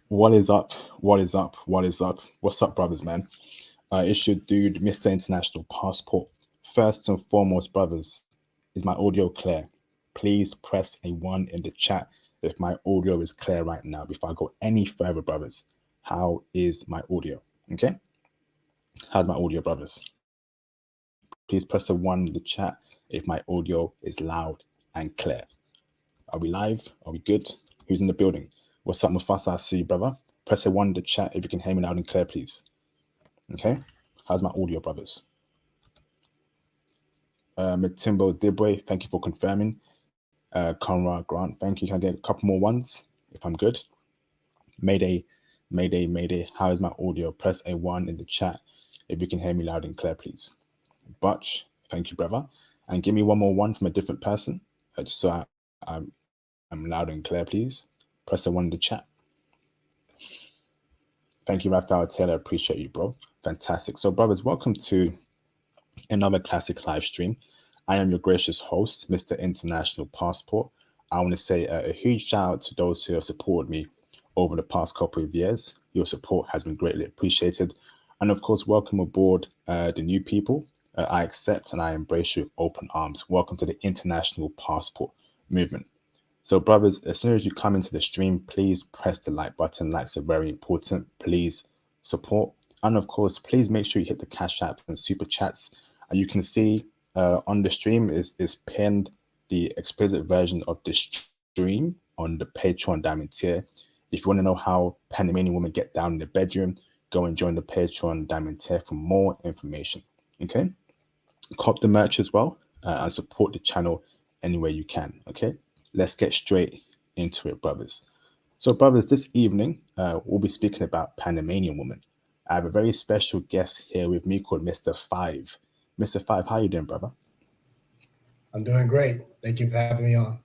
What is up? What is up? What is up? What's up, brothers, man? It's your dude, Mr. International Passport. First and foremost, brothers, is my audio clear? Please press a one in the chat if my audio is clear right now. Before I go any further, brothers, how is my audio? Okay, how's my audio, brothers? Please press a one in the chat if my audio is loud and clear. Are we live? Are we good? Who's in the building? What's up, Mufasa? I see you, brother. Press a one in the chat if you can hear me loud and clear, please. Okay. How's my audio, brothers? Matimbo Dibwe, thank you for confirming. Conrad Grant, thank you. Can I get a couple more ones if I'm good? Mayday, Mayday, Mayday. How is my audio? Press a one in the chat if you can hear me loud and clear, please. Butch, thank you, brother. And give me one more one from a different person, just so I'm loud and clear, please. Press a one in the chat. Thank you, Raphael Taylor. Appreciate you, bro. Fantastic. So, brothers, welcome to another classic live stream. I am your gracious host, Mr. International Passport. I want to say a huge shout out to those who have supported me over the past couple of years. Your support has been greatly appreciated. And of course, welcome aboard the new people. I accept and I embrace you with open arms. Welcome to the International Passport movement. So, brothers, as soon as you come into the stream, please press the like button. Likes are very important. Please support. And of course, please make sure you hit the cash app and super chats. And you can see on the stream is pinned the explicit version of the stream on the Patreon diamond tier. If you want to know how Panamanian women get down in the bedroom, go and join the Patreon diamond tier for more information. Okay, cop the merch as well and support the channel any way you can. Okay, let's get straight into it, brothers. So, brothers, this evening we'll be speaking about Panamanian women. I have a very special guest here with me called Mr. Five. Mr. Five, how you doing, brother? I'm doing great. Thank you for having me on.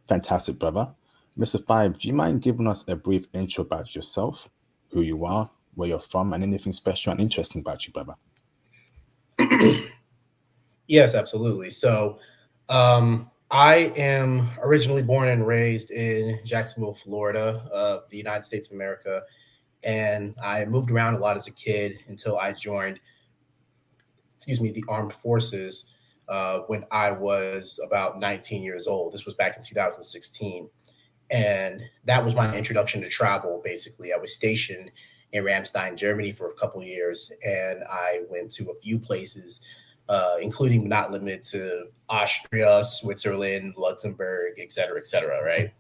Fantastic, brother. Mr. Five, do you mind giving us a brief intro about yourself, who you are, where you're from, and anything special and interesting about you, brother? Yes, absolutely. I am originally born and raised in Jacksonville, Florida, the United States of America. And I moved around a lot as a kid until I joined, the armed forces when I was about 19 years old. This was back in 2016. And that was my introduction to travel, basically. I was stationed in Ramstein, Germany for a couple of years, and I went to a few places, including but not limited to Austria, Switzerland, Luxembourg, et cetera, right?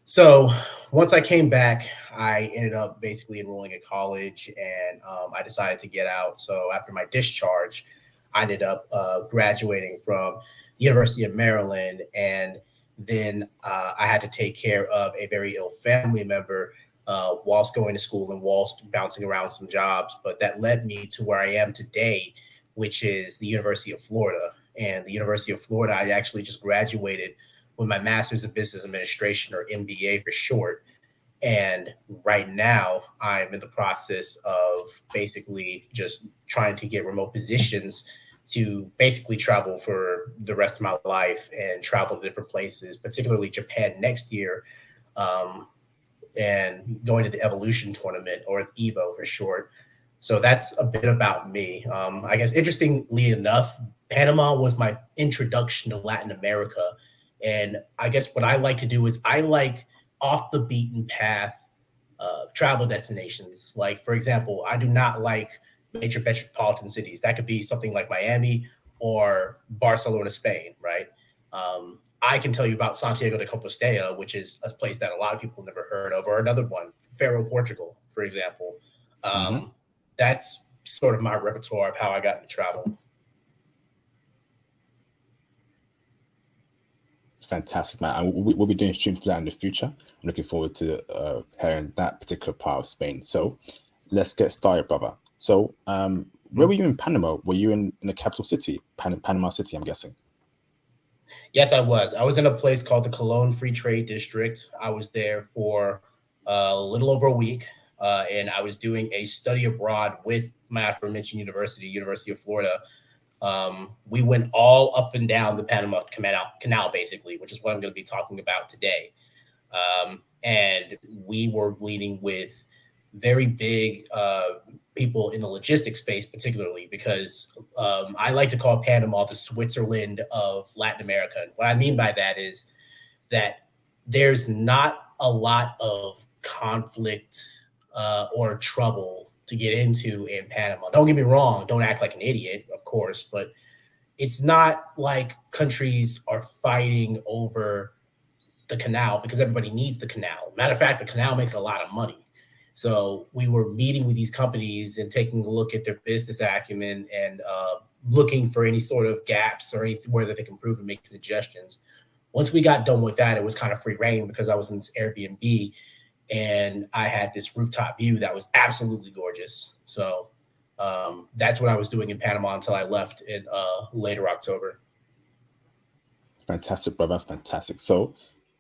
So once I came back, I ended up basically enrolling in college, and I decided to get out. So after my discharge, I ended up graduating from the University of Maryland, and then I had to take care of a very ill family member whilst going to school and whilst bouncing around some jobs. But that led me to where I am today, which is the University of Florida. And the University of Florida, I actually just graduated with my Master's in Business Administration, or MBA for short. And right now, I'm in the process of basically just trying to get remote positions to basically travel for the rest of my life and travel to different places, particularly Japan next year, um, and going to the Evolution Tournament, or Evo for short. So that's a bit about me. I guess interestingly enough, Panama was my introduction to Latin America. And I guess what I like to do is I like off the beaten path travel destinations. Like, for example, I do not like major metropolitan cities. That could be something like Miami or Barcelona, Spain, right? I can tell you about Santiago de Compostela, which is a place that a lot of people never heard of, or another one, Faro, Portugal, for example. Mm-hmm. Um, that's sort of my repertoire of how I got into travel. Fantastic, man. And we'll be doing streams for that in the future. I'm looking forward to hearing that particular part of Spain. So let's get started, brother. So, where were you in Panama? Were you in the capital city, Panama City, I'm guessing? Yes, I was. I was in a place called the Cologne Free Trade District. I was there for a little over a week, and I was doing a study abroad with my aforementioned university, University of Florida. We went all up and down the Panama Canal, basically, which is what I'm going to be talking about today. And we were leading with very big people in the logistics space, particularly because I like to call Panama the Switzerland of Latin America. And what I mean by that is that there's not a lot of conflict or trouble to get into in Panama. Don't get me wrong, don't act like an idiot, of course, but it's not like countries are fighting over the canal because everybody needs the canal. Matter of fact, the canal makes a lot of money. So we were meeting with these companies and taking a look at their business acumen and looking for any sort of gaps or anywhere that they can improve and make suggestions. Once we got done with that, it was kind of free reign because I was in this Airbnb and I had this rooftop view that was absolutely gorgeous. So that's what I was doing in Panama until I left in later October. Fantastic, brother. Fantastic. So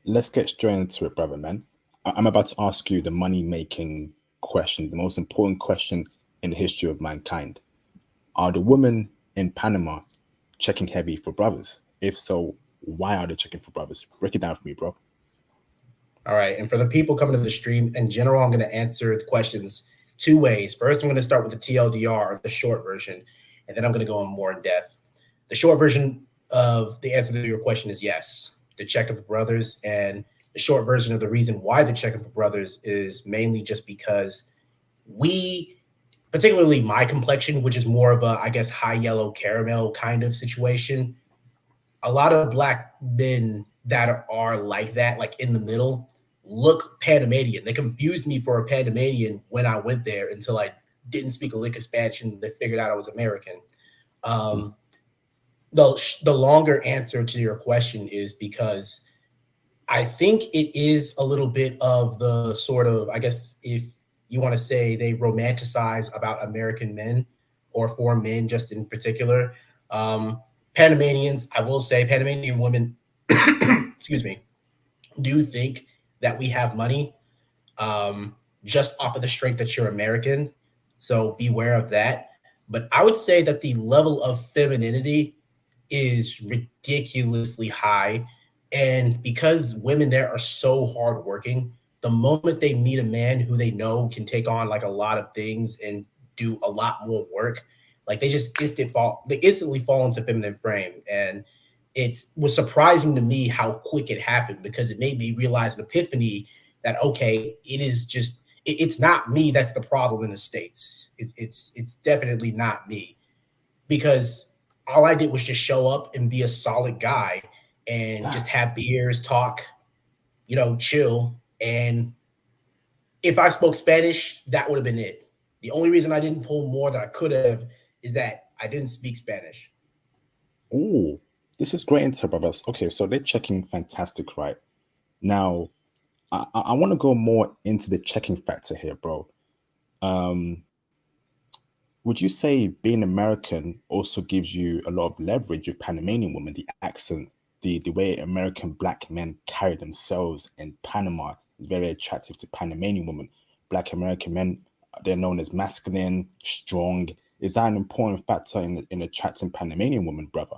let's get straight into it, brother, man. I'm about to ask you the money making question, the most important question in the history of mankind. Are the women in Panama checking heavy for brothers? If so, why are they checking for brothers? Break it down for me, bro. All right. And for the people coming to the stream in general, I'm going to answer the questions two ways. First, I'm going to start with the TLDR, the short version, and then I'm going to go on more in depth. The short version of the answer to your question is yes, the checking for brothers. And the short version of the reason why the checking for brothers is mainly just because we, particularly my complexion, which is more of a, I guess, high yellow caramel kind of situation, a lot of black men that are like that, like in the middle, look Panamanian. They confused me for a Panamanian when I went there until I didn't speak a lick of Spanish and they figured out I was American. Um, the longer answer to your question is because I think it is a little bit of the sort of, I guess, if you want to say they romanticize about American men or for men just in particular. Panamanians, I will say, Panamanian women, excuse me, do think that we have money just off of the strength that you're American. So beware of that. But I would say that the level of femininity is ridiculously high. And because women there are so hardworking, the moment they meet a man who they know can take on like a lot of things and do a lot more work, like they instantly fall into feminine frame. And it was surprising to me how quick it happened because it made me realize an epiphany that okay, it's not me that's the problem in the States. It's definitely not me because all I did was just show up and be a solid guy and just have beers, talk, chill. And if I spoke Spanish, that would have been it. The only reason I didn't pull more than I could have is that I didn't speak Spanish. Oh, this is great intel, brothers. Okay, so they're checking fantastic, right? Now, I want to go more into the checking factor here, bro. Um, would you say being American also gives you a lot of leverage with Panamanian women, the accent, the way American black men carry themselves in Panama is very attractive to Panamanian women. Black American men, they're known as masculine, strong. Is that an important factor in attracting Panamanian women, brother?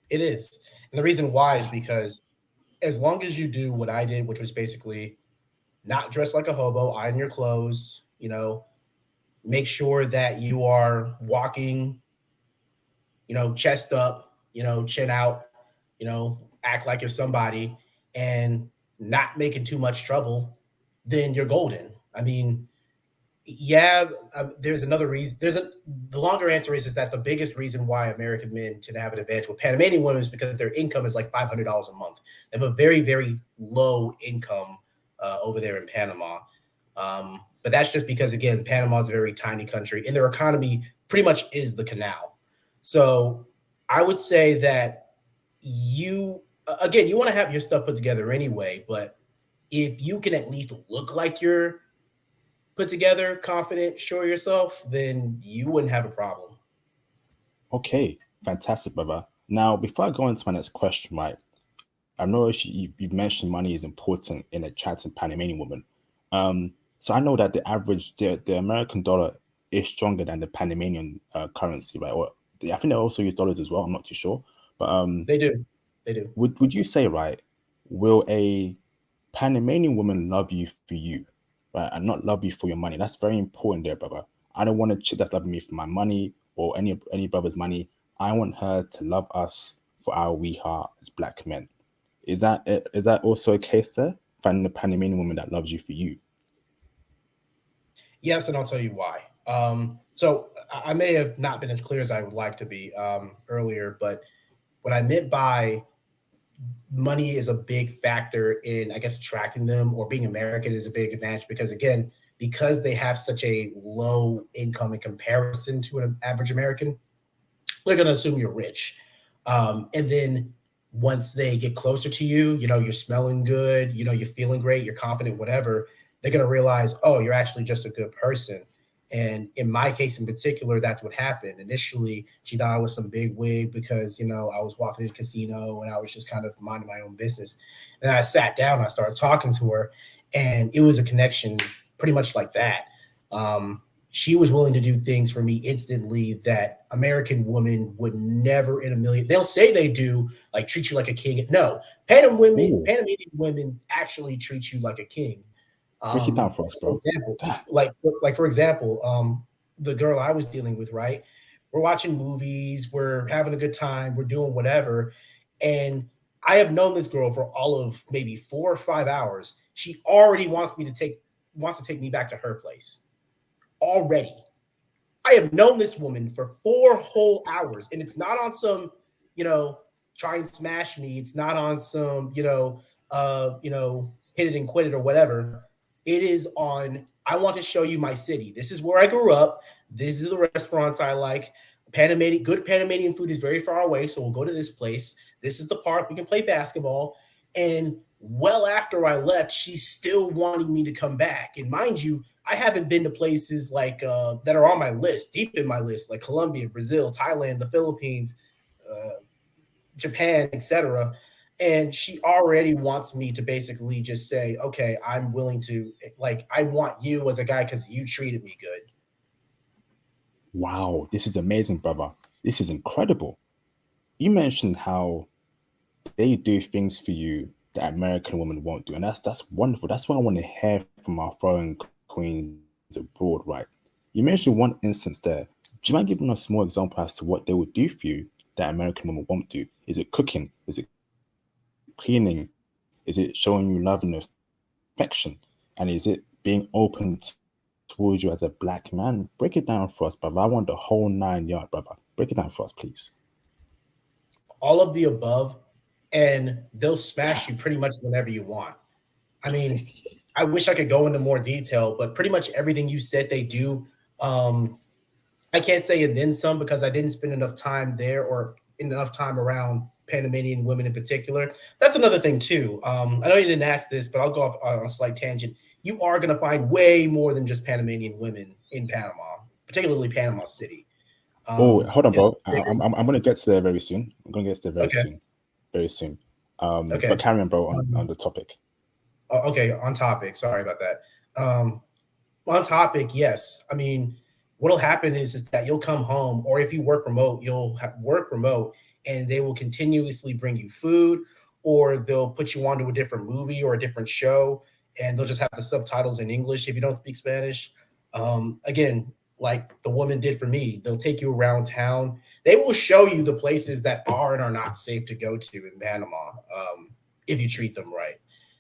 It is. And the reason why is because as long as you do what I did, which was basically not dress like a hobo, iron your clothes, make sure that you are walking, chest up, chin out, act like you're somebody and not making too much trouble, then you're golden. I mean, yeah, there's another reason. The longer answer is that the biggest reason why American men tend to have an advantage with Panamanian women is because their income is like $500 a month. They have a very, very low income over there in Panama. But that's just because, again, Panama is a very tiny country and their economy pretty much is the canal. So I would say that you want to have your stuff put together anyway, but if you can at least look like you're put together, confident, sure yourself, then you wouldn't have a problem. Okay, fantastic, brother. Now, before I go into my next question, right, I know you've mentioned money is important in attracting Panamanian women. So I know that the American dollar is stronger than the Panamanian currency, right? Or I think they also use dollars as well. I'm not too sure, but They do. They do. would you say, right? Will a Panamanian women love you for you, right, and not love you for your money. That's very important there, brother. I don't want a chick that's loving me for my money or any brother's money. I want her to love us for our we heart as black men. Is that it? Is that also a case there? Finding a Panamanian woman that loves you for you. Yes, and I'll tell you why. So I may have not been as clear as I would like to be earlier, but what I meant by money is a big factor in, I guess, attracting them, or being American is a big advantage because, again, because they have such a low income in comparison to an average American, they're going to assume you're rich. And then once they get closer to you, you're smelling good, you're feeling great, you're confident, whatever, they're going to realize, oh, you're actually just a good person. And in my case in particular, that's what happened. Initially, she thought I was some big wig because, I was walking to the casino and I was just kind of minding my own business. And I sat down, I started talking to her, and it was a connection pretty much like that. She was willing to do things for me instantly that American women would never in a million. They'll say they do, like treat you like a king. No, Ooh, Panamanian women actually treat you like a king. break it down for us, For bro. example, Damn. like for example, the girl I was dealing with, right? We're watching movies, we're having a good time, we're doing whatever, and I have known this girl for all of maybe 4 or 5 hours. She already wants to take me back to her place already. I have known this woman for 4 whole hours, and it's not on some, you know, try and smash me. It's not on some, hit it and quit it or whatever. It is on, I want to show you my city. This is where I grew up. This is the restaurants I like. Good Panamanian food is very far away, so we'll go to this place. This is the park. We can play basketball. And well after I left, she's still wanting me to come back. And mind you, I haven't been to places like that are on my list, deep in my list, like Colombia, Brazil, Thailand, the Philippines, uh, Japan, etc. And she already wants me to basically just say, okay, I'm willing to, like, I want you as a guy because you treated me good. Wow, this is amazing, brother. This is incredible. You mentioned how they do things for you that American women won't do, and that's wonderful. That's what I want to hear from our foreign queens abroad, right? You mentioned one instance there. Do you mind giving us a small example as to what they would do for you that American women won't do? Is it cooking? Is it cleaning? Is it showing you love and affection? And is it being open towards you as a black man? Break it down for us, brother. I want the whole 9 yard, brother. Break it down for us, please. All of the above, and they'll smash you pretty much whenever you want. I mean, I wish I could go into more detail, but pretty much everything you said they do. Um, I can't say and then some because I didn't spend enough time there or enough time around Panamanian women in particular. That's another thing too. I know you didn't ask this, but I'll go off on a slight tangent. You are going to find way more than just Panamanian women in Panama, particularly Panama City. Oh, hold on, It's bro. very I'm gonna get to there very soon. I'm gonna get to there very okay. soon, very soon. But Okay. carry on, bro, on Um, the topic. okay. On topic. Sorry about that. Um, on topic, yes. I mean, what'll happen is that you'll come home, or if you work remote, work remote, and they will continuously bring you food, or they'll put you onto a different movie or a different show, and they'll just have the subtitles in English if you don't speak Spanish. Again, like the woman did for me, they'll take you around town. They will show you the places that are and are not safe to go to in Panama, if you treat them right.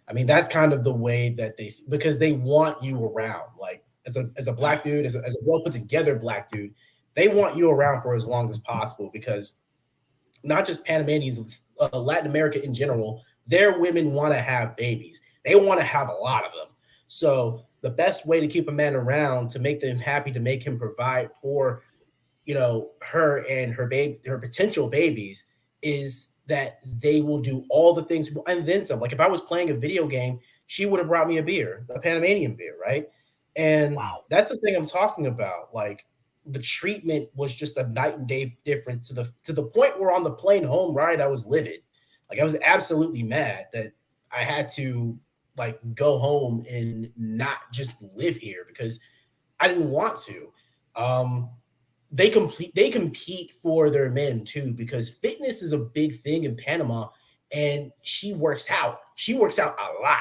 I mean, that's kind of the way that because they want you around. Like as a black dude, as a well put together black dude, they want you around for as long as possible because not just Panamanians, Latin America in general, their women want to have babies. They want to have a lot of them. So the best way to keep a man around to make them happy, to make him provide for her and her potential babies, is that they will do all the things and then some. Like if I was playing a video game, she would have brought me a beer, a Panamanian beer, right? And Wow. that's the thing I'm talking about. Like the treatment was just a night and day difference to the point where on the plane home ride I was livid. Like I was absolutely mad that I had to like go home and not just live here because I didn't want to. Um, they compete for their men too because fitness is a big thing in Panama, and she works out. She works out a lot.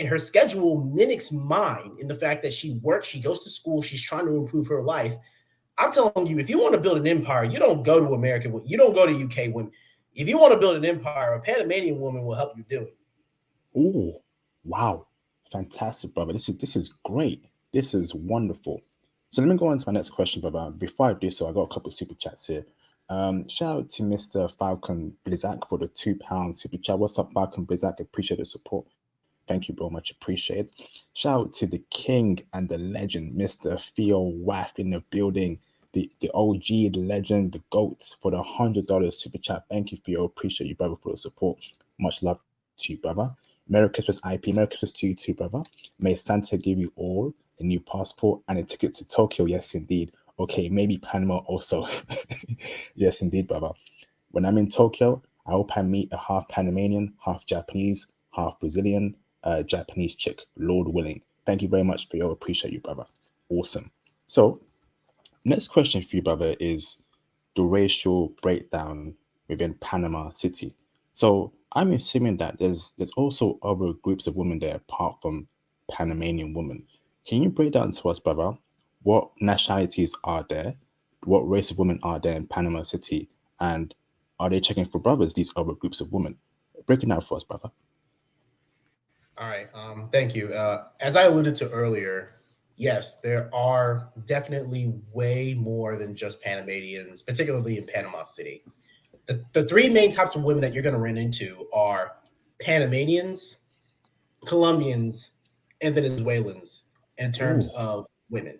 and her schedule mimics mine in the fact that she works, she goes to school, she's trying to improve her life. I'm telling you, if you want to build an empire, you don't go to America, you don't go to UK women. If you want to build an empire, a Panamanian woman will help you do it. Oh, wow. Fantastic, brother. This is great. This is wonderful. So let me go on to my next question, brother. Before I do so, I got a couple of super chats here. Shout out to Mr. Falcon Blizzak for the £2 super chat. What's up, Falcon Blizzak? Appreciate the support. Thank you, bro. Much appreciated. Shout out to the king and the legend, Mr. Theo Waff in the building. The OG, the legend, the GOAT for the $100 super chat. Thank you, Theo. Appreciate you, brother, for the support. Much love to you, brother. Merry Christmas, IP. Merry Christmas to you too, brother. May Santa give you all a new passport and a ticket to Tokyo. Yes, indeed. Okay, maybe Panama also. Yes, indeed, brother. When I'm in Tokyo, I hope I meet a half Panamanian, half Japanese, half Brazilian, Japanese chick, Lord willing. Thank you very much, Theo. Appreciate you, brother. Awesome. So, next question for you, brother, is the racial breakdown within Panama City. So I'm assuming that there's also other groups of women there apart from Panamanian women. Can you break down to us, brother, what nationalities are there, what race of women are there in Panama City, and are they checking for brothers, these other groups of women? Break it down for us, brother. All right. Thank you. As I alluded to earlier, yes, there are definitely way more than just Panamanians, particularly in Panama City. The three main types of women that you're going to run into are Panamanians, Colombians, and Venezuelans in terms Ooh, of women.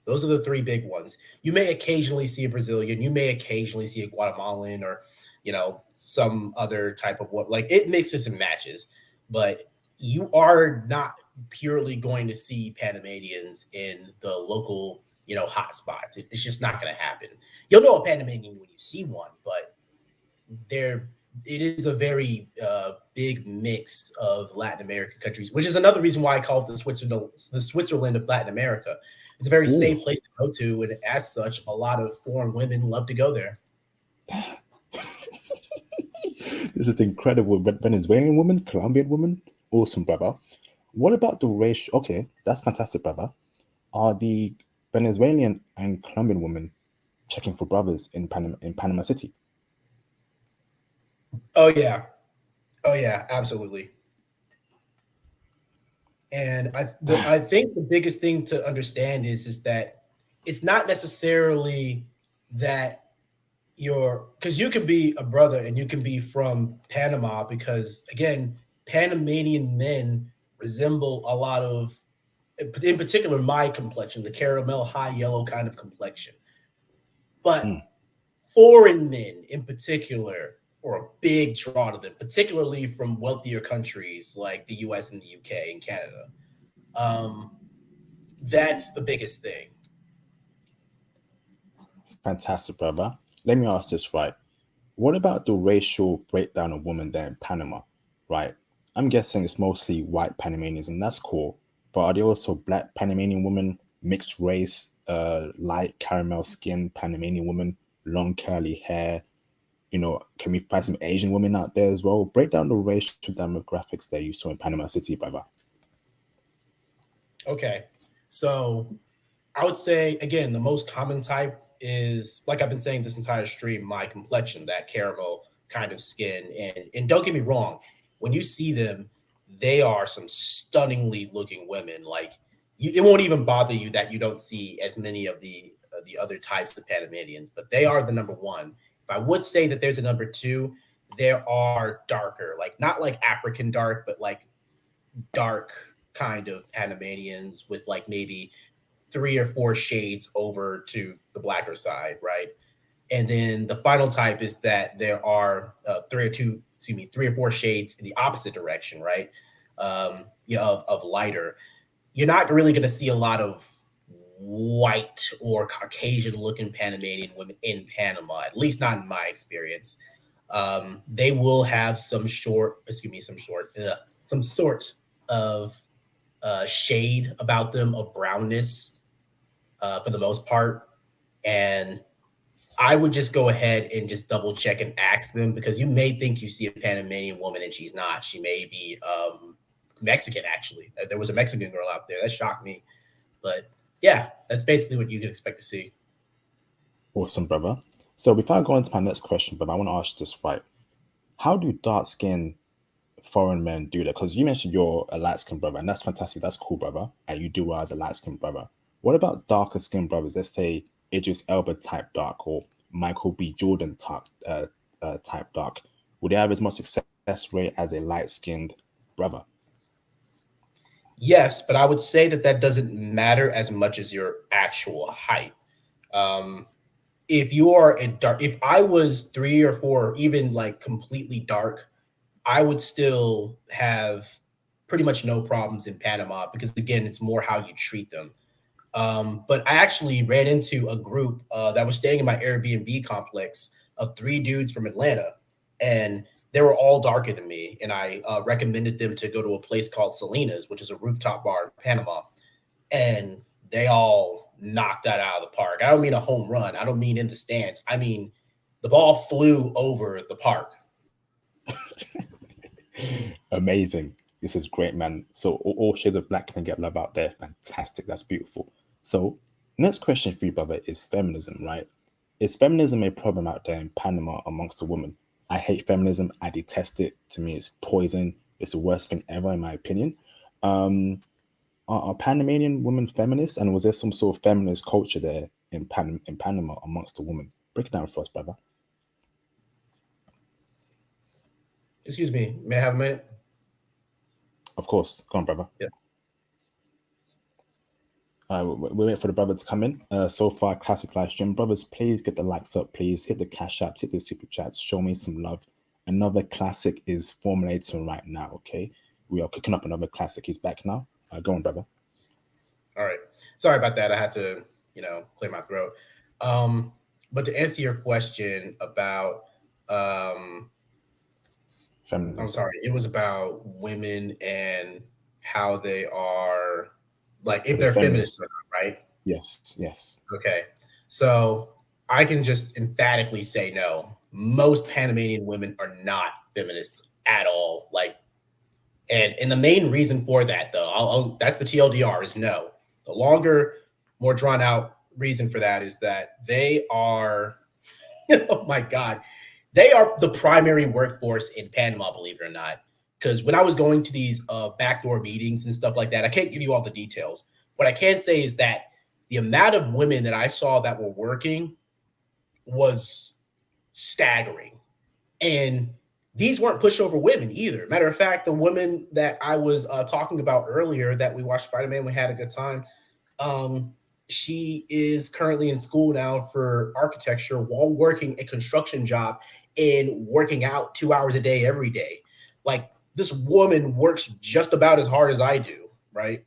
Those are the three big ones. You may occasionally see a Brazilian, you may occasionally see a Guatemalan or, some other type of what, like it mixes and matches, but you are not purely going to see Panamanians in the local, hot spots. It's just not going to happen. You'll know a Panamanian when you see one, but there it is a very big mix of Latin American countries, which is another reason why I call it the Switzerland of Latin America. It's a very ooh. safe place to go to, and as such, a lot of foreign women love to go there. This is incredible. Venezuelan woman, Colombian woman, awesome, brother. What about the race? Okay, that's fantastic, brother. Are the Venezuelan and Colombian women checking for brothers in Panama City? Oh yeah, oh yeah, absolutely. And I think the biggest thing to understand is that it's not necessarily that because you can be a brother and you can be from Panama because again, Panamanian men resemble a lot of, in particular, my complexion, the caramel high yellow kind of complexion. But Mm, foreign men in particular, or a big draw to them, particularly from wealthier countries like the US and the UK and Canada. Um, that's the biggest thing. fantastic, brother. Let me ask this right. What about the racial breakdown of women there in Panama? Right. I'm guessing it's mostly white Panamanians, and that's cool. But are there also black Panamanian women, mixed race, light caramel skin Panamanian women, long curly hair? Can we find some Asian women out there as well? Break down the racial demographics that you saw in Panama City, brother. Okay. So I would say again, the most common type is like I've been saying this entire stream, my complexion, that caramel kind of skin. And don't get me wrong, when you see them, they are some stunningly looking women. Like it won't even bother you that you don't see as many of the other types of Panamanians, but they are the number one. If I would say that there's a number two, there are darker, like not like African dark, but like dark kind of Panamanians with like maybe three or four shades over to the blacker side, right? And then the final type is that there are three or four shades in the opposite direction, right? Of lighter. You're not really going to see a lot of white or Caucasian looking Panamanian women in Panama, at least not in my experience. They will have some sort of shade about them of brownness for the most part. And I would just go ahead and just double check and ask them because you may think you see a Panamanian woman and she's not. She may be Mexican, actually. There was a Mexican girl out there. That shocked me. But yeah, that's basically what you can expect to see. Awesome, brother. So before I go on to my next question, but I want to ask you this right. How do dark skin foreign men do that? Because you mentioned you're a light skinned brother, and that's fantastic. That's cool, brother. And you do well as a light skinned brother. What about darker skinned brothers? Let's say Idris Elba type dark or Michael B. Jordan type dark. Would they have as much success rate as a light skinned brother? Yes, but I would say that that doesn't matter as much as your actual height. Um, if you are a dark, if I was 3 or 4, or even like completely dark, I would still have pretty much no problems in Panama because again, it's more how you treat them. But I actually ran into a group that was staying in my Airbnb complex of 3 dudes from Atlanta, and they were all darker than me. And I recommended them to go to a place called Selena's, which is a rooftop bar in Panama, and they all knocked that out of the park. I don't mean a home run. I don't mean in the stands. I mean the ball flew over the park. Amazing. This is great, man. So all shades of black can get love out there. Fantastic. That's beautiful. So next question for you, brother, is feminism, right? Is feminism a problem out there in Panama amongst the women? I hate feminism. I detest it. To me, it's poison. It's the worst thing ever, in my opinion. Um, are Panamanian women feminists? And was there some sort of feminist culture there in Panama amongst the women? Break it down for us, brother. Excuse me, may I have a minute? Of course. Go on, brother. Yeah. We wait for the brother to come in. So far, classic live stream. Brothers, please get the likes up. Please hit the cash apps, hit the super chats. Show me some love. Another classic is formulating right now. Okay, we are cooking up another classic. He's back now. Go on, brother. All right. Sorry about that. I had to, clear my throat. Um, but to answer your question about, um, I'm Feminism. sorry, it was about women and how they are, like, if Are they they're feminists or feminists? not, right? Yes, yes. Okay. So I can just emphatically say no. Most Panamanian women are not feminists at all. Like, and the main reason for that, though, that's the TLDR is no. The longer, more drawn out reason for that is that they are, oh my God, they are the primary workforce in Panama, believe it or not. Because when I was going to these backdoor meetings and stuff like that, I can't give you all the details. What I can say is that the amount of women that I saw that were working was staggering. And these weren't pushover women either. Matter of fact, the woman that I was talking about earlier that we watched Spider-Man, we had a good time. Um, she is currently in school now for architecture while working a construction job and working out 2 hours a day every day. Like this woman works just about as hard as I do, right?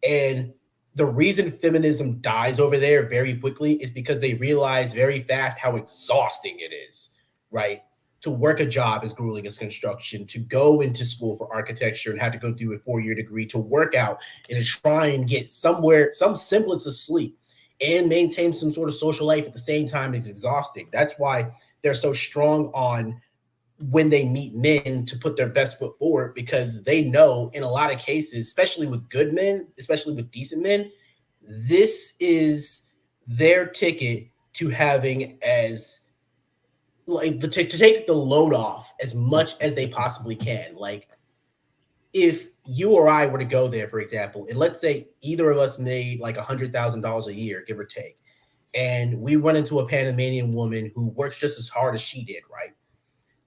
And the reason feminism dies over there very quickly is because they realize very fast how exhausting it is, right? To work a job as grueling as construction, to go into school for architecture and have to go through a 4-year degree, to work out and to try and get somewhere, some semblance of sleep and maintain some sort of social life at the same time is exhausting. That's why they're so strong on when they meet men to put their best foot forward because they know in a lot of cases, especially with good men, especially with decent men, this is their ticket to having as like to take the load off as much as they possibly can. Like if you or I were to go there, for example, and let's say either of us made like $100,000 a year, give or take, and we run into a Panamanian woman who works just as hard as she did, right?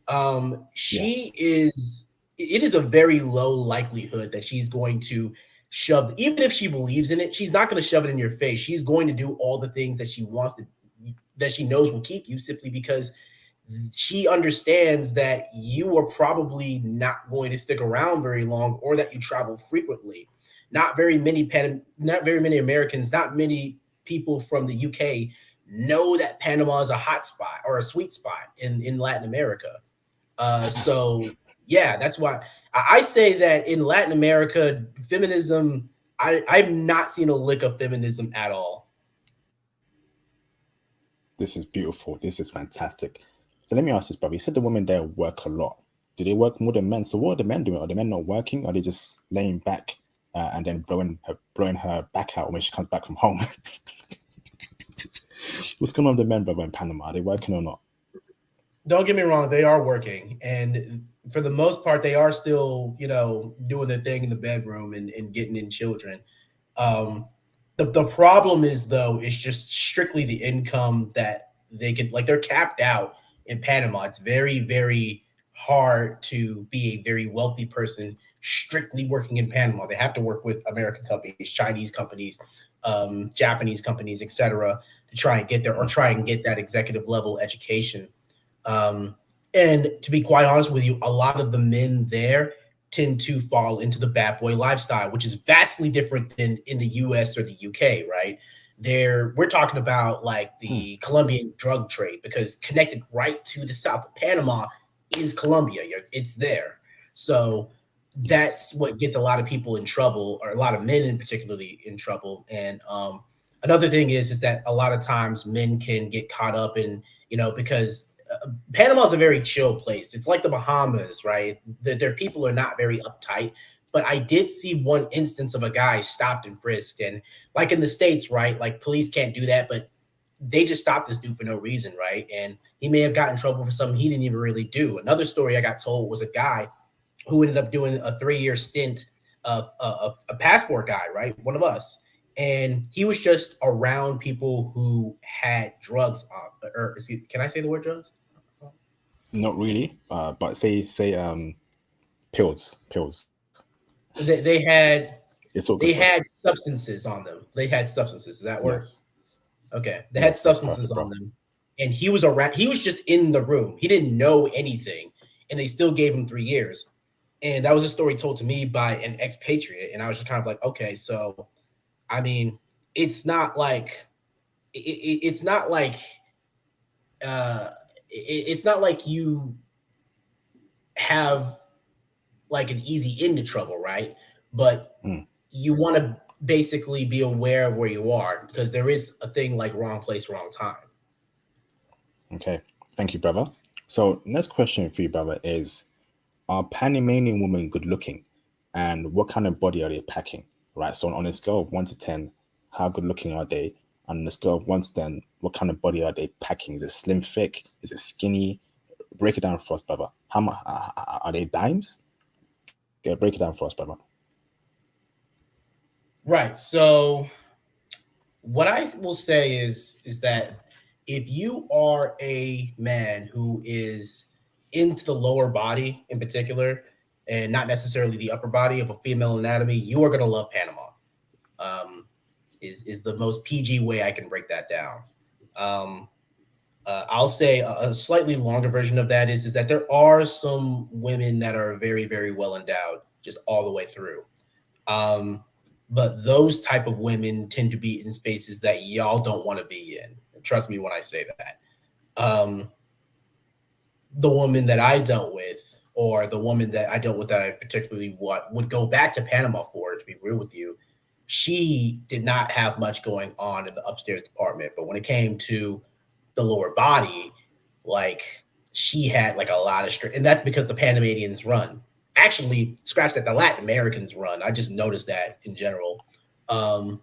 Yes. She is. It is a very low likelihood that she's going to shove, even if she believes in it, she's not going to shove it in your face. She's going to do all the things that she wants to, that she knows will keep you simply because she understands that you are probably not going to stick around very long or that you travel frequently. Not very many Americans, not many people from the UK know that Panama is a hot spot or a sweet spot in Latin America. So yeah, that's why I say that in Latin America, feminism, I've not seen a lick of feminism at all. This is beautiful. This is fantastic. So let me ask this, brother. You said the women there work a lot. Do they work more than men? So what are the men doing? Are the men not working? Are they just laying back and then blowing her back out when she comes back from home? What's going on with the men, brother, in Panama? Are they working or not? Don't get me wrong, they are working, and for the most part, they are still, doing their thing in the bedroom and getting in children. Um, the problem is though, it's just strictly the income that they can, like, they're capped out in Panama. It's very, very hard to be a very wealthy person strictly working in Panama. They have to work with American companies, Chinese companies, Japanese companies, etc., to try and get there or try and get that executive level education. Um, and to be quite honest with you, a lot of the men there tend to fall into the bad boy lifestyle, which is vastly different than in the US or the UK, right? There, we're talking about like Hmm. the Colombian drug trade, because connected right to the south of Panama is Colombia. It's there. So Yes. that's what gets a lot of people in trouble, or a lot of men in particularly in trouble. And another thing is that a lot of times men can get caught up in, because Panama is a very chill place. It's like the Bahamas, right? Their people are not very uptight. But I did see one instance of a guy stopped and frisked, and like in the States, right? Like police can't do that, but they just stopped this dude for no reason, right? And he may have gotten in trouble for something he didn't even really do. Another story I got told was a guy who ended up doing a 3 year stint of a passport guy, right? One of us. And he was just around people who had drugs on, or can I say the word drugs? Not really. But say pills. They, they had It's all good, they brother. had substances on them. They had substances. Does that work? Yes. Okay. They had Yes, that's substances perfect, on bro. them. And he was around, he was just in the room. He didn't know anything. And they still gave him 3 years. And that was a story told to me by an expatriate. And I was just kind of like, okay, so I mean, it's not like it's not like uh it's not like you have like an easy into trouble, right? But Mm. you want to basically be aware of where you are, because there is a thing like wrong place, wrong time. Okay. Thank you, brother. So next question for you, brother, is are Panamanian women good looking? And what kind of body are they packing? Right. So on a scale of 1 to 10, how good looking are they? And on a scale of 1 to 10, what kind of body are they packing? Is it slim, thick? Is it skinny? Break it down for us, brother. How much are they dimes? Yeah, break it down for us, brother. Right. So what I will say is that if you are a man who is into the lower body in particular, and not necessarily the upper body of a female anatomy, you are going to love Panama. Um, is the most PG way I can break that down. Um, I'll say a slightly longer version of that is that there are some women that are very, very well endowed, just all the way through. Um, but those type of women tend to be in spaces that y'all don't want to be in. Trust me when I say that. Um, the woman that I dealt with, or the woman that I dealt with that I particularly what would go back to Panama for, to be real with you, she did not have much going on in the upstairs department. But when it came to the lower body, like she had like a lot of strength, and that's because the Panamanians run. Actually, scratch that, the Latin Americans run. I just noticed that in general. Um,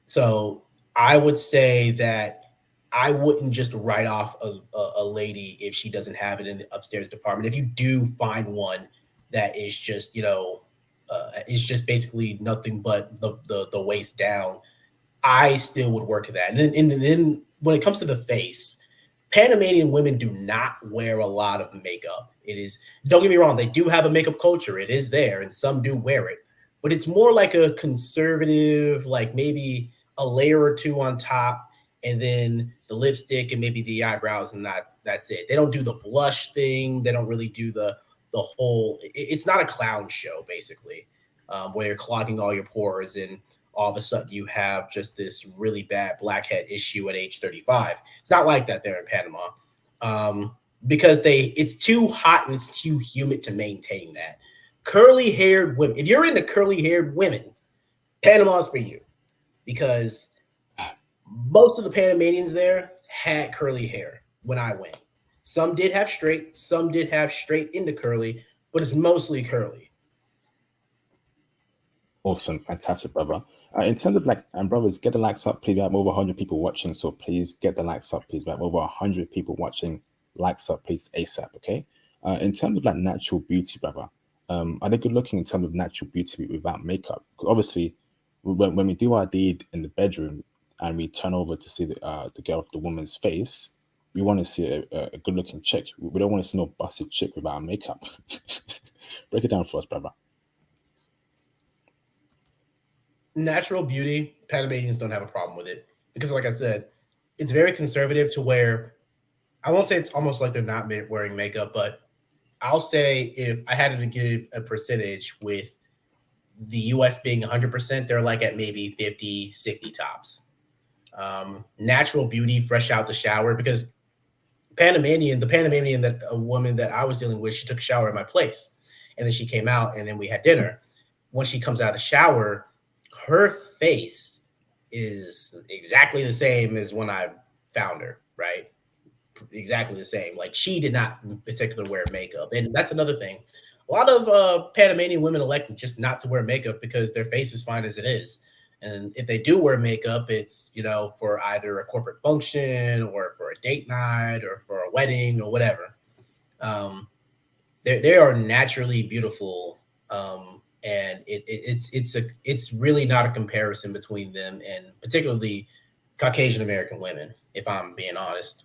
so I would say that I wouldn't just write off a lady if she doesn't have it in the upstairs department. If you do find one that is just, it's just basically nothing but the waist down, I still would work at that. And then when it comes to the face, Panamanian women do not wear a lot of makeup. It is, don't get me wrong, they do have a makeup culture. It is there, and some do wear it, but it's more like a conservative, like maybe a layer or two on top, and then the lipstick and maybe the eyebrows, and that's it. They don't do the blush thing. They don't really do the whole. It's not a clown show, basically, where you're clogging all your pores and all of a sudden you have just this really bad blackhead issue at age 35. It's not like that there in Panama, because it's too hot and it's too humid to maintain that. Curly haired women, if you're into curly haired women, Panama's for you, because most of the Panamanians there had curly hair when I went. Some did have straight into curly, but it's mostly curly. Awesome, fantastic, brother. In terms of like, and brothers, get the likes up, please. We have over 100 people watching, so please get the likes up, please. We have over 100 people watching. Likes up, please, ASAP, okay? In terms of like natural beauty, brother, are they good looking in terms of natural beauty without makeup? Because obviously, when we do our deed in the bedroom and we turn over to see the girl, the woman's face, we want to see a good looking chick. We don't want to see no busted chick without makeup. Break it down for us, brother. Natural beauty, Panamanians don't have a problem with it because, like I said, it's very conservative to where I won't say it's almost like they're not wearing makeup, but I'll say if I had to give a percentage with the US being 100%, they're like at maybe 50, 60 tops. Natural beauty, fresh out the shower, because the Panamanian that a woman that I was dealing with, she took a shower at my place and then she came out and then we had dinner. When she comes out of the shower, her face is exactly the same as when I found her, right? Exactly the same. Like she did not in particular wear makeup. And that's another thing. A lot of Panamanian women elect just not to wear makeup because their face is fine as it is. And if they do wear makeup, it's, for either a corporate function or for a date night or for a wedding or whatever. Um, they are naturally beautiful. And it's really not a comparison between them and particularly Caucasian American women, if I'm being honest.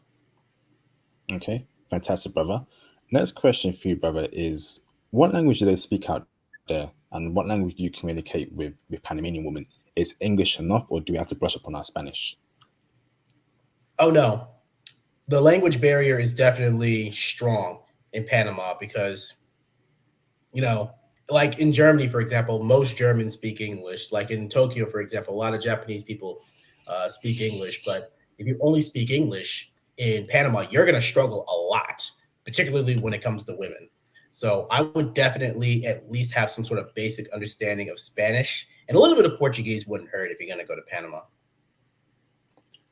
Okay, fantastic, brother. Next question for you, brother, is what language do they speak out there, and what language do you communicate with Panamanian women? Is English enough, or do we have to brush up on our Spanish? Oh no, the language barrier is definitely strong in Panama because you know, like in Germany, for example, most Germans speak English. Like in Tokyo, for example, a lot of Japanese people speak English. But if you only speak English in Panama, you're going to struggle a lot, particularly when it comes to women. So I would definitely at least have some sort of basic understanding of Spanish, and a little bit of Portuguese wouldn't hurt if you're going to go to Panama.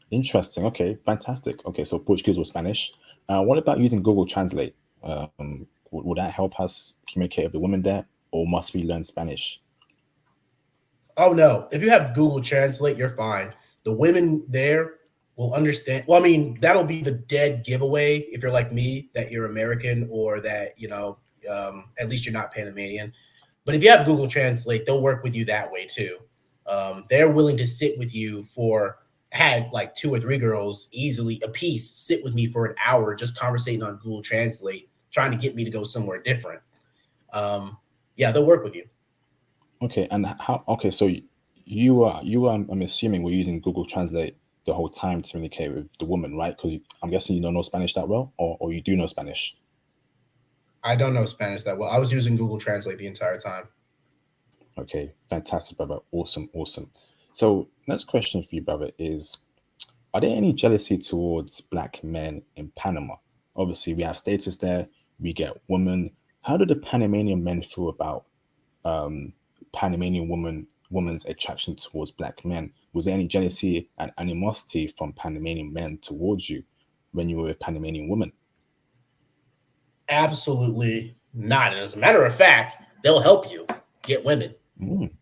Interesting. Okay, fantastic. Okay, so Portuguese or Spanish. What about using Google Translate? Would that help us communicate with the women there, or must we learn Spanish? Oh no, if you have Google Translate, you're fine. The women there will understand. Well, I mean, that'll be the dead giveaway if you're like me, that you're American or that, at least you're not Panamanian. But if you have Google Translate, they'll work with you that way too. They're willing to sit with you for, I had like two or three girls easily a piece sit with me for an hour just conversating on Google Translate, trying to get me to go somewhere different. Yeah, they'll work with you. Okay, and how? Okay, so you are. I'm assuming we're using Google Translate the whole time to communicate with the woman, right? Because I'm guessing you don't know Spanish that well, or you do know Spanish. I don't know Spanish that well. I was using Google Translate the entire time. Okay, fantastic, brother. Awesome, awesome. So next question for you, brother, is: are there any jealousy towards black men in Panama? Obviously, we have status there. We get women. How do the Panamanian men feel about um, Panamanian woman's attraction towards black men? Was there any jealousy and animosity from Panamanian men towards you when you were with Panamanian women? Absolutely not. And as a matter of fact, they'll help you get women Mm,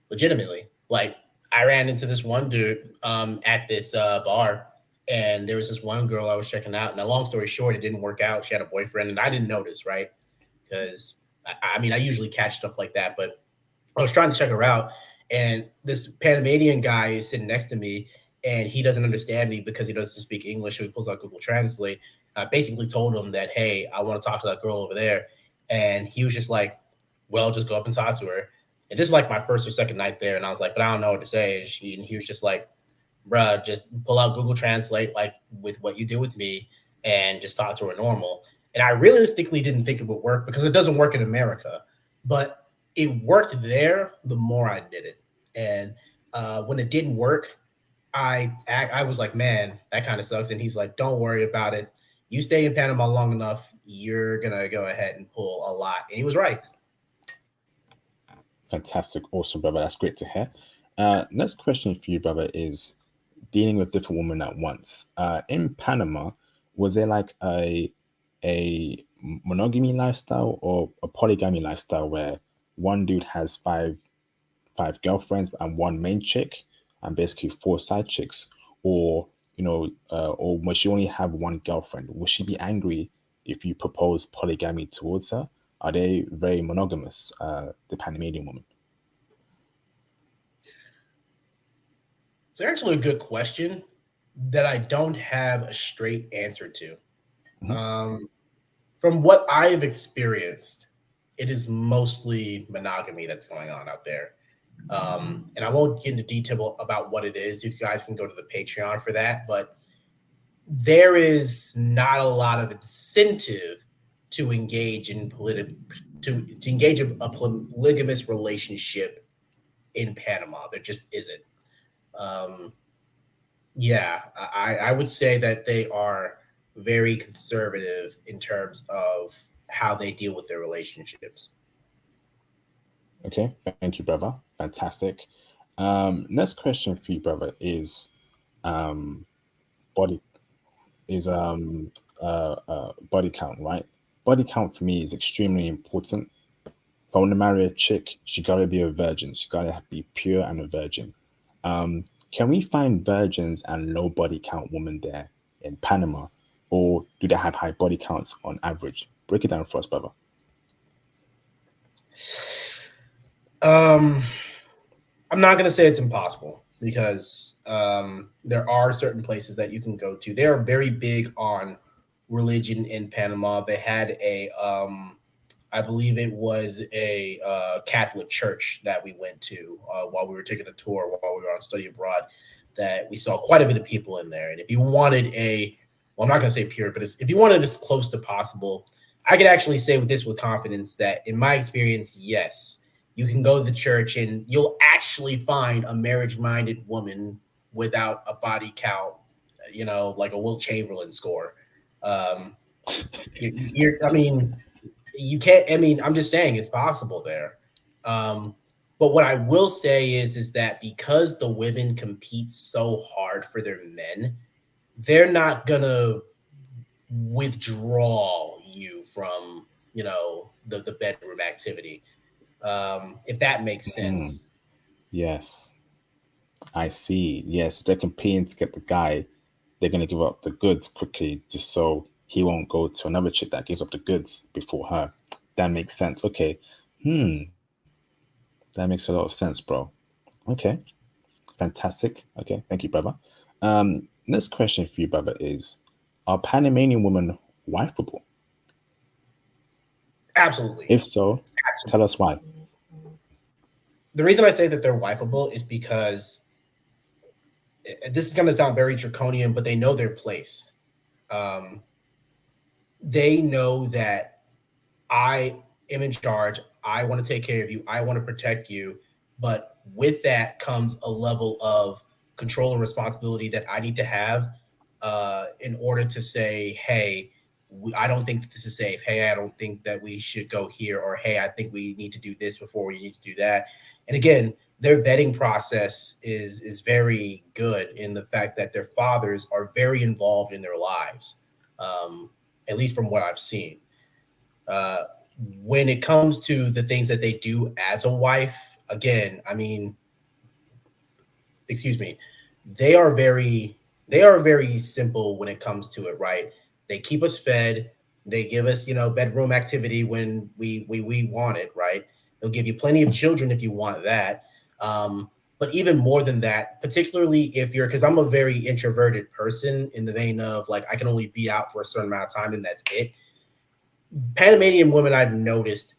legitimately. Like I ran into this one dude at this bar, and there was this one girl I was checking out. And a long story short, it didn't work out. She had a boyfriend, and I didn't notice, right? Because I mean, I usually catch stuff like that, but I was trying to check her out, and this Panamanian guy is sitting next to me, and he doesn't understand me because he doesn't speak English. So he pulls out Google Translate. I basically told him that, hey, I want to talk to that girl over there, and he was just like, well, just go up and talk to her. And this is like my first or second night there, and I was like, but I don't know what to say. And he was just like, bruh, just pull out Google Translate like with what you do with me, and just talk to her normal. And I realistically didn't think it would work because it doesn't work in America, but it worked there the more I did it. And when it didn't work, I was like, man, that kind of sucks. And he's like, don't worry about it. You stay in Panama long enough, you're gonna go ahead and pull a lot. And he was right. fantastic, awesome, brother. That's great to hear. Next question for you, brother, is dealing with different women at once. In Panama, was there like a monogamy lifestyle or a polygamy lifestyle where one dude has five girlfriends and one main chick and basically four side chicks, or or must she only have one girlfriend? Will she be angry if you propose polygamy towards her? Are they very monogamous, the Panamanian woman? It's actually a good question that I don't have a straight answer to. Mhm. Um, from what I've experienced, it is mostly monogamy that's going on out there. And I won't get into detail about what it is. You guys can go to the Patreon for that, but there is not a lot of incentive to engage in to engage a polygamous relationship in Panama. There just isn't. Um, yeah, I would say that they are very conservative in terms of how they deal with their relationships. Okay, thank you, brother. Fantastic. Next question for you, brother, is um body body count, right? Body count for me is extremely important. If I want to marry a chick, she gotta be a virgin. She gotta be pure and a virgin. Can we find virgins and low body count women there in Panama, or do they have high body counts on average? Break it down for us, brother. Um, I'm not going to say it's impossible because there are certain places that you can go to. They are very big on religion in Panama. They had I believe it was a Catholic church that we went to while we were taking a tour while we were on study abroad. That we saw quite a bit of people in there, and if you wanted well, I'm not going to say pure, but if you wanted as close to possible, I could actually say with this with confidence that in my experience, yes, you can go to the church and you'll actually find a marriage-minded woman without a body count, like a Will Chamberlain score. Um, I mean, you can't. I mean, I'm just saying it's possible there. Um, but what I will say is that because the women compete so hard for their men, they're not gonna withdraw you from the bedroom activity, if that makes Mm, sense. yes, I see. Yes, if they're competing to get the guy, they're gonna give up the goods quickly just so he won't go to another chick that gives up the goods before her. That makes sense. Okay. Hmm. That makes a lot of sense, bro. Okay. Fantastic. Okay. Thank you, brother. Next question for you, brother, is are Panamanian women wifeable? Absolutely. If so, tell us why. The reason I say that they're wifeable is because this is going to sound very draconian, but they know their place. Um, they know that I am in charge. I want to take care of you. I want to protect you. But with that comes a level of control and responsibility that I need to have in order to say, hey, I don't think that this is safe. Hey, I don't think that we should go here. Or, hey, I think we need to do this before we need to do that. And again, their vetting process is very good in the fact that their fathers are very involved in their lives, um, at least from what I've seen. Uh, when it comes to the things that they do as a wife, again, I mean, excuse me, they are very they are very simple when it comes to it, right? They keep us fed, they give us, bedroom activity when we want it, right? They'll give you plenty of children if you want that. But even more than that, particularly if you're, because I'm a very introverted person in the vein of like I can only be out for a certain amount of time and that's it. Panamanian women I've noticed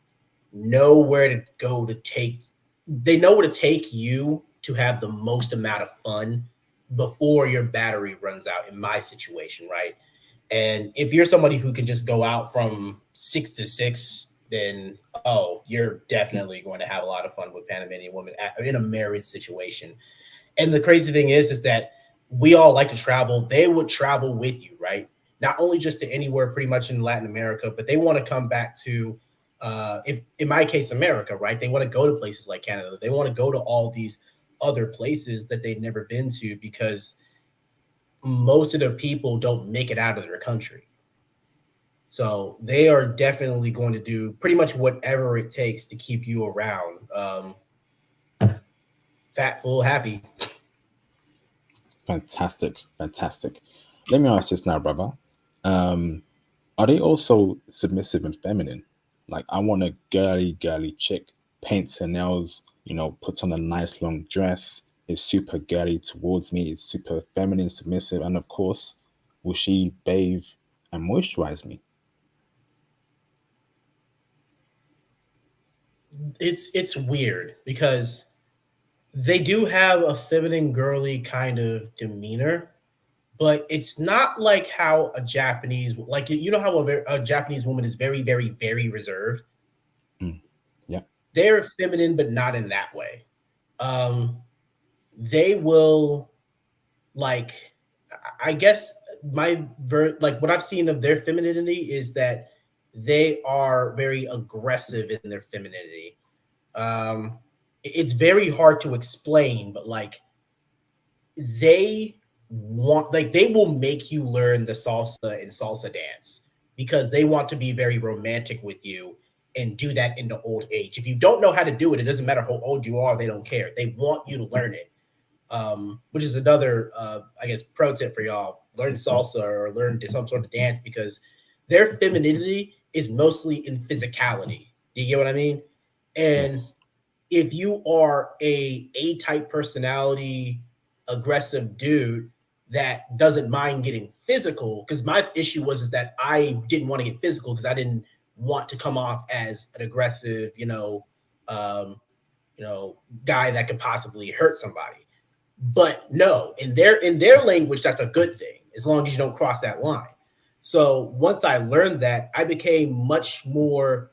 know where to go to take they know where to take you to have the most amount of fun before your battery runs out in my situation, right? And if you're somebody who can just go out from 6 to 6, then you're definitely going to have a lot of fun with Panamanian women in a marriage situation. And the crazy thing is that we all like to travel. They would travel with you, right? Not only just to anywhere pretty much in Latin America, but they want to come back to, if in my case, America, right? They want to go to places like Canada. They want to go to all these other places that they've never been to because most of their people don't make it out of their country. So they are definitely going to do pretty much whatever it takes to keep you around, fat, full, happy. Fantastic, fantastic. Let me ask this now, brother. Um, are they also submissive and feminine? Like, I want a girly chick, paints her nails, puts on a nice long dress, is super girly towards me, is super feminine, submissive, and of course, will she bathe and moisturize me? It's weird because they do have a feminine, girly kind of demeanor, but it's not like how a Japanese, like you know how a Japanese woman is very, very, very reserved. Mm, yeah, They're feminine, but not in that way. Um, they will like, I guess like what I've seen of their femininity is that they are very aggressive in their femininity. Um, it's very hard to explain, but like they they will make you learn the salsa and salsa dance because they want to be very romantic with you and do that in the old age. If you don't know how to do it, it doesn't matter how old you are, they don't care. They want you to learn it. Which is another I guess pro tip for y'all. Learn salsa or learn some sort of dance because their femininity is mostly in physicality. You get what I mean? And yes. if you are A type personality, aggressive dude that doesn't mind getting physical, because my issue was is that I didn't want to get physical because I didn't want to come off as an aggressive, um, you know, guy that could possibly hurt somebody. But no, in their language, that's a good thing as long as you don't cross that line. So once I learned that, I became much more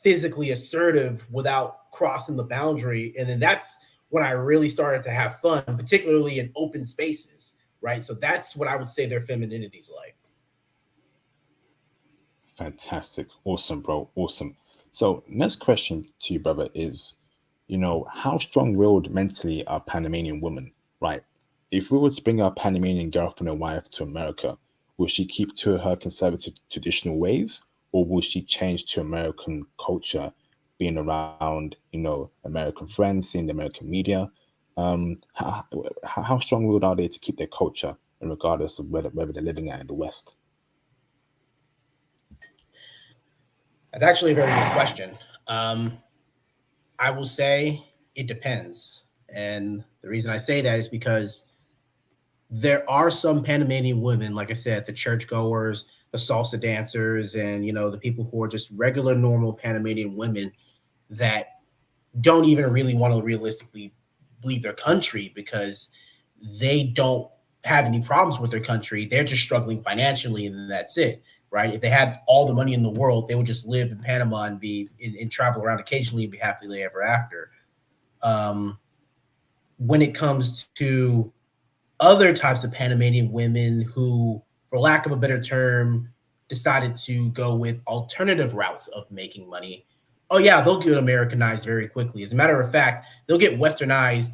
physically assertive without crossing the boundary. And then that's when I really started to have fun, particularly in open spaces. Right. So that's what I would say their femininity's like. Fantastic. Awesome, bro. Awesome. So, next question to you, brother, is how strong willed mentally are Panamanian women, right? If we were to bring our Panamanian girlfriend or wife to America, will she keep to her conservative traditional ways or will she change to American culture, being around, American friends, seeing the American media? How strong willed are they to keep their culture, regardless of whether they're living out in the West? That's actually a very good question. Um, I will say it depends. And the reason I say that is because there are some Panamanian women, like I said, the churchgoers, the salsa dancers, and the people who are just regular, normal Panamanian women that don't even really want to realistically leave their country because they don't have any problems with their country. They're just struggling financially, and that's it, right? If they had all the money in the world, they would just live in Panama and and travel around occasionally and be happily ever after. Um, when it comes to other types of Panamanian women who, for lack of a better term, decided to go with alternative routes of making money. Oh yeah, they'll get Americanized very quickly. As a matter of fact, they'll get westernized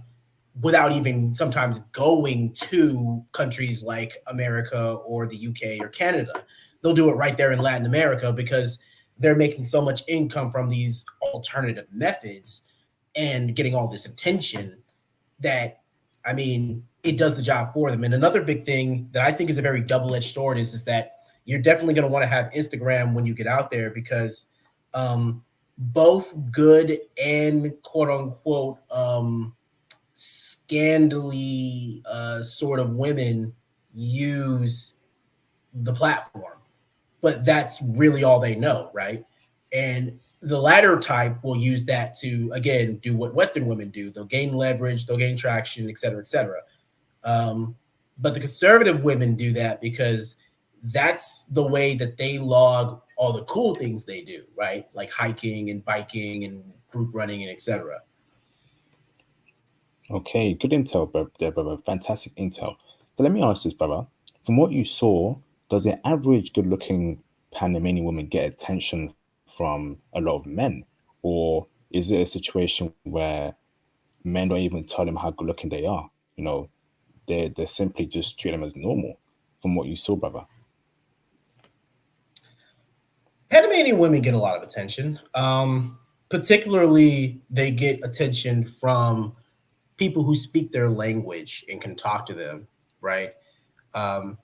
without even sometimes going to countries like America or the UK or Canada. They'll do it right there in Latin America because they're making so much income from these alternative methods and getting all this attention that I mean, it does the job for them. And another big thing that I think is a very double-edged sword is that you're definitely going to want to have Instagram when you get out there because um, both good and quote unquote scandally sort of women use the platform, but that's really all they know, right? And the latter type will use that to again do what Western women do. They'll gain leverage, they'll gain traction, et cetera, et cetera. But the conservative women do that because that's the way that they log all the cool things they do, right? Like hiking and biking and group running and et cetera. Okay, good intel, there, brother. Fantastic intel. So let me ask this, brother. From what you saw, does the average good-looking Panamanian woman get attention from a lot of men, or is it a situation where men don't even tell them how good-looking they are? You know, they simply just treat them as normal. From what you saw, brother. Panamanian women get a lot of attention. Particularly, they get attention from people who speak their language and can talk to them, right? Um,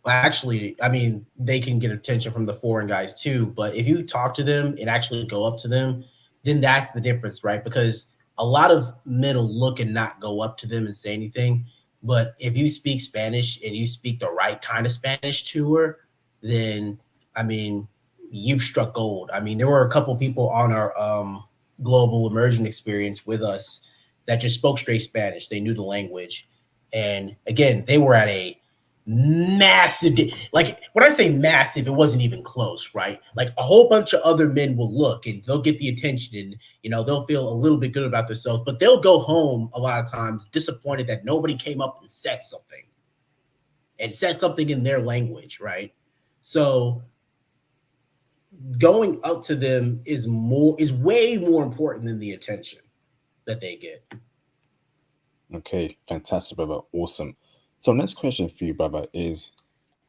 Actually, I mean, they can get attention from the foreign guys too. But if you talk to them and actually go up to them, then that's the difference, right? Because a lot of men will look and not go up to them and say anything. But if you speak Spanish and you speak the right kind of Spanish to her, then I mean, you've struck gold. I mean, there were a couple people on our global immersion experience with us that just spoke straight Spanish. They knew the language. And again, they were at a massive, like when I say massive, it wasn't even close, right? Like a whole bunch of other men will look and they'll get the attention and they'll feel a little bit good about themselves, but they'll go home a lot of times disappointed that nobody came up and said something in their language, right? So going up to them is way more important than the attention that they get. Okay, fantastic, brother. Awesome. So next question for you, brother, is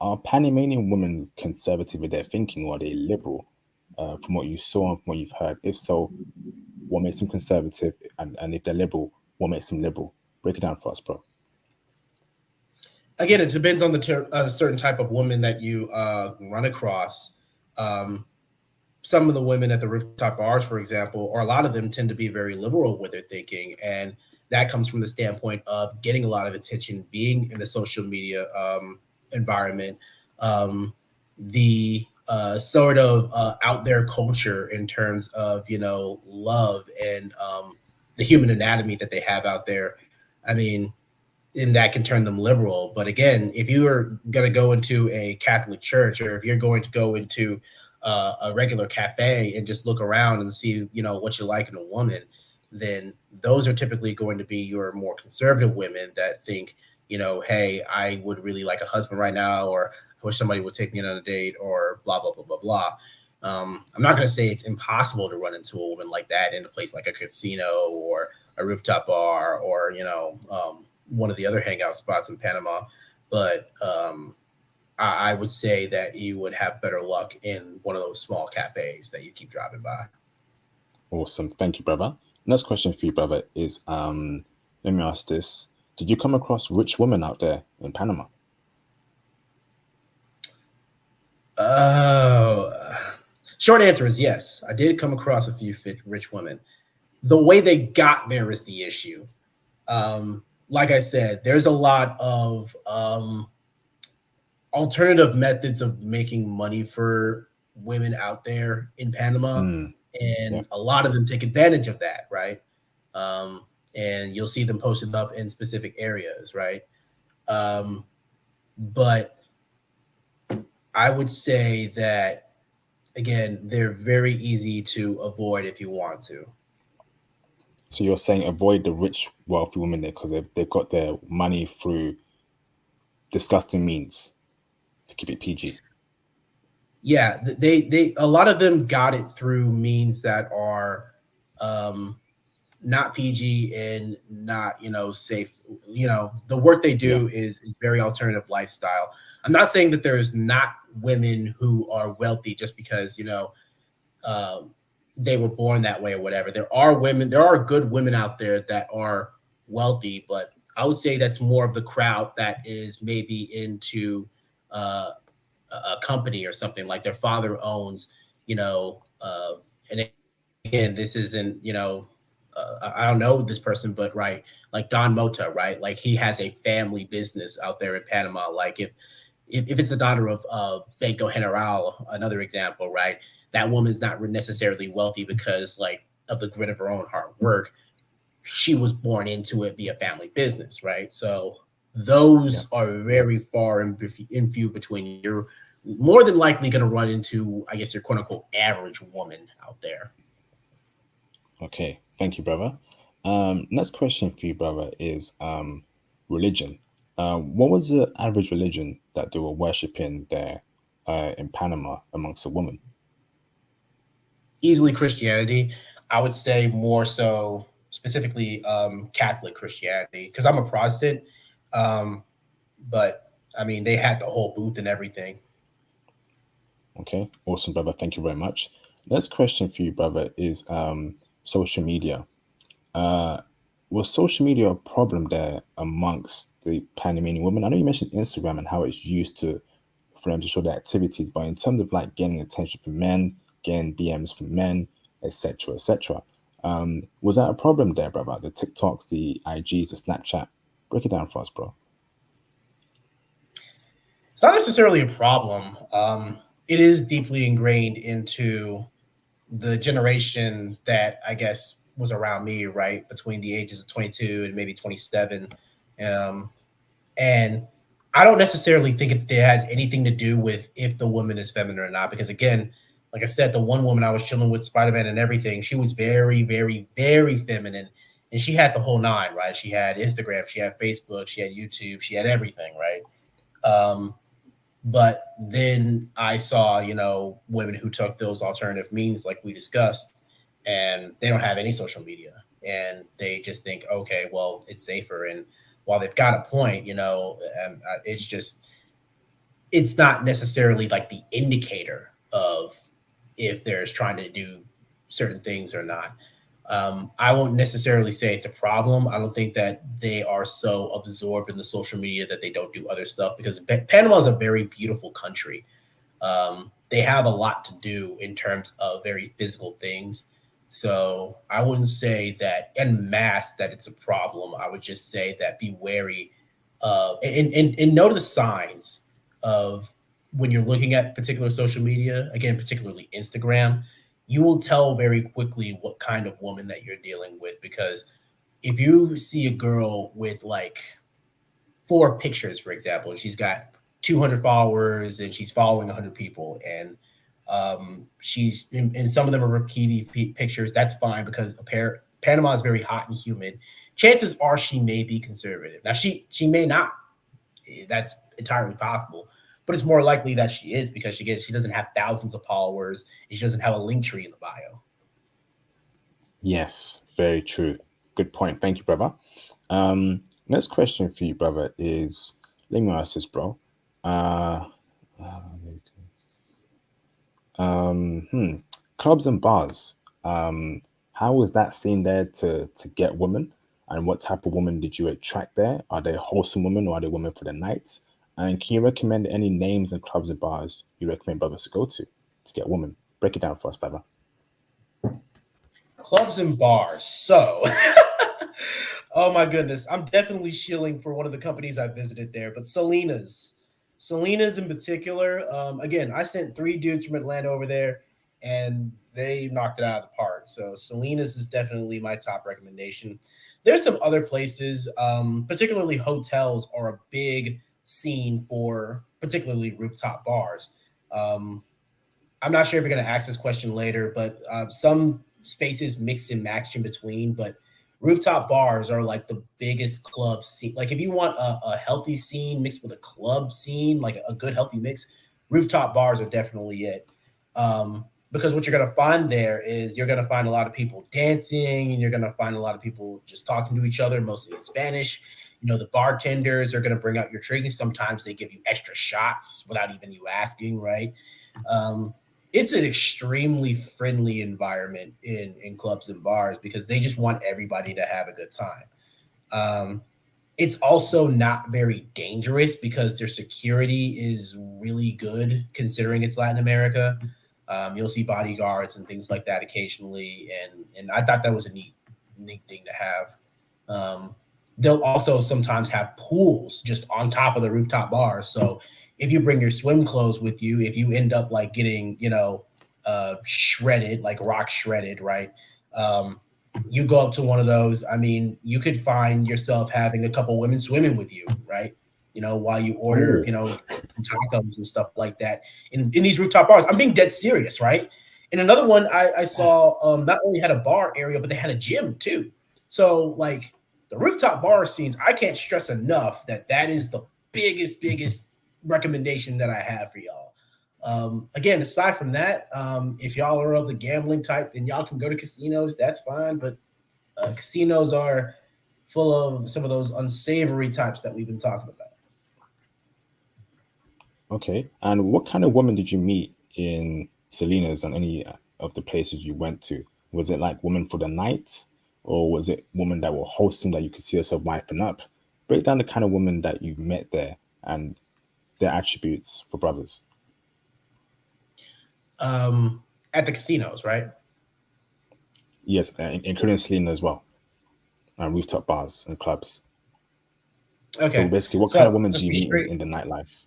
are Panamanian women conservative in their thinking or are they liberal? From what you saw and from what you've heard. If so, what makes them conservative? And if they're liberal, what makes them liberal? Break it down for us, bro. Again, it depends on the certain type of woman that you run across. Um, some of the women at the rooftop bars, for example, or a lot of them tend to be very liberal with their thinking. And that comes from the standpoint of getting a lot of attention, being in the social media environment, the sort of out there culture in terms of, love and the human anatomy that they have out there. I mean, and that can turn them liberal. But again, if you are going to go into a Catholic church or if you're going to go into a regular cafe and just look around and see, what you like in a woman, then those are typically going to be your more conservative women that think, hey, I would really like a husband right now, or I wish somebody would take me on a date, or blah, blah, blah, blah, blah. I'm not going to say it's impossible to run into a woman like that in a place like a casino or a rooftop bar or, one of the other hangout spots in Panama. But I would say that you would have better luck in one of those small cafes that you keep driving by. Awesome. Thank you, brother. Next question for you, brother, is let me ask this. Did you come across rich women out there in Panama? Oh, short answer is yes. I did come across a few rich women. The way they got there is the issue. Like I said, there's a lot of alternative methods of making money for women out there in Panama, Yeah. and a lot of them take advantage of that, right? And you'll see them posted up in specific areas, right? But I would say that again, they're very easy to avoid if you want to. So you're saying avoid the rich, wealthy women there because they've got their money through disgusting means, to keep it PG. Yeah, they a lot of them got it through means that are not PG and not safe. The work they Yeah. do is very alternative lifestyle. I'm not saying that there's not women who are wealthy just because um, they were born that way or whatever. There are good women out there that are wealthy, but I would say that's more of the crowd that is maybe into uh, a company or something like their father owns, and again, this isn't, I don't know this person, but right, like Don Mota, right? Like he has a family business out there in Panama. Like if it's the daughter of Banco General, another example, right? That woman's not necessarily wealthy because like of the grit of her own hard work. She was born into it via family business, right? So those are very far in few between. You're more than likely going to run into, I guess, your quote unquote average woman out there. Okay. Thank you, brother. Next question for you, brother, is religion. What was the average religion that they were worshipping there in Panama amongst the women? Easily Christianity. I would say more so specifically Catholic Christianity because I'm a Protestant. Um, but I mean, they had the whole booth and everything. Okay, awesome, brother. Thank you very much. Next question for you, brother, is social media. Uh, was social media a problem there amongst the Panamanian women? I know you mentioned Instagram and how it's used to for them to show their activities, but in terms of like getting attention from men, getting DMs from men, etc., etc., was that a problem there, brother? The TikToks, the IGs, the Snapchat. Break it down for us, bro. It's not necessarily a problem. It is deeply ingrained into the generation that I guess was around me, right, between the ages of 22 and maybe 27. Um, and I don't necessarily think it has anything to do with if the woman is feminine or not, because again, like I said, the one woman I was chilling with, Spider Man and everything, she was very, very, very feminine, and she had the whole nine, right? She had Instagram, she had Facebook, she had YouTube, she had everything, right? Um, but then I saw, women who took those alternative means, like we discussed, and they don't have any social media, and they just think, okay, well, it's safer. And while they've got a point, it's just it's not necessarily like the indicator of if they're trying to do certain things or not. I won't necessarily say it's a problem. I don't think that they are so absorbed in the social media that they don't do other stuff, because Panama is a very beautiful country. They have a lot to do in terms of very physical things. So I wouldn't say that en masse that it's a problem. I would just say that be wary and know the signs of when you're looking at particular social media, again, particularly Instagram, you will tell very quickly what kind of woman that you're dealing with. Because if you see a girl with like four pictures, for example, and she's got 200 followers and she's following 100 people, and and some of them are repeated pictures, that's fine, because Panama is very hot and humid. Chances are she may be conservative. Now she may not. That's entirely possible, but it's more likely that she is, because she doesn't have thousands of followers and she doesn't have a link tree in the bio. Yes, very true. Good point. Thank you, brother. Next question for you, brother, is let me ask this, bro. Uh, um, hmm, Clubs and bars. How was that scene there to get women? And what type of women did you attract there? Are they wholesome women or are they women for the night? And can you recommend any names and clubs and bars you recommend brothers to go to get women? Break it down for us, brother. Clubs and bars. So, oh my goodness, I'm definitely shilling for one of the companies I visited there, but Selena's in particular. Again, I sent three dudes from Atlanta over there, and they knocked it out of the park. So Selena's is definitely my top recommendation. There's some other places, particularly hotels are a big scene for particularly rooftop bars. Um, I'm not sure if you're going to ask this question later, but some spaces mix and match in between. But rooftop bars are like the biggest club scene. Like if you want a healthy scene mixed with a club scene, like a good healthy mix, rooftop bars are definitely it. Because what you're going to find there is you're going to find a lot of people dancing, and you're going to find a lot of people just talking to each other, mostly in Spanish. The bartenders are going to bring out your drinks. Sometimes they give you extra shots without even you asking, right? Um, it's an extremely friendly environment in clubs and bars, because they just want everybody to have a good time. It's also not very dangerous because their security is really good considering it's Latin America. You'll see bodyguards and things like that occasionally, and I thought that was a neat thing to have. They'll also sometimes have pools just on top of the rooftop bars. So if you bring your swim clothes with you, if you end up like getting, shredded, like rock shredded, right? Um, you go up to one of those. I mean, you could find yourself having a couple women swimming with you, right? While you order, Ooh. tacos and stuff like that in these rooftop bars. I'm being dead serious, right? And another one I saw not only had a bar area, but they had a gym too. So like the rooftop bar scenes, I can't stress enough that that is the biggest recommendation that I have for y'all. Again, aside from that, if y'all are of the gambling type, then y'all can go to casinos. That's fine, but casinos are full of some of those unsavory types that we've been talking about. Okay. And what kind of woman did you meet in Selena's and any of the places you went to? Was it like women for the night, or was it women that were wholesome that you could see yourself wiping up? Break down the kind of women that you met there and their attributes for brothers. At the casinos, right? Yes, including Selena as well, and rooftop bars and clubs. So Okay. basically, what kind of So women do just you be meet straight. in the nightlife?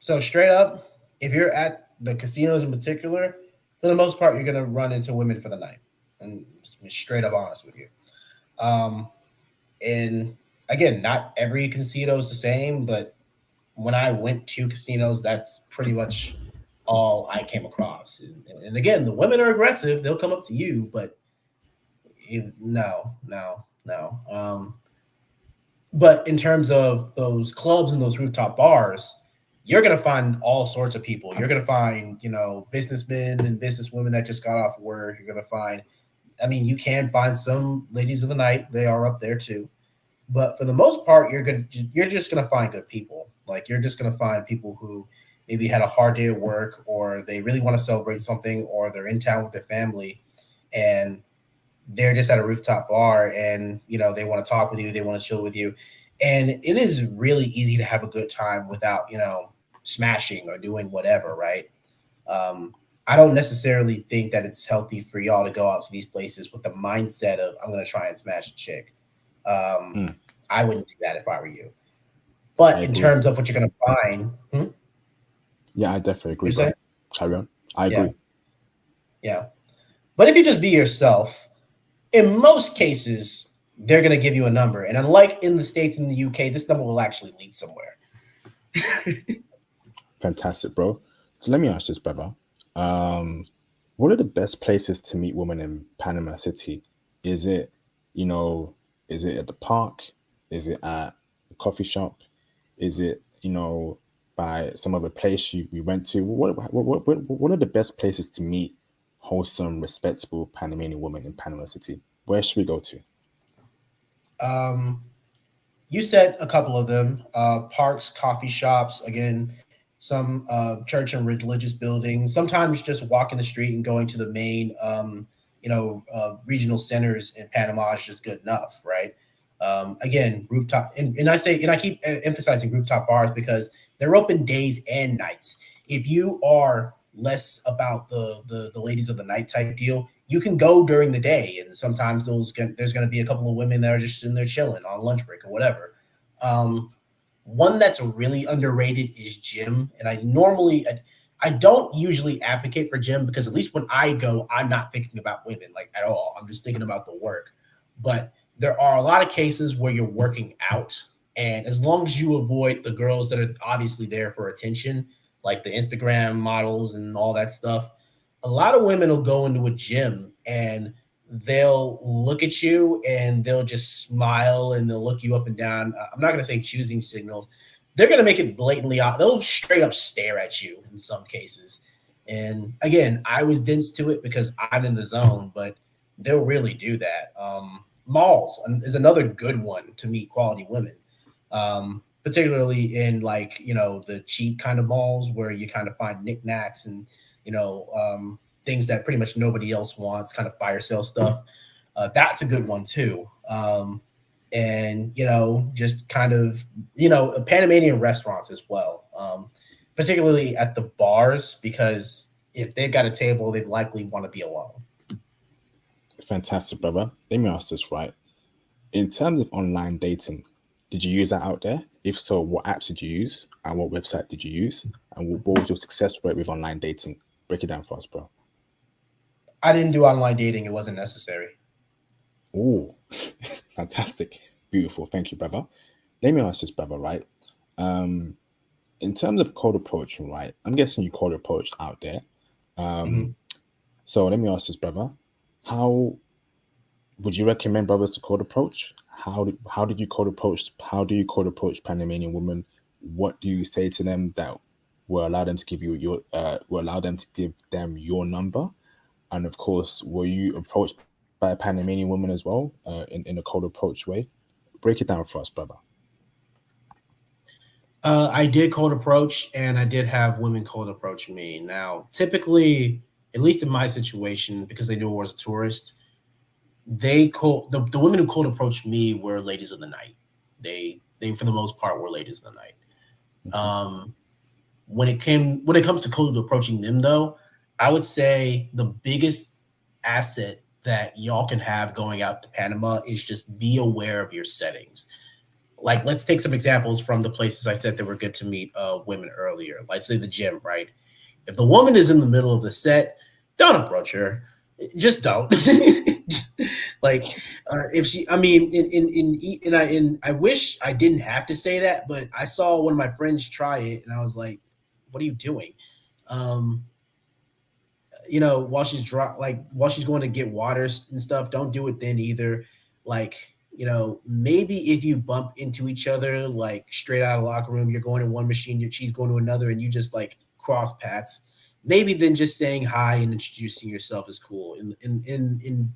So straight up, if you're at the casinos in particular, for the most part, you're gonna run into women for the night, and just to be straight up honest with you. Um, and again, not every casino is the same, but when I went to casinos, that's pretty much all I came across. And again, the women are aggressive; they'll come up to you, but no, no, no. But in terms of those clubs and those rooftop bars, you're gonna find all sorts of people. You're gonna find, businessmen and businesswomen that just got off work. You're gonna find, I mean, you can find some ladies of the night. They are up there too. But for the most part, you're just gonna find good people. Like you're just gonna find people who maybe had a hard day at work, or they really want to celebrate something, or they're in town with their family, and they're just at a rooftop bar, and they want to talk with you, they want to chill with you, and it is really easy to have a good time without smashing or doing whatever, right? um, I don't necessarily think that it's healthy for y'all to go out to these places with the mindset of I'm going to try and smash a chick. um, Mm, I wouldn't do that if I were you. I But in agree. terms of what you're going to find, Yeah, I definitely agree, you say, bro. Carry on. I yeah, agree. yeah. But if you just be yourself, in most cases, they're going to give you a number. And unlike in the States and the UK, this number will actually lead somewhere. Fantastic, bro. So let me ask this, brother. Um, what are the best places to meet women in Panama City? Is it, you know, is it at the park? Is it at a coffee shop? Is it, by some other place you went to? What are the best places to meet wholesome, respectable Panamanian women in Panama City? Where should we go to? Um, you said a couple of them: parks, coffee shops, again, some church and religious buildings. Sometimes just walking the street and going to the main, regional centers in Panama is just good enough, right? Again, rooftop, and I keep emphasizing rooftop bars because they're open days and nights. If you are less about the ladies of the night type deal, you can go during the day, and sometimes there's going to be a couple of women that are just in there chilling on lunch break or whatever. Um, One that's really underrated is gym, and I don't usually advocate for gym because at least when I go, I'm not thinking about women like at all. I'm just thinking about the work. But there are a lot of cases where you're working out, and as long as you avoid the girls that are obviously there for attention, like the Instagram models and all that stuff, a lot of women will go into a gym and they'll look at you and they'll just smile and they'll look you up and down. I'm not going to say choosing signals. They're going to make it blatantly out. They'll straight up stare at you in some cases. And again, I was dense to it because I'm in the zone, but they'll really do that. Malls is another good one to meet quality women, particularly in like, the cheap kind of malls where you kind of find knickknacks and, you know, um, things that pretty much nobody else wants, kind of fire sale stuff. That's a good one too. And just kind of Panamanian restaurants as well, particularly at the bars because if they've got a table, they likely want to be alone. Fantastic, brother. Let me ask this right. In terms of online dating, did you use that out there? If so, what apps did you use and what website did you use? And what was your success rate with online dating? Break it down for us, bro. I didn't do online dating; it wasn't necessary. Oh, fantastic. Beautiful. Thank you, brother. Let me ask this, brother, right? Um, in terms of cold approaching, right? I'm guessing you cold approach out there. Um, Mhm. so let me ask this, brother. How would you recommend brothers to cold approach? How did you cold approach? How do you cold approach Panamanian women? What do you say to them that will allow them to give you your will allow them to give them your number? And of course, were you approached by a Panamanian woman as well in a cold approach way? Break it down for us, brother. I did cold approach, and I did have women cold approach me. Now, typically, at least in my situation, because they knew I was a tourist, the women who cold approached me were ladies of the night. They for the most part were ladies of the night. Okay. Um, when it comes to cold approaching them, though, I would say the biggest asset that y'all can have going out to Panama is just be aware of your settings. Like, let's take some examples from the places I said that were good to meet women earlier. Let's say the gym, right? If the woman is in the middle of the set, don't approach her. Just don't. Like, if she, I mean, I wish I didn't have to say that, but I saw one of my friends try it, and I was like, "What are you doing?" Um, while she's while she's going to get waters and stuff, don't do it then either. Like, maybe if you bump into each other, like straight out of the locker room, you're going to one machine, she's going to another, and you just like cross paths. Maybe then just saying hi and introducing yourself is cool. In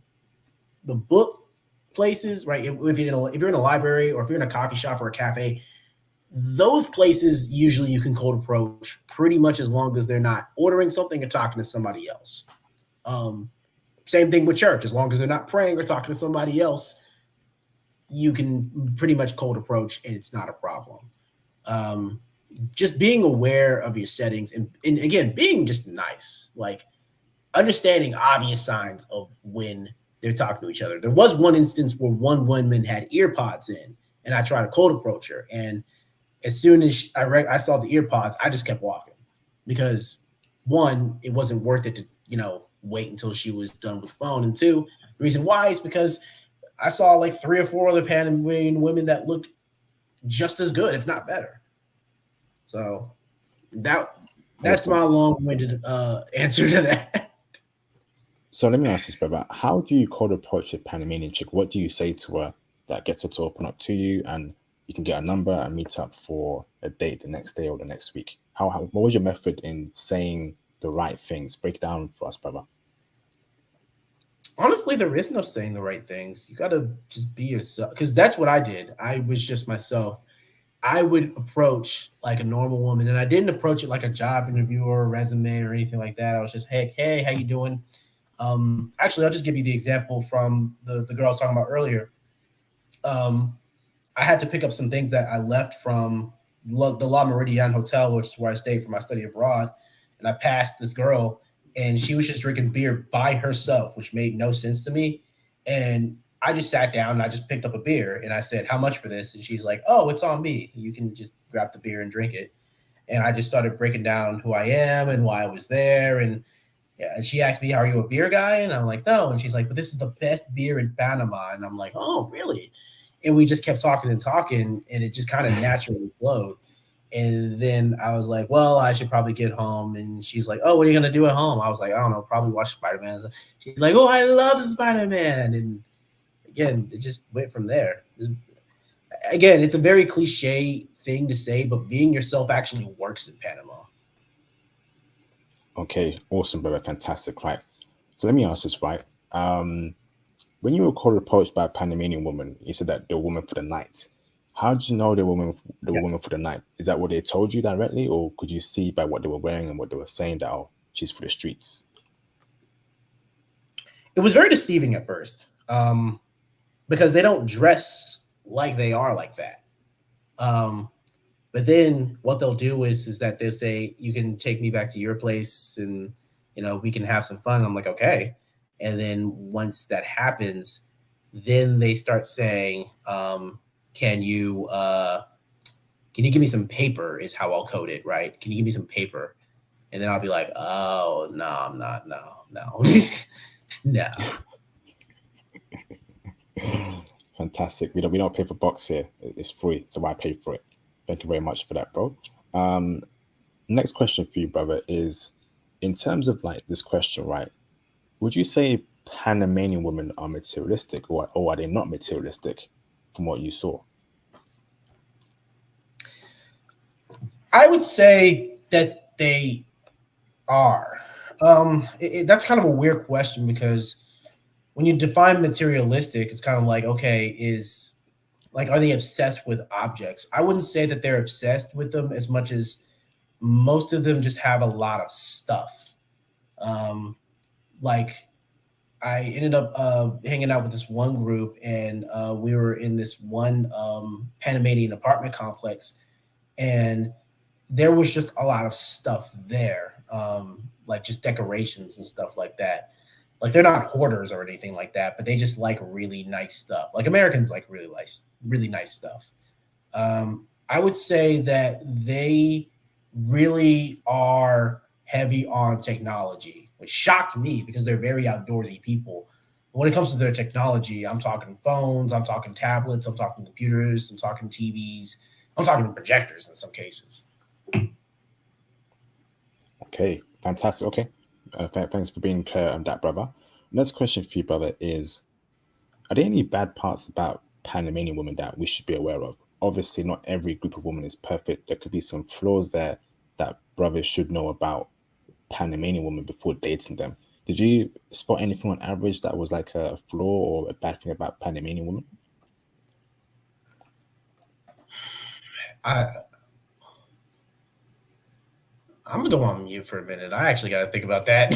the book places, right? If you're in a library, or if you're in a coffee shop or a cafe, those places usually you can cold approach pretty much as long as they're not ordering something or talking to somebody else. Um, Same thing with church. As long as they're not praying or talking to somebody else, you can pretty much cold approach and it's not a problem. Um, just being aware of your settings, and again, being just nice, like understanding obvious signs of when they're talking to each other. There was one instance where one woman had ear pods in, and I tried to cold approach her, and as soon as I saw the ear pods, I just kept walking because one, it wasn't worth it to wait until she was done with the phone, and two, the reason why is because I saw like three or four other Panamanian women that looked just as good, if not better. So that that's Awesome. my long-winded answer to that. So let me ask this, brother. How do you cold approach a Panamanian chick? What do you say to her that gets her to open up to you, and you can get a number and meet up for a date the next day or the next week? What was your method in saying the right things? Break down for us, brother. Honestly, there is no saying the right things. You gotta just be yourself, because that's what I did. I was just myself. I would approach like a normal woman, and I didn't approach it like a job interview or a resume or anything like that. I was just, hey, how you doing? Actually, I'll just give you the example from the girl I was talking about earlier. Um, I had to pick up some things that I left from the La Meridian Hotel, which is where I stayed for my study abroad. And I passed this girl, and she was just drinking beer by herself, which made no sense to me. And I just sat down and I just picked up a beer, and I said, "How much for this?" And she's like, "Oh, it's on me. You can just grab the beer and drink it." And I just started breaking down who I am and why I was there. And yeah, and she asked me, "Are you a beer guy?" And I'm like, "No." And she's like, "But this is the best beer in Panama." And I'm like, "Oh, really?" And we just kept talking and talking, and it just kind of naturally flowed. And then I was like, "Well, I should probably get home." And she's like, "Oh, what are you gonna do at home?" I was like, "I don't know, probably watch Spider-Man." She's like, "Oh, I love Spider-Man." And again, it just went from there. Again, it's a very cliche thing to say, but being yourself actually works in Panama. Okay, awesome, brother. Fantastic. Right. So let me ask this, right? Um, when you were called approached by a Panamanian woman, you said that the woman for the night. How did you know the Yeah. woman for the night? Is that what they told you directly, or could you see by what they were wearing and what they were saying that oh, she's for the streets? It was very deceiving at first, because they don't dress like they are like that. Um, but then what they'll do is that they'll say, "You can take me back to your place, and we can have some fun." I'm like, "Okay." And then once that happens, then they start saying, "Can you can you give me some paper?" Is how I'll code it, right? Can you give me some paper? And then I'll be like, "Oh no, I'm not. No, no, no." Fantastic. We don't pay for box here. It's free, so why pay for it? Thank you very much for that, bro. Um, Next question for you, brother, is in terms of like this question, right? Would you say Panamanian women are materialistic, or are they not materialistic from what you saw? I would say that they are. That's kind of a weird question because when you define materialistic, it's kind of like, okay, is like, are they obsessed with objects? I wouldn't say that they're obsessed with them as much as most of them just have a lot of stuff. Um, like I ended up hanging out with this one group, and we were in this one Panamanian apartment complex, and there was just a lot of stuff there, like just decorations and stuff like that. Like they're not hoarders or anything like that, but they just like really nice stuff. Like Americans like really nice stuff. I would say that they really are heavy on technology, which shocked me because they're very outdoorsy people. But when it comes to their technology, I'm talking phones, I'm talking tablets, I'm talking computers, I'm talking TVs, I'm talking projectors in some cases. Okay, fantastic. Okay, thanks for being clear on that, brother. Next question for you, brother, is: are there any bad parts about Panamanian women that we should be aware of? Obviously, not every group of women is perfect. There could be some flaws there that brothers should know about Panamanian women before dating them. Did you spot anything on average that was like a flaw or a bad thing about Panamanian women? I I'm gonna go on mute for a minute. I actually got to think about that.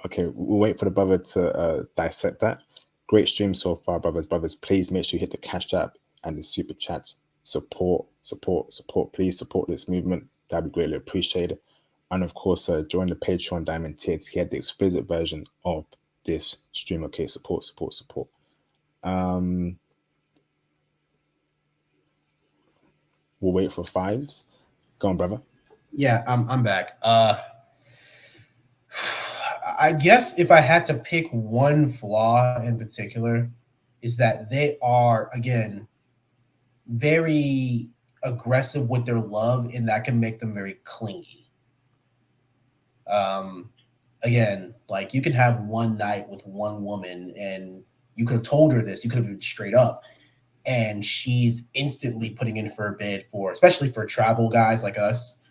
Okay, we'll wait for the brother to dissect that. Great stream so far, brothers. Brothers, please make sure you hit the cash app and the super chats. Support, support, support. Please support this movement. That'd be greatly appreciated. And of course, join the Patreon Diamond tier to get the explicit version of this stream. Okay, support, support, support. Um, we'll wait for fives. Go on, brother. Yeah, I'm back. I guess if I had to pick one flaw in particular, is that they are again very aggressive with their love, and that can make them very clingy. Um, Again, like you can have one night with one woman, and you could have told her this, you could have been straight up, and she's instantly putting in for a bid for, especially for travel guys like us.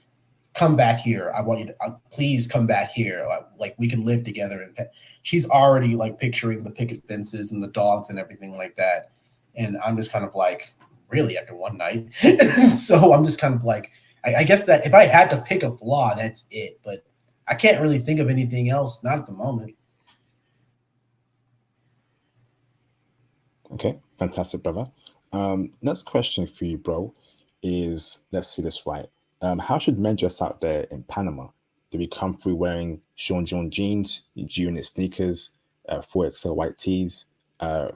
Come back here. I want you to please come back here. Like we can live together. And she's already like picturing the picket fences and the dogs and everything like that. And I'm just kind of like, really, after one night. So I'm just kind of like, I guess that if I had to pick a flaw, that's it. But I can't really think of anything else, not at the moment. Okay, fantastic, brother. Next question for you, bro, is let's see this right. How should men dress out there in Panama? Do we come through wearing Sean John jeans, G-unit sneakers, 4XL white tees,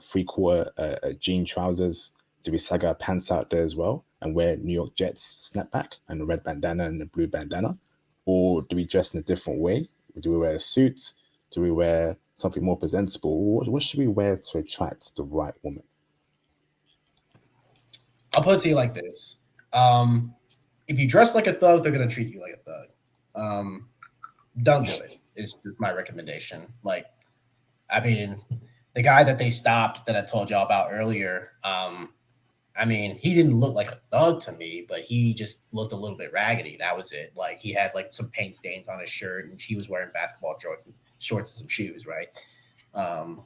three-quarter jean trousers? Do we sag our pants out there as well and wear New York Jets snapback and a red bandana and a blue bandana? Or do we dress in a different way? Do we wear a suit? Do we wear something more presentable? What should we wear to attract the right woman? I'll put it to you like this. Um, if you dress like a thug, they're gonna treat you like a thug. Um, don't do it. Is just my recommendation. Like, I mean, the guy that they stopped that I told y'all about earlier, I mean, he didn't look like a thug to me, but he just looked a little bit raggedy. That was it. Like he had like some paint stains on his shirt, and he was wearing basketball shorts and some shoes, right? Um,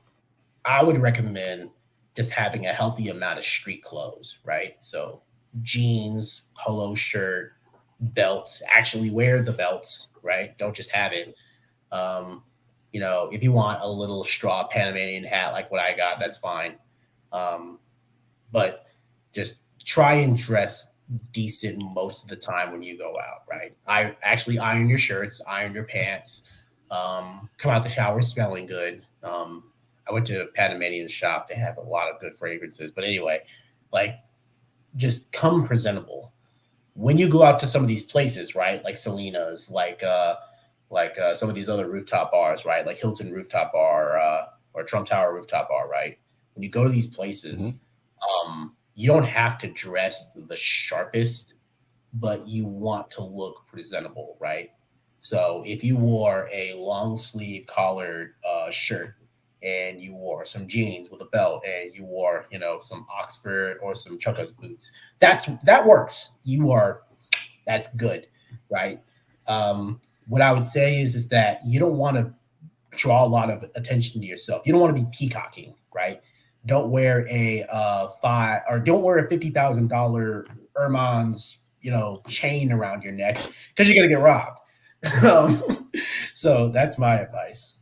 I would recommend just having a healthy amount of street clothes, right? So jeans, polo shirt, belts. Actually wear the belts, right? Don't just have it. Um, if you want a little straw Panamanian hat like what I got, that's fine. Um, but just try and dress decent most of the time when you go out, right? I actually iron your shirts, iron your pants, come out the shower smelling good. I went to a Panamanian shop. They have a lot of good fragrances. But anyway, like just come presentable. When you go out to some of these places, right? Like Selena's, like some of these other rooftop bars, right? Like Hilton Rooftop Bar or Trump Tower Rooftop Bar, right? When you go to these places, Hmm. you don't have to dress the sharpest, but you want to look presentable, right? So if you wore a long sleeve collared shirt and you wore some jeans with a belt and you wore, some Oxford or some Chukka's boots, that works. That's good, right? What I would say is that you don't want to draw a lot of attention to yourself. You don't want to be peacocking, right? Don't wear a don't wear a $50,000 Erman's chain around your neck because you're gonna get robbed. um, so that's my advice.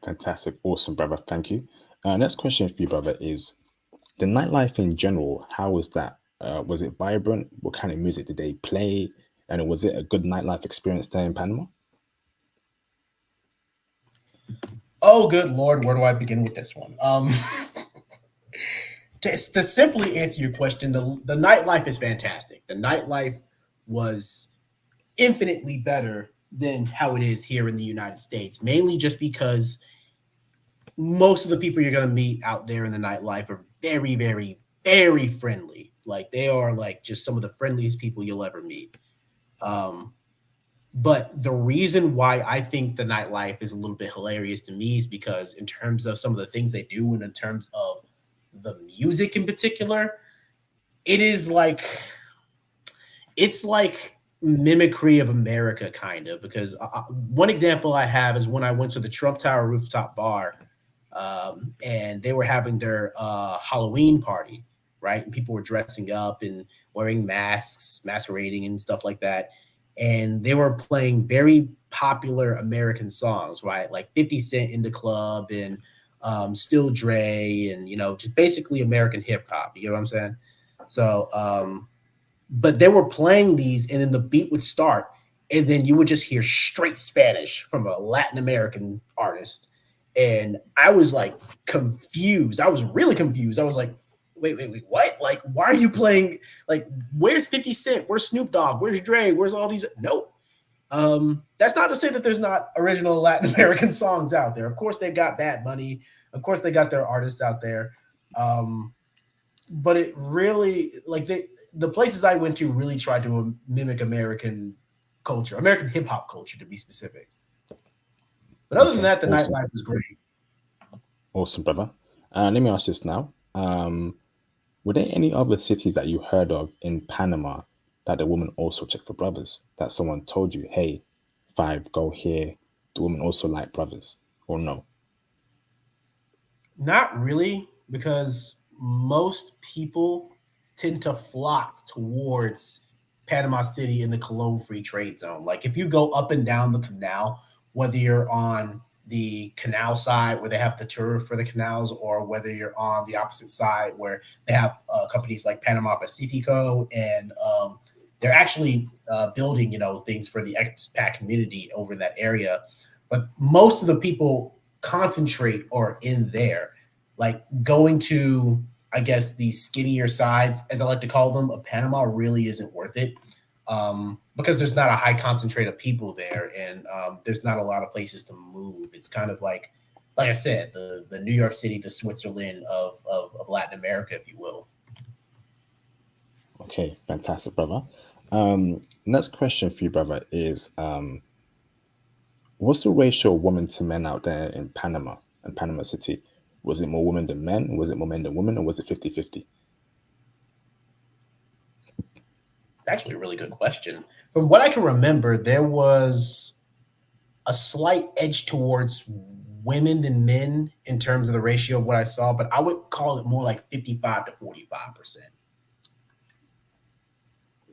Fantastic. Awesome, brother. Thank you. Next question for you, brother, is the nightlife in general. How was that? Was it vibrant? What kind of music did they play? And was it a good nightlife experience there in Panama? Oh, good Lord, where do I begin with this one? To simply answer your question, the nightlife is fantastic. The nightlife was infinitely better than how it is here in the United States, mainly just because most of the people you're going to meet out there in the nightlife are very, very, very friendly. Like they are like just some of the friendliest people you'll ever meet. Um, but the reason why I think the nightlife is a little bit hilarious to me is because in terms of some of the things they do and in terms of the music in particular, it is like it's like mimicry of America, kind of. Because one example I have is when I went to the Trump Tower rooftop bar, and they were having their Halloween party, right? And people were dressing up and wearing masks, masquerading and stuff like that. And they were playing very popular American songs, right? Like 50 Cent in the Club and Still Dre and, just basically American hip hop. You know what I'm saying? So, but they were playing these, and then the beat would start, and then you would just hear straight Spanish from a Latin American artist. And I was like confused. I was really confused. I was like, wait, what? Like, why are you playing? Like, where's 50 Cent? Where's Snoop Dogg? Where's Dre? Where's all these? Nope. That's not to say that there's not original Latin American songs out there. Of course, they've got Bad Bunny. Of course, they got their artists out there. But it really, like, the places I went to really tried to mimic American culture, American hip hop culture to be specific. But other than Okay, that, the awesome. nightlife was great. Awesome, brother. Let me ask this now. Were there any other cities that you heard of in Panama that the woman also checked for brothers? That someone told you, hey, five, go here. The woman also like brothers, or no? Not really, because most people tend to flock towards Panama City in the Cologne Free Trade Zone. Like if you go up and down the canal, whether you're on the canal side where they have the tour for the canals, or whether you're on the opposite side where they have companies like Panama Pacifico, and they're actually building, things for the expat community over in that area. But most of the people concentrate or in there, like going to, I guess, the skinnier sides, as I like to call them, of Panama really isn't worth it, because there's not a high concentrate of people there, and there's not a lot of places to move. It's kind of like I said, the New York City, the Switzerland of Latin America, if you will. Okay, fantastic, brother. Next question for you, brother, is what's the ratio of women to men out there in Panama and Panama City? Was it more women than men? Was it more men than women? Or was it 50-50? It's actually a really good question. From what I can remember, there was a slight edge towards women than men in terms of the ratio of what I saw, but I would call it more like 55 to 45%.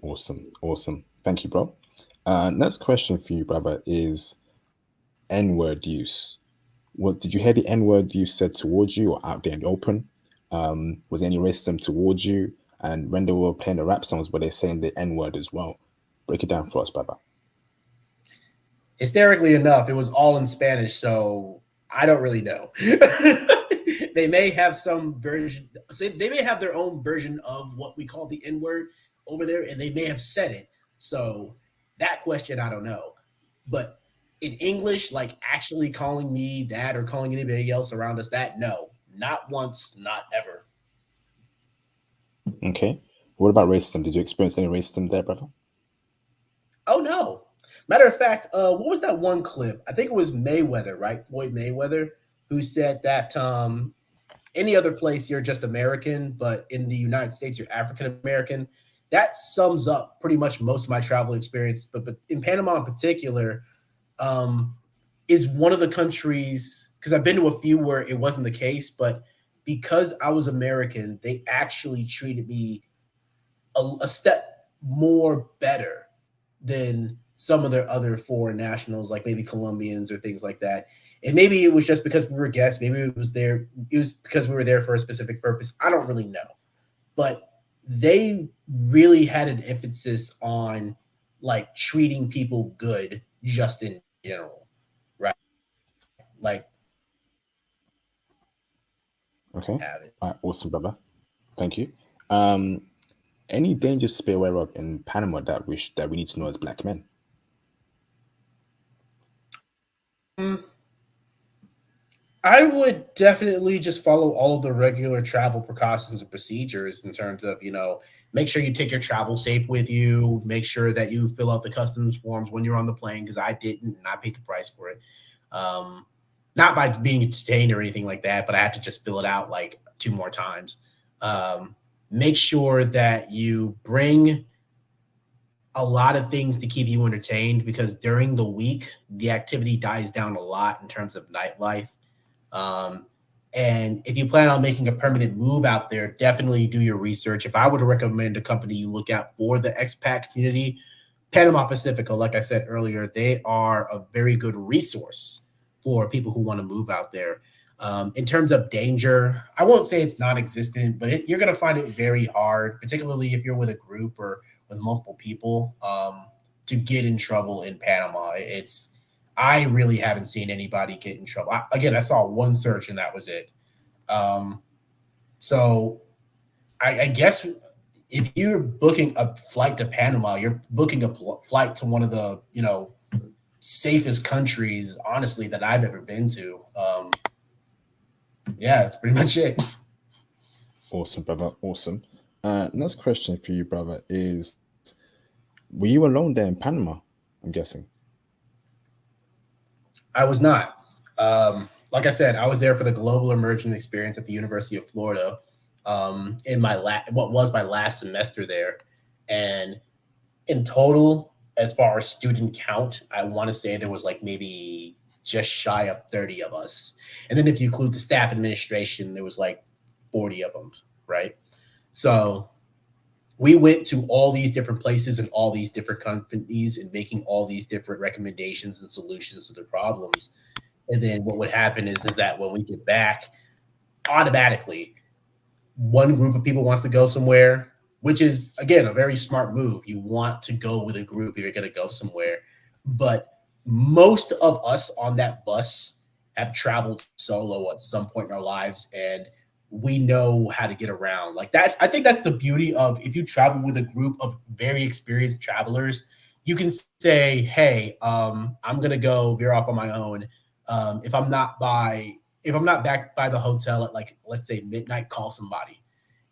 Awesome. Awesome. Thank you, bro. Next question for you, brother, is N-word use. What did you hear the N-word you said towards you or out there in the open? Was there any racism towards you? And when they were playing the rap songs, were they saying the N-word as well? Break it down for us, brother. Hysterically enough, it was all in Spanish, so I don't really know. They may have some version, so they may have their own version of what we call the N word over there, and they may have said it. So that question, I don't know. But in English, like actually calling me that or calling anybody else around us that, no, not once, not ever. Okay. What about racism? Did you experience any racism there, brother? Oh no. Matter of fact, what was that one clip? I think it was Mayweather, right? Floyd Mayweather, who said that any other place you're just American, but in the United States you're African American. That sums up pretty much most of my travel experience. But in Panama in particular, um, is one of the countries, because I've been to a few where it wasn't the case, but because I was American, they actually treated me a step more better than some of their other foreign nationals, like maybe Colombians or things like that. And maybe it was just because we were guests. Maybe it was because we were there for a specific purpose. I don't really know. But they really had an emphasis on like treating people good just in general, right? Like Okay. have it. All right, awesome, brother. Thank you. Um, any dangers to be aware of in Panama that that we need to know as black men? I would definitely just follow all of the regular travel precautions and procedures in terms of, make sure you take your travel safe with you, make sure that you fill out the customs forms when you're on the plane, because I didn't and I paid the price for it. Um, Not by being detained or anything like that, but I had to just fill it out like two more times. Um, Make sure that you bring a lot of things to keep you entertained because during the week, the activity dies down a lot in terms of nightlife. Um, and if you plan on making a permanent move out there, definitely do your research. If I were to recommend a company you look out for the expat community, Panama Pacifico, like I said earlier, they are a very good resource for people who want to move out there. In terms of danger, I won't say it's non-existent, but you're going to find it very hard, particularly if you're with a group or with multiple people, to get in trouble in Panama. I really haven't seen anybody get in trouble. Again, I saw one search and that was it. Um, so I guess if you're booking a flight to Panama, you're booking a flight to one of the safest countries, honestly, that I've ever been to. Yeah, that's pretty much it. Awesome, brother. Awesome. Next question for you, brother, is were you alone there in Panama? I'm guessing. I was not. Like I said, I was there for the global immersion experience at the University of Florida. In what was my last semester there, and in total, as far as student count, I want to say there was like maybe just shy of 30 of us. And then if you include the staff administration, there was like 40 of them, right? So we went to all these different places and all these different companies and making all these different recommendations and solutions to the problems. And then what would happen is that when we get back, automatically one group of people wants to go somewhere, which is again a very smart move. You want to go with a group if you're going to go somewhere, but most of us on that bus have traveled solo at some point in our lives, and we know how to get around. Like that, I think that's the beauty of if you travel with a group of very experienced travelers. You can say, "Hey, I'm gonna go veer off on my own. If I'm not back by the hotel at like let's say midnight, call somebody."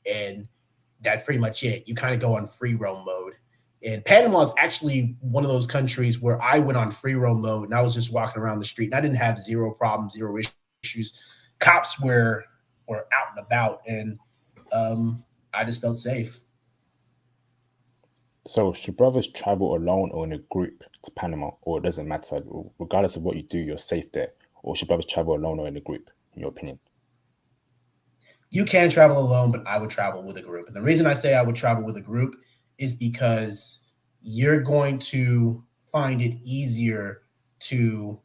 And that's pretty much it. You kind of go on free roam mode. And Panama is actually one of those countries where I went on free roam mode and I was just walking around the street and I didn't have zero problems, zero issues. Cops were out and about, and I just felt safe. So, should brothers travel alone or in a group to Panama, or it doesn't matter? Regardless of what you do, you're safe there. Or should brothers travel alone or in a group, in your opinion? You can travel alone, but I would travel with a group. And the reason I say I would travel with a group is because you're going to find it easier to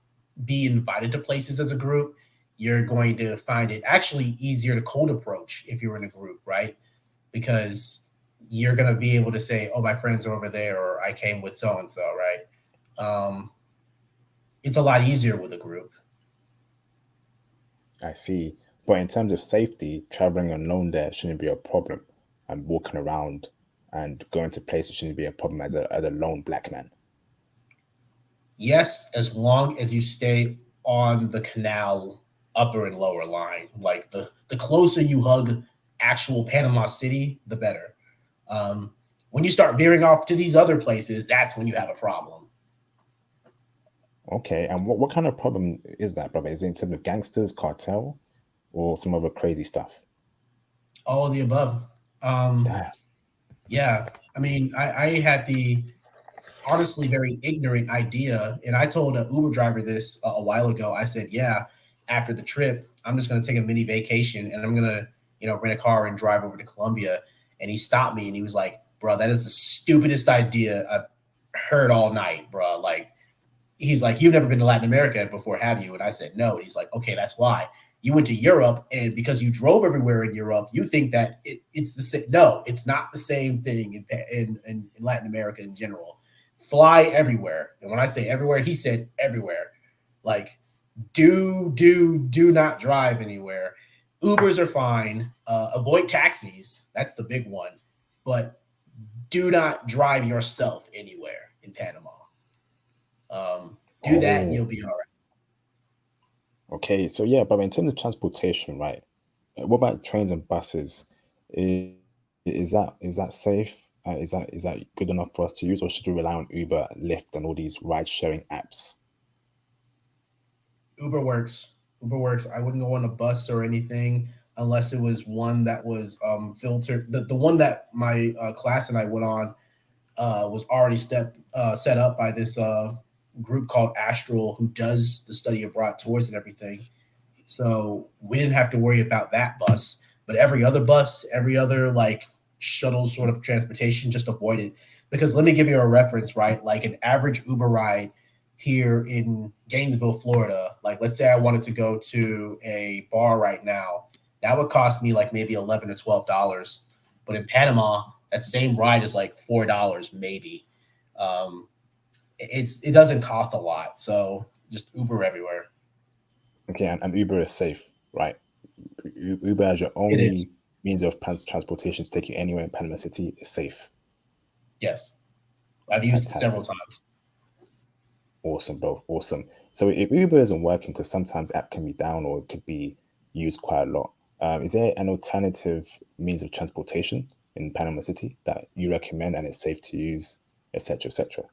be invited to places as a group. You're going to find it actually easier to cold approach if you're in a group, right? Because you're going to be able to say, "Oh, my friends are over there," or "I came with so and so," right? It's a lot easier with a group. I see. But in terms of safety, traveling alone there shouldn't be a problem. And walking around and going to places shouldn't be a problem as a lone black man. Yes, as long as you stay on the canal upper and lower line. Like the closer you hug actual Panama City, the better. Um, when you start veering off to these other places, that's when you have a problem. Okay, and what kind of problem is that, brother? Is it in terms of gangsters, cartel, or some other crazy stuff? All of the above. Um, Damn. yeah, I mean, I had the honestly very ignorant idea. And I told an Uber driver this a while ago. I said, yeah, after the trip, I'm just going to take a mini vacation and I'm going to, rent a car and drive over to Colombia. And he stopped me and he was like, bro, that is the stupidest idea I've heard all night, bro. Like, he's like, you've never been to Latin America before, have you? And I said, no. And he's like, okay, that's why. You went to Europe, and because you drove everywhere in Europe, you think that it's the same. No, it's not the same thing in Latin America in general. Fly everywhere. And when I say everywhere, he said everywhere. Like, do not drive anywhere. Ubers are fine. Avoid taxis. That's the big one. But do not drive yourself anywhere in Panama. Do that and you'll Oh, be all right. okay. So yeah, but in terms of transportation, right? What about trains and buses? Is that safe? Is that good enough for us to use, or should we rely on Uber, Lyft, and all these ride-sharing apps? Uber works. Uber works. I wouldn't go on a bus or anything unless it was one that was filtered. The one that my class and I went on was already set up by this group called Astral, who does the study abroad tours and everything. So we didn't have to worry about that bus. But every other bus, every other like shuttle sort of transportation, just avoid it. Because let me give you a reference, right? Like an average Uber ride here in Gainesville, Florida, like let's say I wanted to go to a bar right now, that would cost me like maybe 11 or $12. But in Panama, that same ride is like $4 maybe. Um, it doesn't cost a lot, so just Uber everywhere. Okay, and Uber is safe, right? Uber as your It is. only means of transportation to take you anywhere in Panama City is safe. Yes. I've used it several Fantastic. times. Awesome, bro. Awesome. So if Uber isn't working, because sometimes app can be down or it could be used quite a lot, is there an alternative means of transportation in Panama City that you recommend and it's safe to use, etc., etc.?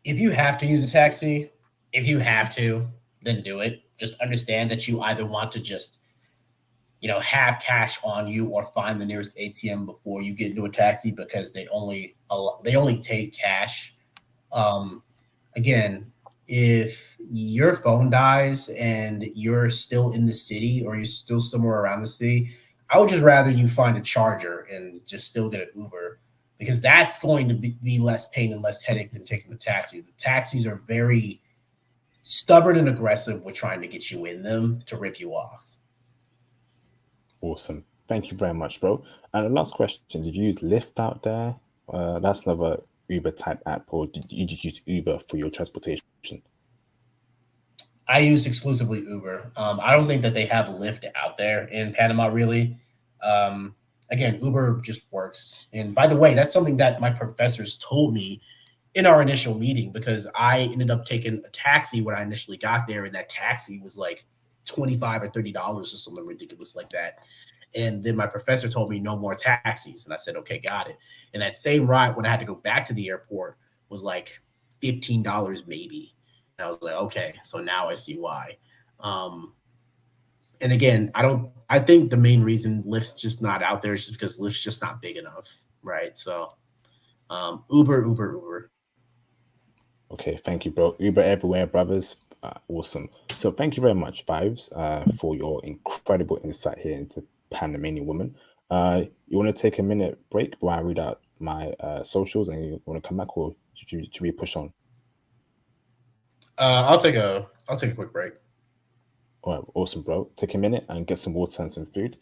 If you have to use a taxi, if you have to, then do it. Just understand that you either want to just, have cash on you or find the nearest ATM before you get into a taxi because they only take cash. Um, Again, if your phone dies and you're still in the city or you're still somewhere around the city, I would just rather you find a charger and just still get an Uber because that's going to be less pain and less headache than taking the taxi. The taxis are very stubborn and aggressive with trying to get you in them to rip you off. Awesome. Thank you very much, bro. And the last question, did you use Lyft out there? That's another Uber type app, or did you just use Uber for your transportation? I use exclusively Uber. I don't think that they have Lyft out there in Panama, really. Um, Again, Uber just works. And by the way, that's something that my professors told me in our initial meeting because I ended up taking a taxi when I initially got there, and that taxi was like 25 or $30 or something ridiculous like that. And then my professor told me no more taxis, and I said, okay, got it. And that same ride when I had to go back to the airport was like $15 maybe. And I was like, okay, so now I see why. Um, and again, I don't. I think the main reason Lyft's just not out there is just because Lyft's just not big enough, right? So Uber, Uber, Uber. Okay, thank you, bro. Uber everywhere, brothers. Awesome. So thank you very much, Fives, for your incredible insight here into Panamanian woman. You want to take a minute break while I read out my socials, and you want to come back, or should we push on? I'll take a quick break. All right, awesome, bro. Take a minute and get some water and some food,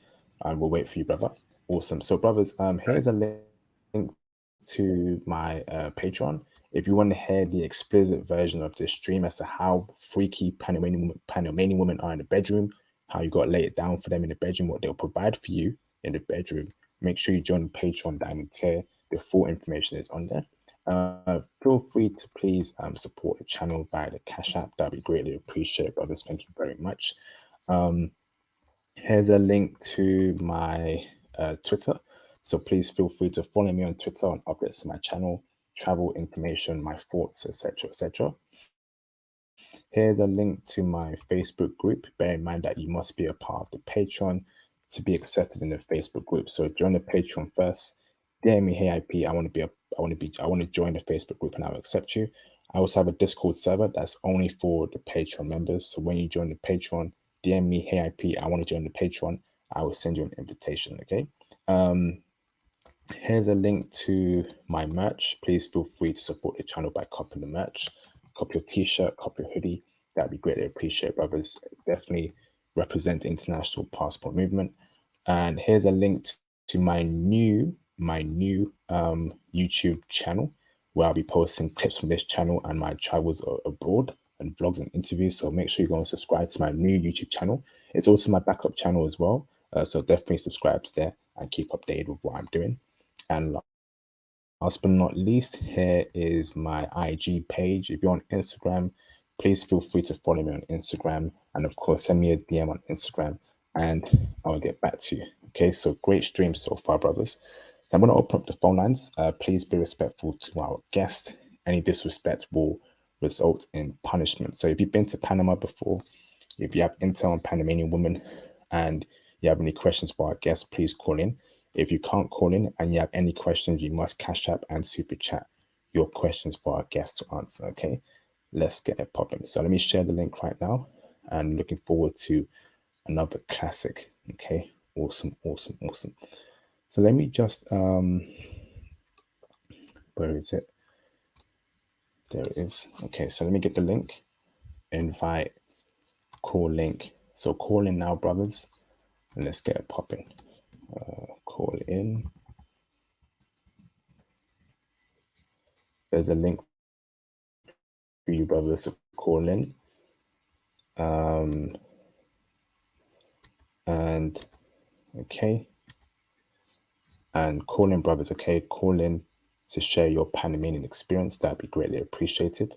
and we'll wait for you, brother. Awesome. So, brothers, here's a link to my Patreon. If you want to hear the explicit version of this stream as to how freaky Panamanian women are in the bedroom, how you got to lay it down for them in the bedroom, what they'll provide for you in the bedroom, make sure you join Patreon Diamond Tier. The full information is on there. Feel free to please support the channel via the Cash App. That'd be greatly appreciated, brothers. Thank you very much. Um, Here's a link to my Twitter. So please feel free to follow me on Twitter on updates to my channel, travel information, my thoughts, etc., etc. Here's a link to my Facebook group. Bear in mind that you must be a part of the Patreon to be accepted in the Facebook group. So join the Patreon first. DM me, hey IP, I want to join the Facebook group and I'll accept you. I also have a Discord server that's only for the Patreon members. So when you join the Patreon, DM me, hey IP, I want to join the Patreon. I will send you an invitation. Okay. Here's a link to my merch. Please feel free to support the channel by copying the merch. Copy your t-shirt, copy your hoodie. That'd be greatly appreciated, brothers. Definitely represent the international passport movement. And here's a link to my new YouTube channel, where I'll be posting clips from this channel and my travels abroad and vlogs and interviews. So make sure you go and subscribe to my new YouTube channel. It's also my backup channel as well. So definitely subscribe to there and keep updated with what I'm doing. And last but not least, here is my IG page. If you're on Instagram, please feel free to follow me on Instagram. And of course, send me a DM on Instagram and I'll get back to you. Okay, so great stream so far, brothers. So I'm going to open up the phone lines. Please be respectful to our guest. Any disrespect will result in punishment. So if you've been to Panama before, if you have intel on Panamanian women and you have any questions for our guest, please call in. If you can't call in and you have any questions, you must cash app and super chat your questions for our guest to answer. Okay, let's get it popping. So let me share the link right now and looking forward to another classic. Okay, awesome. So let me just where is it? There it is. Okay, so let me get the link. Invite, call link. So call in now, brothers, and let's get it popping. Call in. There's a link for you, brothers, to call in. And okay, and call in, brothers. Okay, call in to share your Panamanian experience. That'd be greatly appreciated.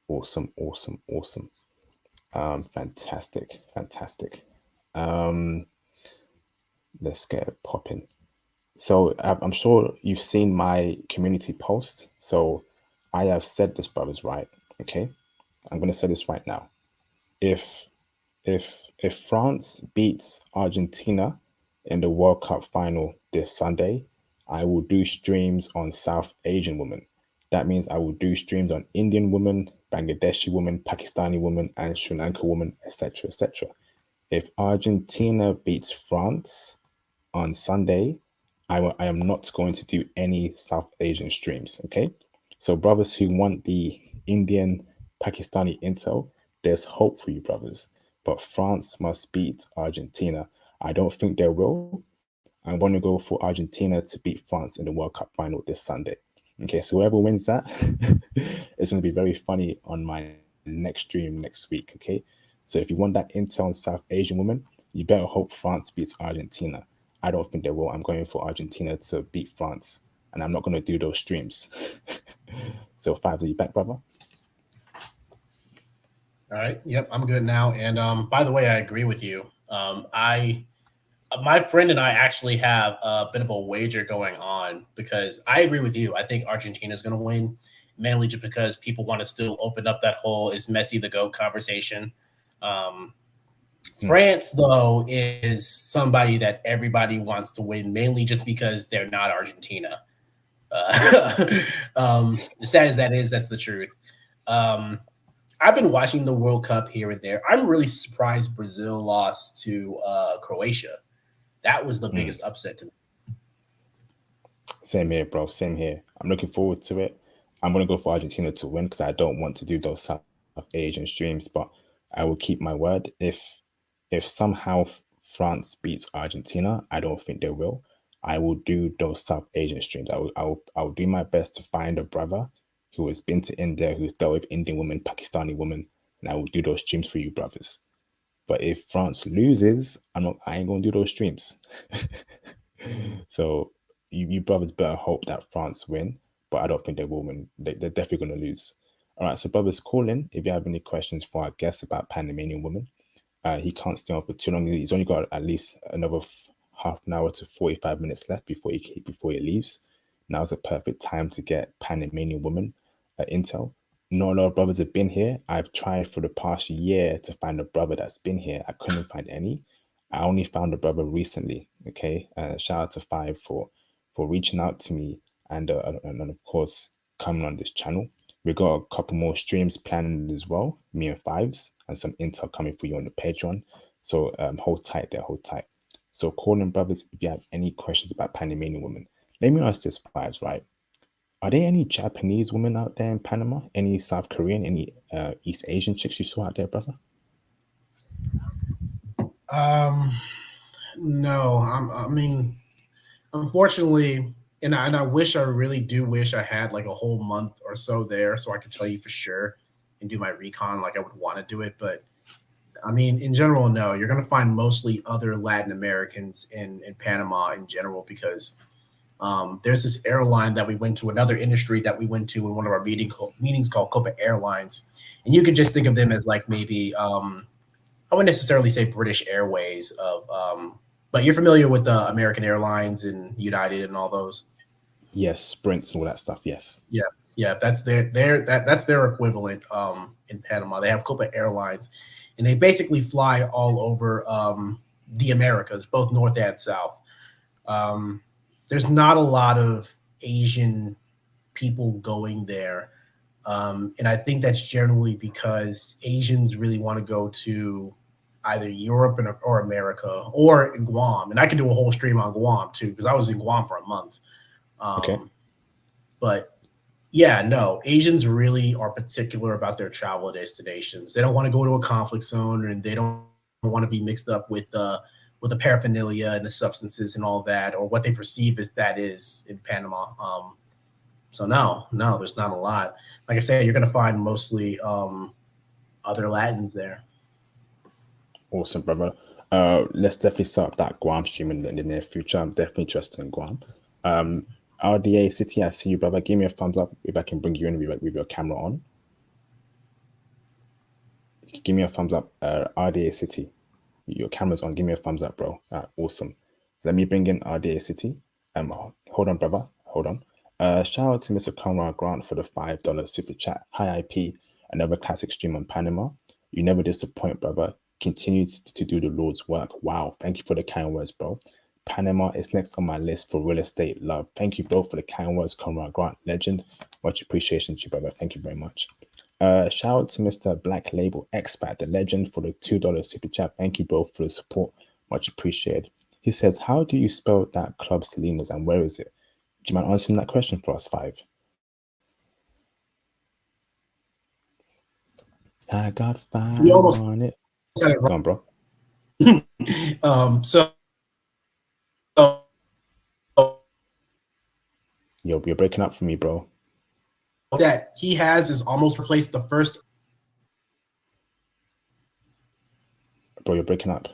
Awesome. Fantastic. Let's get it popping. So I'm sure you've seen my community post. So I have said this, brothers, right? Okay, I'm going to say this right now. If France beats Argentina in the World Cup final this Sunday, I will do streams on South Asian women. That means I will do streams on Indian women, Bangladeshi women, Pakistani women, and Sri Lanka women, etc., etc. If Argentina beats France on Sunday, I am not going to do any South Asian streams. Okay, so brothers who want the Indian Pakistani intel, there's hope for you, brothers. But France must beat Argentina. I don't think they will. I'm going to go for Argentina to beat France in the World Cup final this Sunday. Okay, so whoever wins that, it's going to be very funny on my next stream next week. Okay, so if you want that intel on South Asian women, you better hope France beats Argentina. I don't think they will. I'm going for Argentina to beat France, and I'm not going to do those streams. So, Fives, are you back, brother? All right. Yep, I'm good now. And by the way, I agree with you. I My friend and I actually have a bit of a wager going on because I agree with you. I think Argentina is going to win, mainly just because people want to still open up that whole "is Messi the GOAT" conversation. Um, France, though, is somebody that everybody wants to win, mainly just because they're not Argentina. As sad as that is, that's the truth. Um, I've been watching the World Cup here and there. I'm really surprised Brazil lost to Croatia. That was the biggest upset to me. Same here, bro. Same here. I'm looking forward to it. I'm gonna go for Argentina to win because I don't want to do those South Asian streams, but I will keep my word. If somehow France beats Argentina, I don't think they will. I will do those South Asian streams. I will do my best to find a brother who has been to India, who's dealt with Indian women, Pakistani women, and I will do those streams for you, brothers. But if France loses, I ain't gonna do those streams. So you brothers better hope that France win, but I don't think they will win. They're definitely going to lose. All right, so brothers, call in if you have any questions for our guest about Panamanian women. He can't stay on for too long. He's only got at least another half an hour to 45 minutes left before he leaves. Now's a perfect time to get Panamanian women intel. Not a lot of brothers have been here. I've tried for the past year to find a brother that's been here. I couldn't find any. I only found a brother recently. Okay, shout out to Five for reaching out to me and of course coming on this channel. We got a couple more streams planned as well, me and Fives, and some intel coming for you on the Patreon. So hold tight there, hold tight. So calling brothers, if you have any questions about Panamanian women, let me ask this, Fives, right? Are there any Japanese women out there in Panama? Any South Korean, any East Asian chicks you saw out there, brother? Um, no, I mean, unfortunately, and I wish, I really do wish I had like a whole month or so there so I could tell you for sure and do my recon like I would want to do it. But I mean, in general, no, you're going to find mostly other Latin Americans in Panama in general because there's this airline that we went to, another industry that we went to in one of our meetings called Copa Airlines. And you could just think of them as like maybe, I wouldn't necessarily say British Airways but you're familiar with the American Airlines and United and all those. Yes, sprints and all that stuff. Yes. Yeah, yeah, that's their equivalent in Panama. They have Copa Airlines, and they basically fly all over the Americas, both north and south. Um, there's not a lot of Asian people going there, and I think that's generally because Asians really want to go to either Europe or America or in Guam. And I could do a whole stream on Guam too because I was in Guam for a month. Okay. But yeah, no, Asians really are particular about their travel destinations. They don't want to go to a conflict zone, and they don't want to be mixed up with the paraphernalia and the substances and all that, or what they perceive as that is in Panama. So no, there's not a lot. Like I said, you're gonna find mostly other Latins there. Awesome, brother. Let's definitely set up that Guam stream in the near future. I'm definitely interested in Guam. RDA City, I see you, brother. Give me a thumbs up if I can bring you in with your camera on. Give me a thumbs up, RDA City. Your camera's on. Give me a thumbs up, bro. Awesome. So let me bring in RDA City. Hold on, brother. Hold on. Shout out to Mr. Conrad Grant for the $5 super chat. Hi, IP. Another classic stream on Panama. You never disappoint, brother. Continue to do the Lord's work. Wow. Thank you for the kind words, bro. Panama is next on my list for real estate love. Thank you, bro, for the kind words, Conrad Grant. Legend. Much appreciation to you, brother. Thank you very much. Shout out to Mr. Black Label Expat, the legend, for the $2 super chat. Thank you both for the support. Much appreciated. He says, how do you spell that Club Salinas and where is it? Do you mind answering that question for us, Five? I got five You almost on it. said it Go on, bro. right. So Yo, you're breaking up for me, bro. that he has is almost replaced the first. Bro, you're breaking up.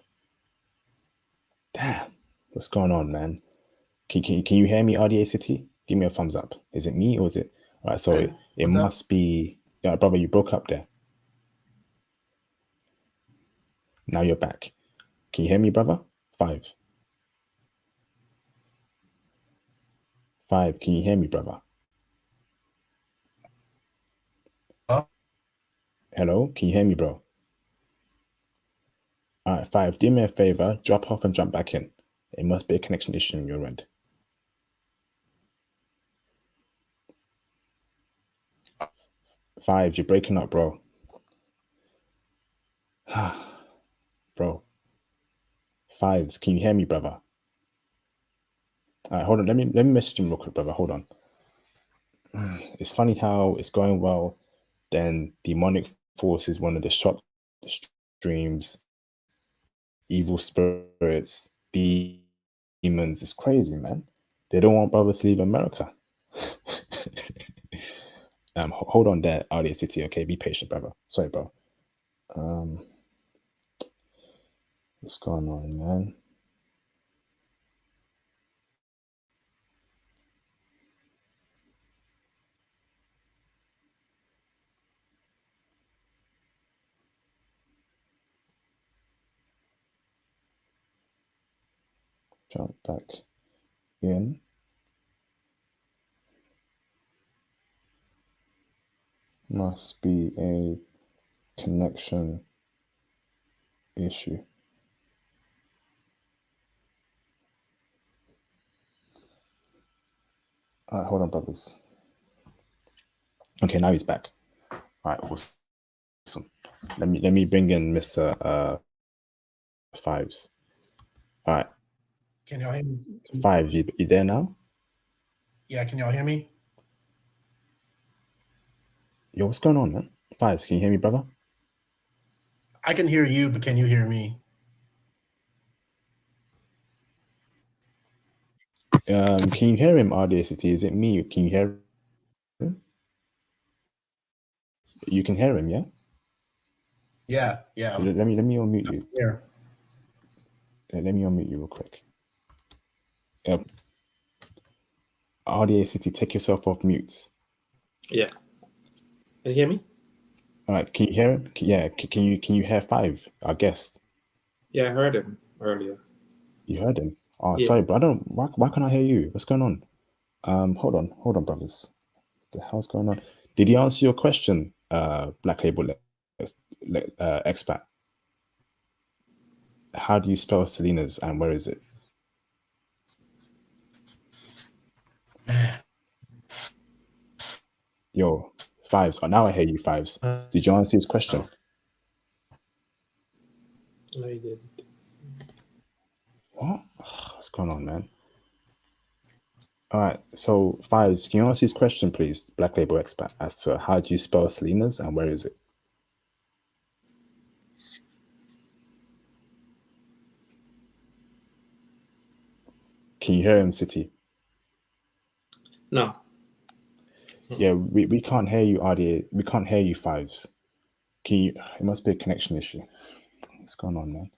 Damn. What's going on, man? Can you hear me, RDA City? Give me a thumbs up. Is it me or is it? All right, so it must be. Yeah, brother, you broke up there. Now you're back. Can you hear me, brother? Five. Can you hear me, brother? Hello? Can you hear me, bro? All right, Five, do me a favor. Drop off and jump back in. It must be a connection issue on your end. Five, you're breaking up, bro. Bro. Fives, can you hear me, brother? All right, hold on. Let me message him real quick, brother. Hold on. It's funny how it's going well. Then demonic force is one of the shop streams. Evil spirits, demons. It's crazy, man. They don't want brothers to leave America. Hold on there, RDA City. Okay, be patient, brother. Sorry, bro. What's going on, man? Jump back in. Must be a connection issue. All right, hold on, brothers. Okay, now he's back. All right, awesome. Let me bring in Mr. Fives. All right, Can y'all hear me? Fives, you there now? Yeah, can y'all hear me? Yo, what's going on, man? Fives, can you hear me, brother? I can hear you, but can you hear me? Can you hear him, RDST? Is it me? Can you hear him? You can hear him, yeah? Yeah. Let me unmute you. Here. Let me unmute you real quick. RDACT, take yourself off mute. Yeah. Can you hear me? All right, can you hear him? Yeah, can you hear Five, our guest? Yeah, I heard him earlier. You heard him? Oh, Yeah. sorry, but I don't. Why can't I hear you? What's going on? Hold on, brothers. What the hell's going on? Did he answer your question, Black Label expat? How do you spell Selena's and where is it? Yo, Fives. Oh, now I hear you, Fives. Did you answer his question? No, you didn't. What? What's going on, man? All right, so Fives, can you answer his question, please, Black Label expat, as to how do you spell Selena's and where is it? Can you hear him, City? No. Yeah, we can't hear you, RDA. We can't hear you, Fives. Can you? It must be a connection issue. What's going on, man?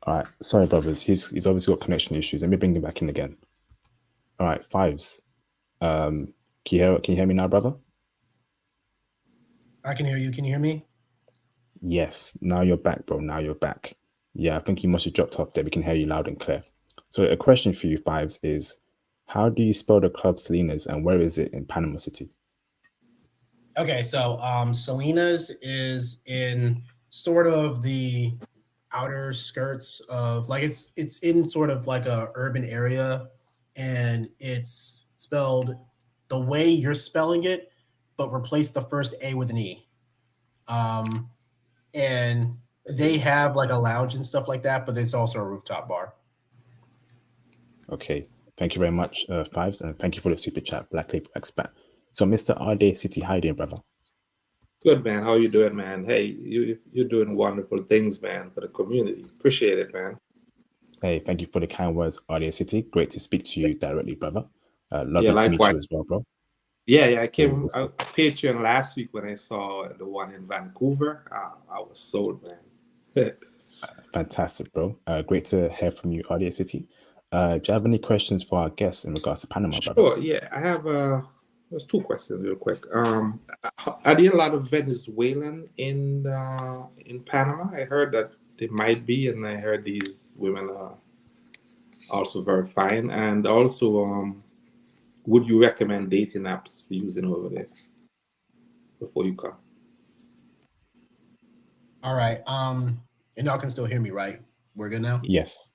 All right, sorry, brothers. He's obviously got connection issues. Let me bring him back in again. All right, Fives. Can you hear me now, brother? I can hear you. Can you hear me? Yes. Now you're back, bro. Now you're back. Yeah, I think you must have dropped off there. We can hear you loud and clear. So a question for you, Fives, is how do you spell the club Selena's and where is it in Panama City? Okay, so Selena's is in sort of the outer skirts of like it's in sort of like a urban area, and it's spelled the way you're spelling it, but replace the first A with an E. Um, and they have like a lounge and stuff like that, but it's also a rooftop bar. Okay. Thank you very much, Fives, and thank you for the super chat, Black Label Expat. So, Mr. RD City, how you doing, brother? Good, man. How you doing, man? Hey, you're doing wonderful things, man, for the community. Appreciate it, man. Hey, thank you for the kind words, RD City. Great to speak to you directly, brother. Lovely Yeah, to meet likewise. you as well, bro. Yeah. I Cool. came. I paid you in last week when I saw the one in Vancouver. I was sold, man. Fantastic, bro. Great to hear from you, RD City. Do you have any questions for our guests in regards to Panama, brother? Sure. Yeah, I have. There's two questions, real quick. Are there a lot of Venezuelan in Panama? I heard that there might be, and I heard these women are also very fine. And also, would you recommend dating apps for using over there before you come? All right. And y'all can still hear me, right? We're good now? Yes.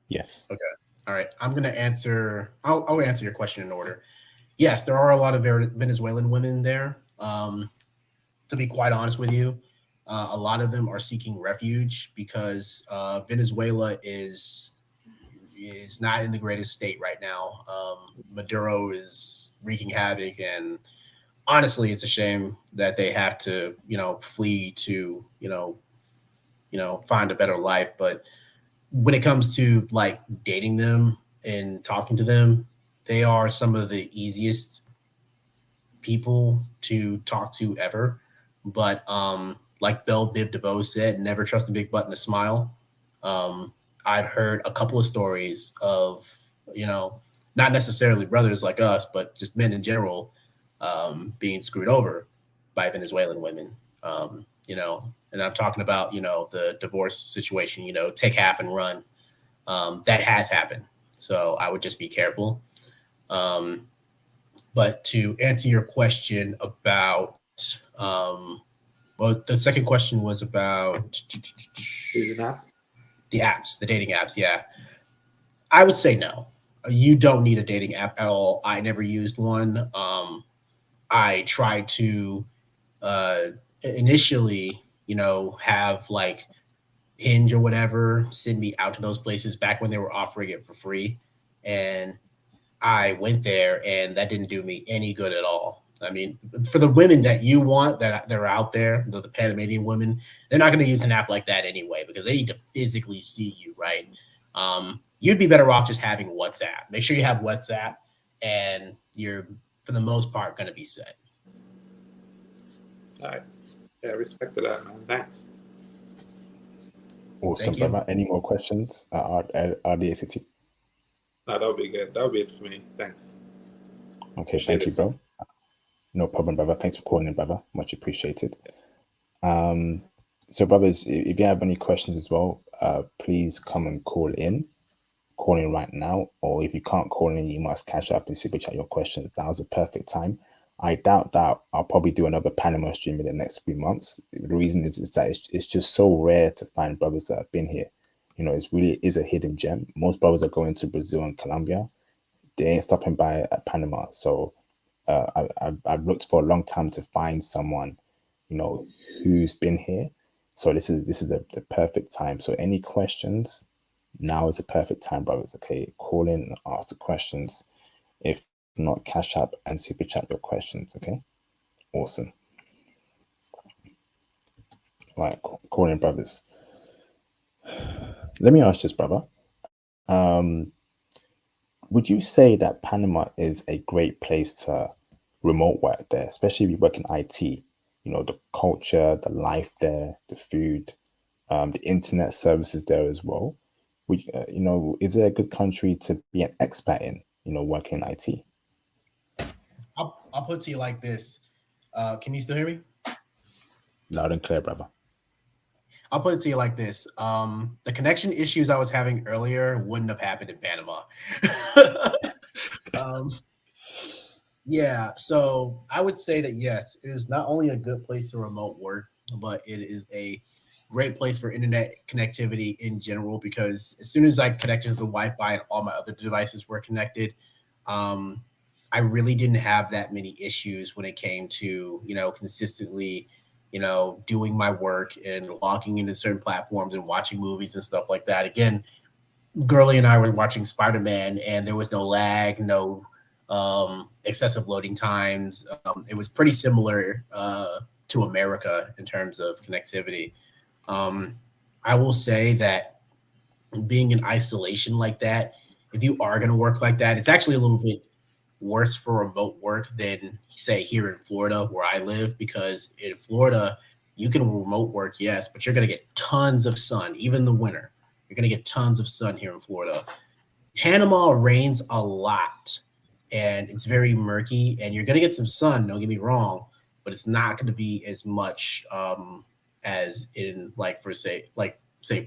Yes. Okay. All right. I'm gonna answer. I'll answer your question in order. Yes, there are a lot of Venezuelan women there. To be quite honest with you, a lot of them are seeking refuge because Venezuela is not in the greatest state right now. Maduro is wreaking havoc, and honestly, it's a shame that they have to, flee to, find a better life. But when it comes to like dating them and talking to them, they are some of the easiest people to talk to ever. But like Belle Biv DeVoe said, never trust a big button to smile. I've heard a couple of stories of, not necessarily brothers like us, but just men in general being screwed over by Venezuelan women. You know, and I'm talking about, you know, the divorce situation, you know, take half and run. That has happened. So I would just be careful. Um, but to answer your question about, well, the second question was about Dating app? the apps, the dating apps. Yeah. I would say no. You don't need a dating app at all. I never used one. I tried to uh, initially, you know, have like Hinge or whatever send me out to those places back when they were offering it for free. And I went there and that didn't do me any good at all. I mean, for the women that you want that are out there, the Panamanian women, they're not going to use an app like that anyway because they need to physically see you, right? You'd be better off just having WhatsApp. Make sure you have WhatsApp, and you're for the most part going to be set. All right. Yeah, respect to that, man. Thanks. Awesome, Thank you. brother. Any more questions? RDACT. No, that'll be good. That'll be it for me. Thanks. Okay, Appreciate thank you, it. bro. No problem, brother. Thanks for calling in, brother. Much appreciated. So, brothers, if you have any questions as well, please come and call in. Call in right now, or if you can't call in, you must catch up and super chat your questions. That was a perfect time. I doubt that I'll probably do another Panama stream in the next few months. The reason is that it's just so rare to find brothers that have been here. You know, it's really is a hidden gem. Most brothers are going to Brazil and Colombia. They ain't stopping by at Panama. So I've looked for a long time to find someone, you know, who's been here. So this is the perfect time. So any questions, now is the perfect time, brothers. Okay, call in and ask the questions. If not, cash up and super chat your questions. Okay, awesome. Right, call in, brothers. Let me ask this, brother. Would you say that Panama is a great place to remote work there, especially if you work in IT? You know, the culture, the life there, the food, the internet services there as well. You know, is it a good country to be an expat in? You know, working in IT. I'll put it to you like this. Can you still hear me? Loud and clear, brother. I'll put it to you like this. The connection issues I was having earlier wouldn't have happened in Panama. um, yeah, so I would say that yes, it is not only a good place to remote work, but it is a great place for internet connectivity in general because as soon as I connected to the Wi-Fi and all my other devices were connected, um, I really didn't have that many issues when it came to, you know, consistently, you know, doing my work and logging into certain platforms and watching movies and stuff like that. Again, Girly and I were watching Spider-Man, and there was no lag, no excessive loading times. It was pretty similar to America in terms of connectivity. Um, I will say that being in isolation like that, if you are going to work like that, it's actually a little bit worse for remote work than say here in Florida where I live because in Florida you can remote work, yes, but you're going to get tons of sun, even in the winter. You're going to get tons of sun here in Florida. Panama rains a lot and it's very murky and you're going to get some sun, don't get me wrong, but it's not going to be as much as in like for say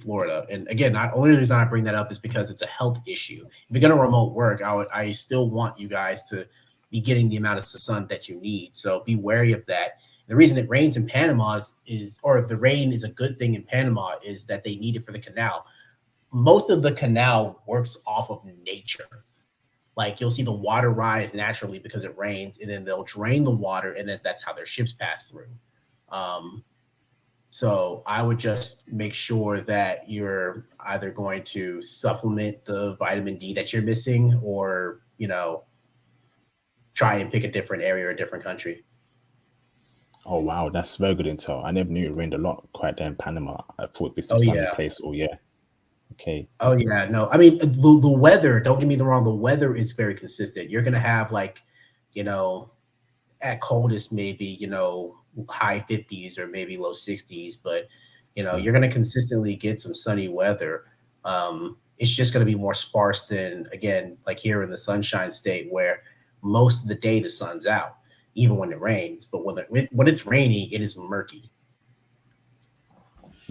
Florida. And again, the only reason I bring that up is because it's a health issue. If you're going to remote work, I still want you guys to be getting the amount of sun that you need. So be wary of that. The reason it rains in Panama is or the rain is a good thing in Panama is that they need it for the canal. Most of the canal works off of nature. Like you'll see the water rise naturally because it rains, and then they'll drain the water, and then that's how their ships pass through. Um, so I would just make sure that you're either going to supplement the vitamin D that you're missing, or you know, try and pick a different area or a different country. Oh wow, that's very good intel. I never knew it rained a lot quite there in Panama. I thought it'd be some Oh sunny yeah. place all year. Okay. Oh yeah, no. I mean, the weather. Don't get me wrong. The weather is very consistent. You're gonna have like, you know, at coldest maybe high 50s or maybe low 60s, but you're gonna consistently get some sunny weather. It's just gonna be more sparse than again like here in the Sunshine State where most of the day the sun's out, even when it rains. But when it's rainy, it is murky.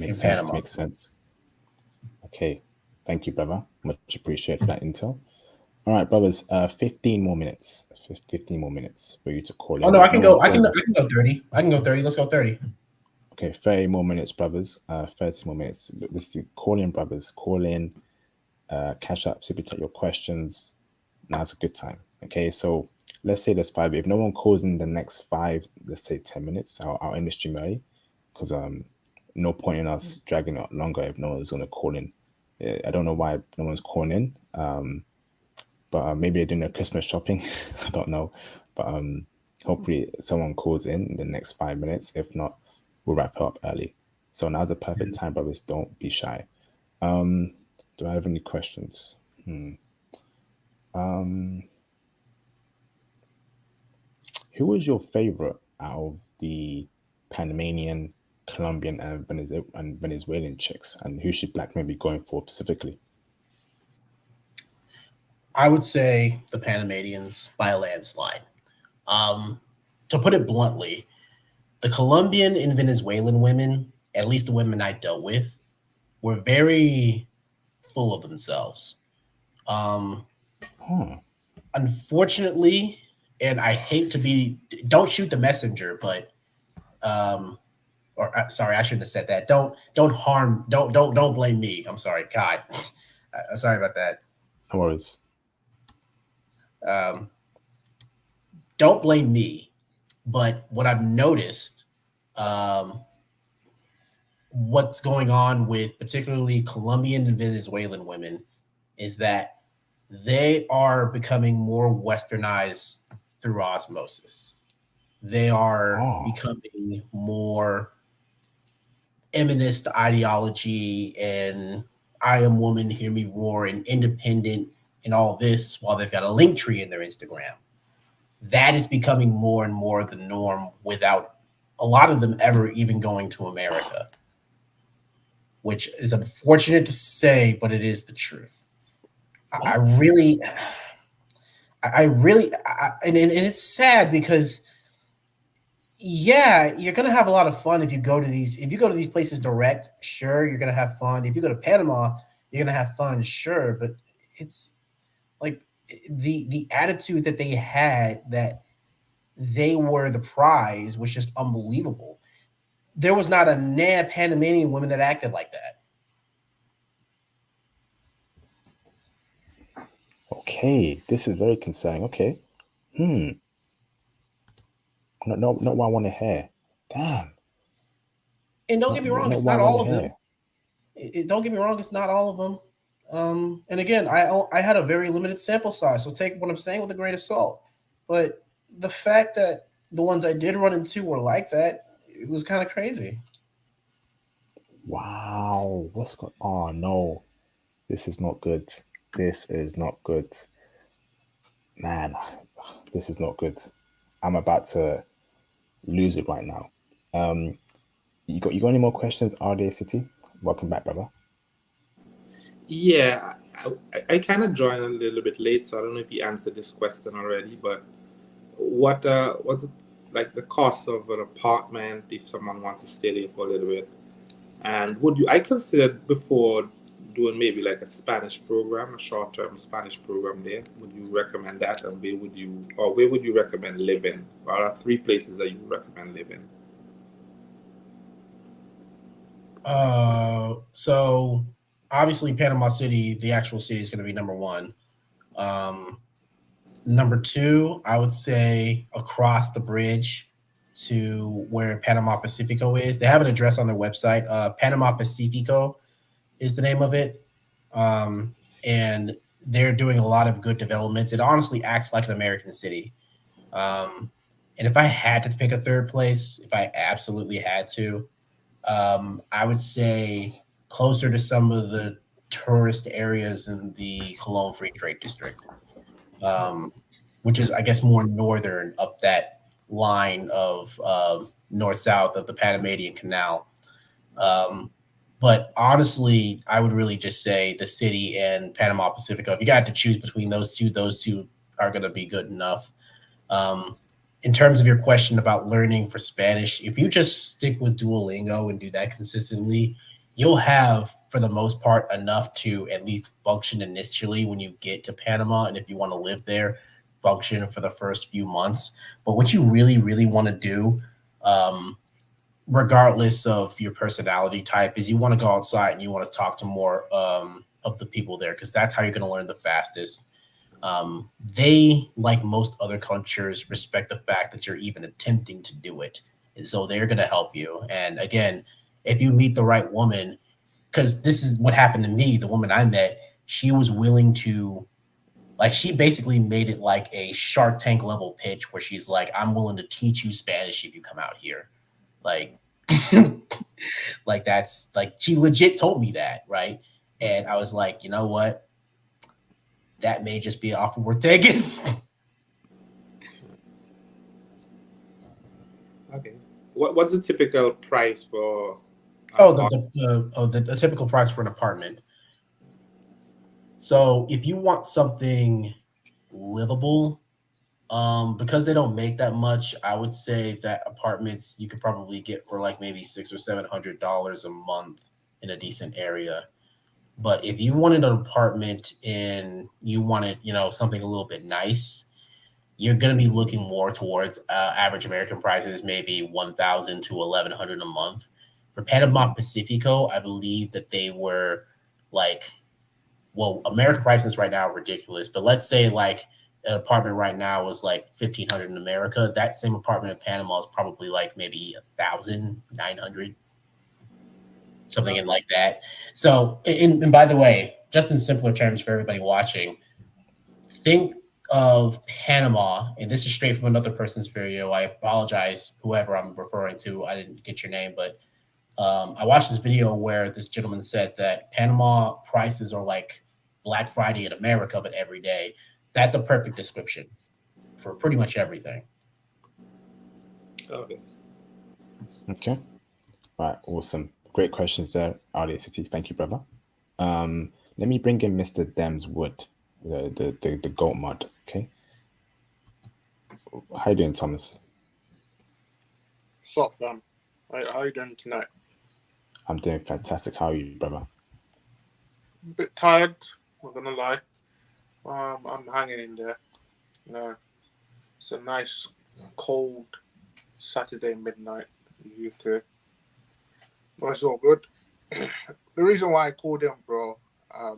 in Makes sense. Panama. Makes sense. Okay. Thank you, brother. Much appreciated for that intel. All right, brothers. 15 more minutes. 15 more minutes for you to call Oh in. no, I If can no go. one I can. calls, I can go 30. I can go 30. Let's go 30. okay, 30 more minutes, brothers. 30 more minutes. This is call in, brothers. Call in. Cash up, super chat your questions. Now's a good time. Okay, so let's say there's 5. If no one calls in the next 5, let's say 10 minutes, I'll end the stream early, because no point in us dragging it longer if no one's gonna call in. I don't know why no one's calling in. But maybe they're doing their Christmas shopping. I don't know, but hopefully someone calls in the next 5 minutes. If not, we'll wrap it up early. So now's a perfect time, brothers. Don't be shy. Do I have any questions? Who was your favorite out of the Panamanian, Colombian, and Venezuelan chicks, and who should Black men be going for specifically? I would say the Panamanians by a landslide. To put it bluntly, the Colombian and Venezuelan women, at least the women I dealt with, were very full of themselves. Um, Unfortunately, and I hate to be, don't shoot the messenger, but sorry, I shouldn't have said that. Don't blame me. I'm sorry, God, sorry about that. No worries. Don't blame me, but what I've noticed, what's going on with particularly Colombian and Venezuelan women is that they are becoming more westernized through osmosis. They are becoming more feminist ideology and I am woman, hear me roar, and independent and all this while they've got a link tree in their Instagram. That is becoming more and more the norm without a lot of them ever even going to America, which is unfortunate to say, but it is the truth. I really, and it's sad because, yeah, you're gonna have a lot of fun if you go to these places direct. Sure, you're gonna have fun. If you go to Panama, you're gonna have fun. Sure, but it's like the attitude that they had that they were the prize was just unbelievable. There was not a Panamanian woman that acted like that. Okay, this is very concerning. Okay. Not what I want to hear. Damn. And don't get me wrong, it's not all of them. Don't get me wrong, it's not all of them. And again, I had a very limited sample size, so take what I'm saying with a grain of salt. But the fact that the ones I did run into were like that, it was kind of crazy. Wow, what's going? Oh no, this is not good. This is not good, man. This is not good. I'm about to lose it right now. You got any more questions, RDA City? Welcome back, brother. Yeah, I kind of joined a little bit late, so I don't know if you answered this question already. But what's it like the cost of an apartment if someone wants to stay there for a little bit? And I considered before doing maybe like a Spanish program, a short-term Spanish program there. Would you recommend that? And where would you recommend living? What are 3 places that you recommend living? So obviously Panama City, the actual city, is going to be number 1. Number 2, I would say across the bridge to where Panama Pacifico is. They have an address on their website. Panama Pacifico is the name of it. And they're doing a lot of good developments. It honestly acts like an American city. And if I had to pick a third place, if I absolutely had to, I would say closer to some of the tourist areas in the Cologne Free Trade District, which is, I guess, more northern up that line of north-south of the Panamanian Canal. But honestly, I would really just say the city and Panama Pacifico. If you got to choose between those two are going to be good enough. In terms of your question about learning for Spanish, if you just stick with Duolingo and do that consistently, you'll have, for the most part, enough to at least function initially when you get to Panama. And if you want to live there, function for the first few months. But what you really, really want to do, um, regardless of your personality type, is you want to go outside and you want to talk to more of the people there, because that's how you're going to learn the fastest. They, like most other cultures, respect the fact that you're even attempting to do it. And so they're going to help you. And again, if you meet the right woman, because this is what happened to me, the woman I met, she was willing to, like, she basically made it like a Shark Tank level pitch where she's like, I'm willing to teach you Spanish if you come out here. Like, like that's like, she legit told me that, right? And I was like, you know what? That may just be an offer worth taking. Okay. What's the typical price for? The typical price for an apartment. So if you want something livable, because they don't make that much, I would say that apartments you could probably get for like maybe $600 or $700 a month in a decent area. But if you wanted an apartment and you wanted, something a little bit nice, you're going to be looking more towards average American prices, maybe 1,000 to 1,100 a month. For Panama Pacifico, I believe that they were like, well, American prices right now are ridiculous, but let's say like an apartment right now was like 1,500 in America. That same apartment in Panama is probably like maybe 1,900, something in like that. So, and by the way, just in simpler terms for everybody watching, think of Panama, and this is straight from another person's video. I apologize, whoever I'm referring to. I didn't get your name, but I watched this video where this gentleman said that Panama prices are like Black Friday in America, but every day. That's a perfect description for pretty much everything. Okay. Okay. All right. Awesome. Great questions there, RDA City. Thank you, brother. Let me bring in Mr. Dems Wood, the goat mod. Okay. How you doing, Thomas? What's up, fam? How you doing tonight? I'm doing fantastic. How are you, brother? A bit tired, not gonna lie. I'm hanging in there. You know, it's a nice, cold Saturday midnight in the UK. But it's all good. The reason why I called him, bro, I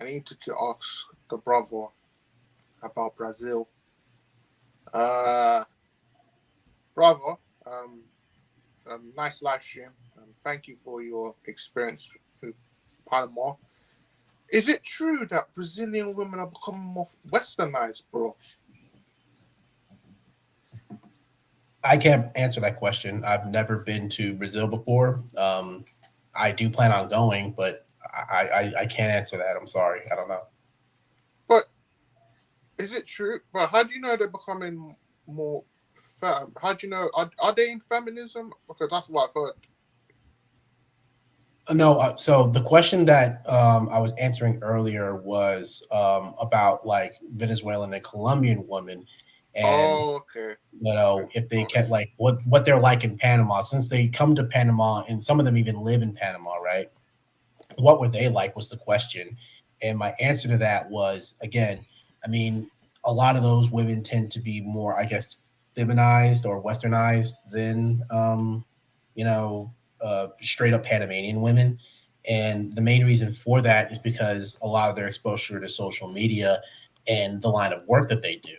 needed to ask the brother about Brazil. Brother, nice live stream. Thank you for your experience in Panama. Is it true that Brazilian women are becoming more westernized, bro? I can't answer that question. I've never been to Brazil before. I do plan on going, but I can't answer that. I'm sorry. I don't know. But is it true? But how do you know they're becoming more how do you know? Are they in feminism? Because that's what I've heard. No, so the question that I was answering earlier was about like Venezuelan and Colombian women, and Okay. if they kept like what they're like in Panama, since they come to Panama, and some of them even live in Panama, right? What were they like was the question, and my answer to that was, again, I mean, a lot of those women tend to be more, I guess, feminized or westernized than straight up Panamanian women. And the main reason for that is because a lot of their exposure to social media and the line of work that they do.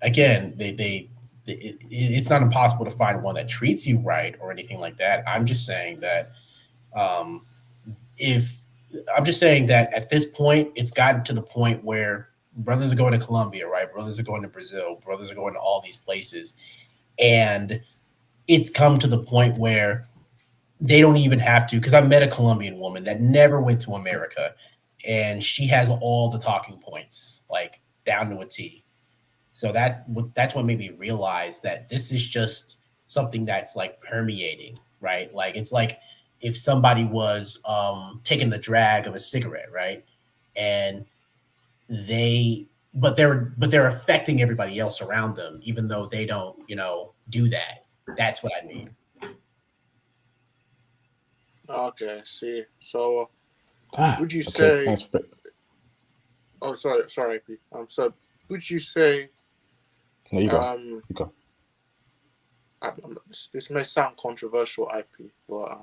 Again, it's not impossible to find one that treats you right or anything like that. I'm just saying that at this point, it's gotten to the point where brothers are going to Colombia, right? Brothers are going to Brazil. Brothers are going to all these places. And it's come to the point where they don't even have to, because I met a Colombian woman that never went to America, and she has all the talking points, like down to a T. So that's what made me realize that this is just something that's like permeating, right? Like it's like if somebody was taking the drag of a cigarette, right? And they're affecting everybody else around them, even though they don't, do that. That's what I mean. Okay, see. So, would you Okay, say? thanks for Oh, sorry, AP. So would you say? there you go. Um, You go. this may sound controversial, IP, but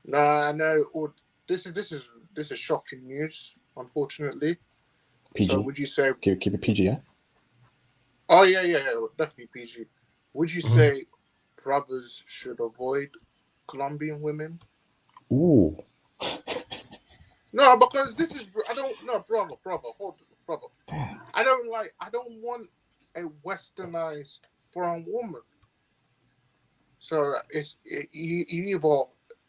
no, I know. This is shocking news, unfortunately. So, PG. would you say? Keep it PG, yeah? Oh yeah, definitely PG. Would you Mhm. say brothers should avoid Colombian women? Ooh. No, because this is I don't no brother, hold on, brother. Damn. I don't want a westernized foreign woman. So you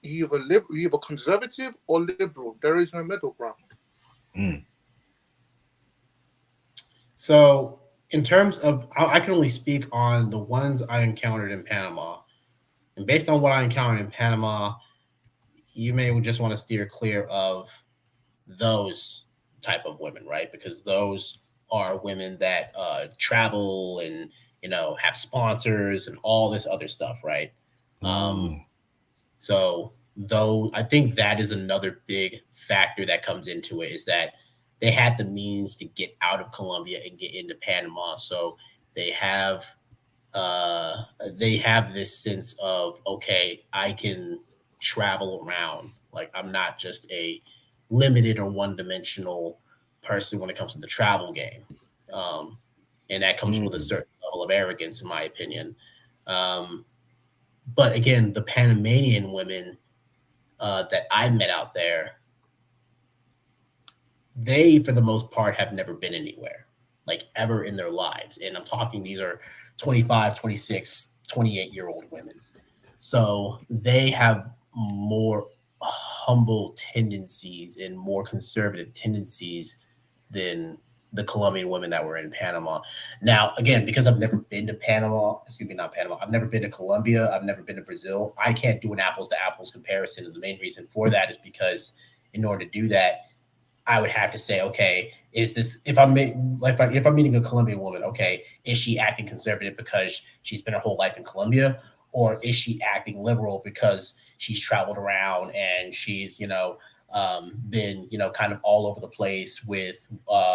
either conservative or liberal. There is no middle ground. Mm. So, in terms of, I can only speak on the ones I encountered in Panama. And based on what I encountered in Panama, you may just want to steer clear of those type of women, right? Because those are women that travel and have sponsors and all this other stuff, right? Um, Mm. so though I think that is another big factor that comes into it is that they had the means to get out of Colombia and get into Panama, so they have uh, they have this sense of, okay, I can travel around. Like, I'm not just a limited or one dimensional person when it comes to the travel game. Um, and that comes with a Mm. certain level of arrogance, in my opinion. Um, but again, the Panamanian women that I met out there, they, for the most part, have never been anywhere, like ever in their lives. And I'm talking, these are 25, 26, 28-year-old women. So they have more humble tendencies and more conservative tendencies than the Colombian women that were in Panama. Now, again, because I've never been to Panama, excuse me, not Panama, I've never been to Colombia, I've never been to Brazil, I can't do an apples to apples comparison. And the main reason for that is because in order to do that, I would have to say, okay, is this, if I'm meeting a Colombian woman, okay, is she acting conservative because she's spent her whole life in Colombia, or is she acting liberal because she's traveled around and she's been kind of all over the place with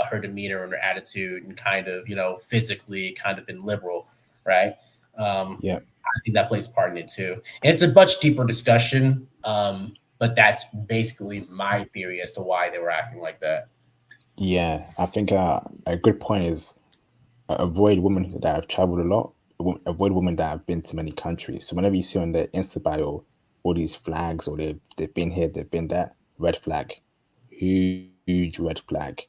her demeanor and her attitude, and kind of physically kind of been liberal, right? Yeah. I think that plays a part in it too. And it's a much deeper discussion. But that's basically my theory as to why they were acting like that. Yeah. I think a good point is avoid women that have traveled a lot. Avoid women that have been to many countries. So whenever you see on their Insta bio all these flags, or they've been here, they've been that, red flag, huge red flag.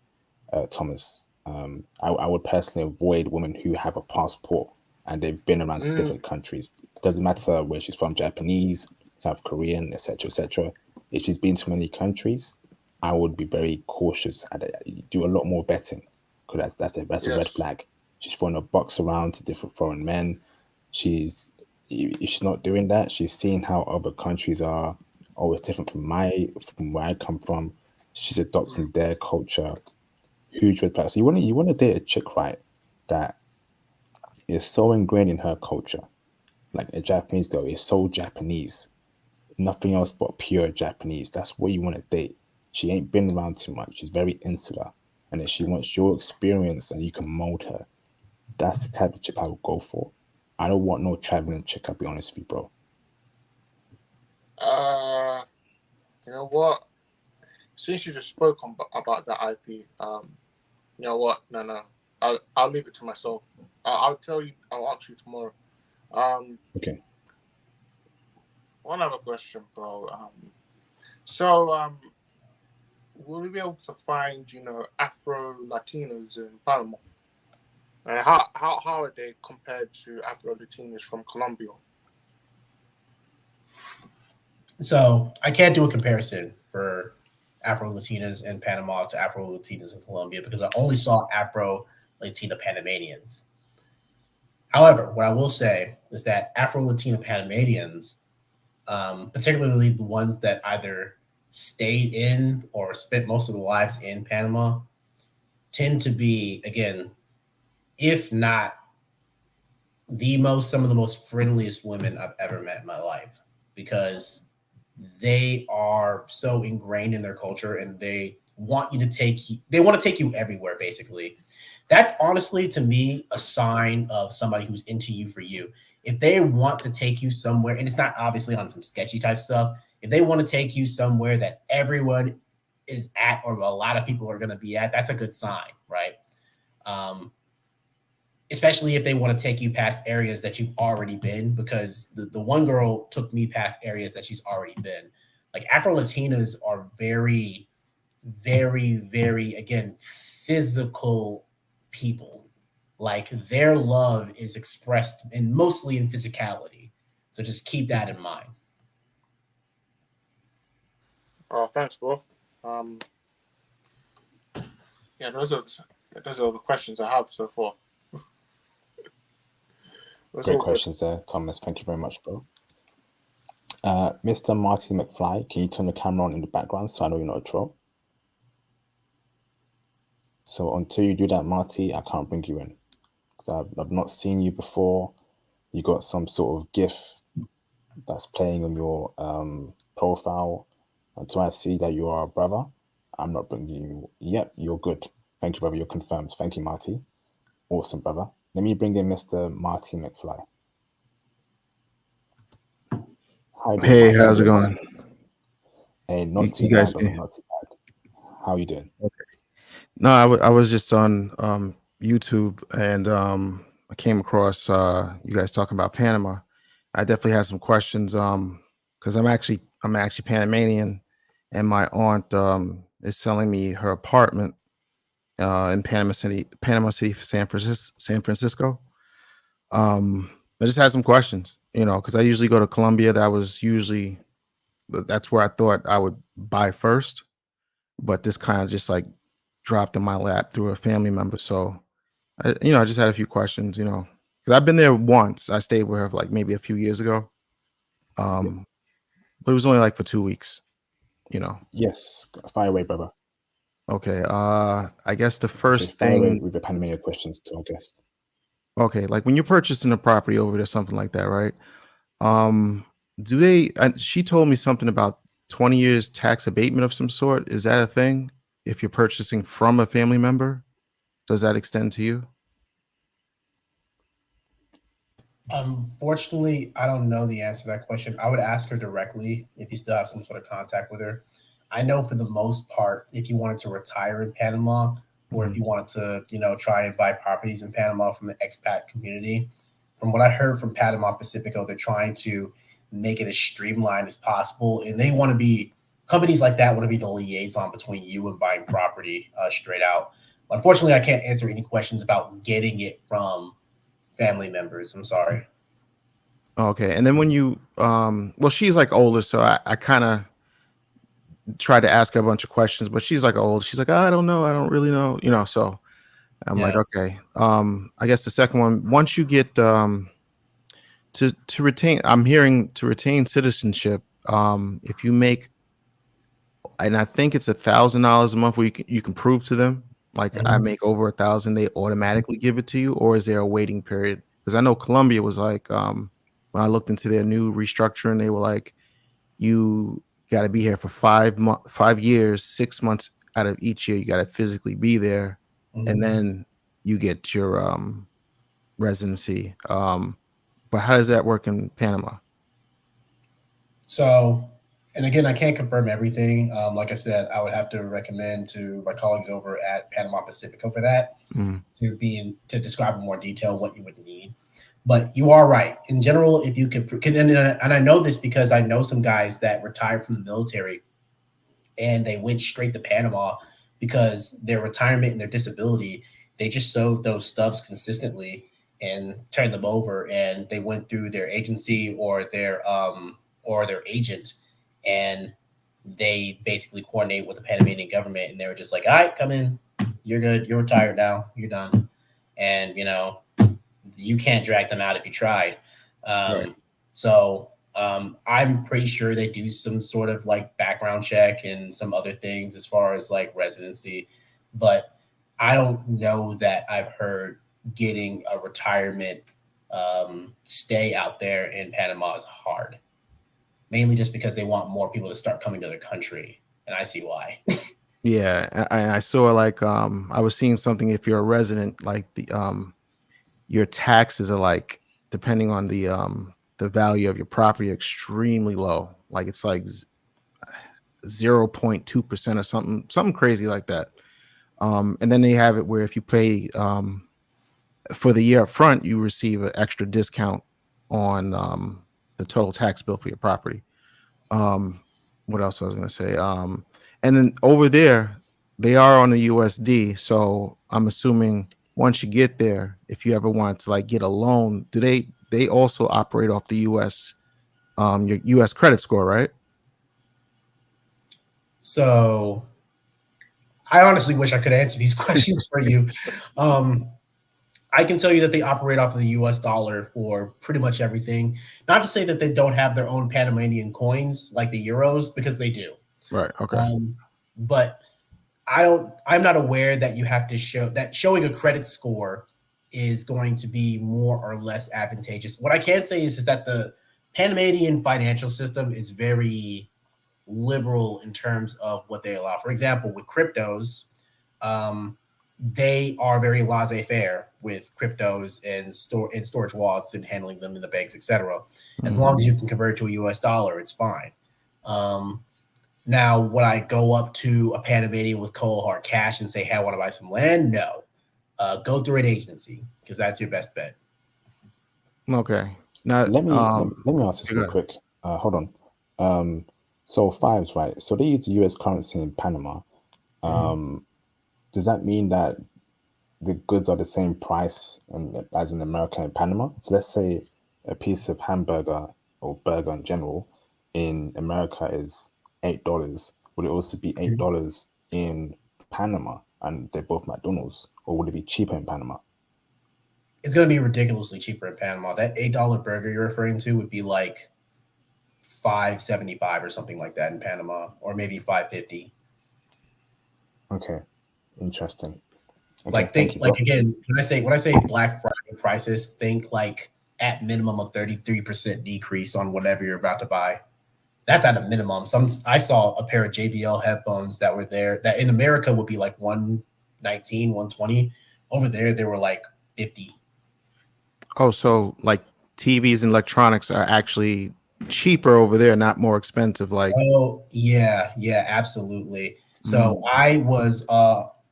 Thomas, I would personally avoid women who have a passport and they've been around to Mm, different countries. Doesn't matter where she's from, Japanese, South Korean, etc., etc. If she's been to many countries, I would be very cautious and do a lot more vetting, because that's a red yes. flag. She's throwing a box around to different foreign men. She's if she's not doing that, she's seeing how other countries are. Oh, it's different from where I come from. She's Mm, adopting their culture. Huge red flag. So you want to date a chick, right, that is so ingrained in her culture. Like a Japanese girl is so Japanese, nothing else but pure Japanese. That's what you want to date. She ain't been around too much. She's very insular, and if she wants your experience and you can mold her, that's the type of chick I would go for. I don't want no traveling chick. I'll be honest with you, bro. uh, you know what? Since you just spoke about that IP, you know what? No. I'll leave it to myself. I'll tell you. I'll ask you tomorrow. Um, Okay. One other question, bro. So will we be able to find Afro Latinos in Panama? And how are they compared to Afro Latinos from Colombia? So I can't do a comparison for Afro Latinas in Panama to Afro Latinas in Colombia because I only saw Afro Latina Panamanians. However, what I will say is that Afro Latina Panamanians, particularly the ones that either stayed in or spent most of their lives in Panama, tend to be, again, if not some of the most friendliest women I've ever met in my life, because they are so ingrained in their culture, and they want to take you everywhere, basically. That's honestly, to me, a sign of somebody who's into you for you. If they want to take you somewhere, and it's not obviously on some sketchy type stuff, if they want to take you somewhere that everyone is at, or a lot of people are going to be at, that's a good sign, right? Um, Especially if they want to take you past areas that you've already been, because the one girl took me past areas that she's already been. Like, Afro Latinas are very, very, very, again, physical people. Like, their love is expressed in mostly in physicality. So just keep that in mind. Oh, thanks, bro. Um, yeah, those are the questions I have so far. That's Great all good. questions there, Thomas. Thank you very much, bro. Mr. Marty McFly, can you turn the camera on in the background so I know you're not a troll? So until you do that, Marty, I can't bring you in because I've not seen you before. You got some sort of GIF that's playing on your profile. Until I see that you are a brother, I'm not bringing you. Yep, you're good. Thank you, brother. You're confirmed. Thank you, Marty. Awesome, brother. Let me bring in Mr. Marty McFly. How you doing, Hey, Marty? how's it going? Hey, You, not too you bad, guys, brother. Not too bad. How you doing? no, I was just on YouTube and I came across you guys talking about Panama. I definitely had some questions because I'm actually Panamanian, and my aunt is selling me her apartment in Panama City, San Francisco. I just had some questions, because I usually go to Colombia. That's where I thought I would buy first, but this kind of just like dropped in my lap through a family member. So I just had a few questions, because I've been there once. I stayed with her like maybe a few years ago, Yeah. but it was only like for 2 weeks, you know. Yes. Fire away, brother. Okay. I guess the Okay, first fire away thing. with the Panamanian questions to our guest. Okay, like when you're purchasing a property over there, something like that, right? Um, do they? She told me something about 20 years tax abatement of some sort. Is that a thing? If you're purchasing from a family member, does that extend to you? Unfortunately, I don't know the answer to that question. I would ask her directly if you still have some sort of contact with her. I know for the most part, if you wanted to retire in Panama, or if Mhm. you wanted to, try and buy properties in Panama from the expat community, from what I heard from Panama Pacifico, they're trying to make it as streamlined as possible. And they want to be, companies like that want to be the liaison between you and buying property straight out. Unfortunately, I can't answer any questions about getting it from family members. I'm sorry. Okay, and then when you well, she's like older, so I kind of tried to ask her a bunch of questions, but she's like old. She's like, I don't know, I don't really know, So I'm like, Yeah. okay. I guess the second one, once you get to retain, I'm hearing to retain citizenship, if you make, and I think it's $1,000 a month where you can prove to them, like I Mhm. make over 1,000, they automatically give it to you, or is there a waiting period? Because I know Colombia was like, when I looked into their new restructuring, they were like, you got to be here for 5 years, 6 months out of each year. You got to physically be there, and Mhm. then you get your residency. But how does that work in Panama? So, and again, I can't confirm everything. Like I said, I would have to recommend to my colleagues over at Panama Pacifico for that Mm, to describe in more detail what you would need. But you are right. In general, if you could, and I know this because I know some guys that retired from the military and they went straight to Panama because their retirement and their disability, they just sewed those stubs consistently and turned them over, and they went through their agency or their agent, and they basically coordinate with the Panamanian government, and they were just like, all right, come in, you're good, you're retired now, you're done. And you can't drag them out if you tried. right. I'm pretty sure they do some sort of like background check and some other things as far as like residency, but I don't know that I've heard getting a retirement stay out there in Panama is hard. mainly just because they want more people to start coming to their country, and I see why. Yeah, I saw like I was seeing something. If you're a resident, like your taxes are like, depending on the value of your property, extremely low. Like it's like 0.2% or something crazy like that. And then they have it where if you pay for the year up front, you receive an extra discount on the total tax bill for your property. Um, what else I was going to say? And then over there, they are on the USD. So I'm assuming once you get there, if you ever want to like get a loan, do they also operate off the US, your US credit score, right? So I honestly wish I could answer these questions for you. Um, I can tell you that they operate off of the US dollar for pretty much everything. Not to say that they don't have their own Panamanian coins like the euros, because they do. Right. Okay. But I'm not aware that you have to show that showing a credit score is going to be more or less advantageous. What I can say is that the Panamanian financial system is very liberal in terms of what they allow. For example, with cryptos, um, they are very laissez-faire with cryptos and storage wallets and handling them in the banks, etc. As long as you can convert to a US dollar, it's fine. Um, Now, would I go up to a Panamanian with cold hard cash and say, "Hey, I want to buy some land"? No. Go through an agency because that's your best bet. Okay. Now, Let me ask this you real got it. quick. Hold on. So fives, right? So they use the US currency in Panama. Does that mean that the goods are the same price as in America and Panama? So let's say a piece of hamburger or burger in general in America is $8. Would it also be $8 in Panama, and they're both McDonald's, or would it be cheaper in Panama? It's going to be ridiculously cheaper in Panama. That $8 burger you're referring to would be like 5.75 or something like that in Panama, or maybe 5.50. Okay, interesting. Okay, Like thank think you, like bro. again when I say Black Friday prices, think like at minimum a 33% decrease on whatever you're about to buy. That's at a minimum. I saw a pair of JBL headphones that were there that in America would be like 119, 120. Over there, they were like 50. Oh, so like TVs and electronics are actually cheaper over there, not more expensive. Like, Oh yeah, yeah, absolutely. So mm,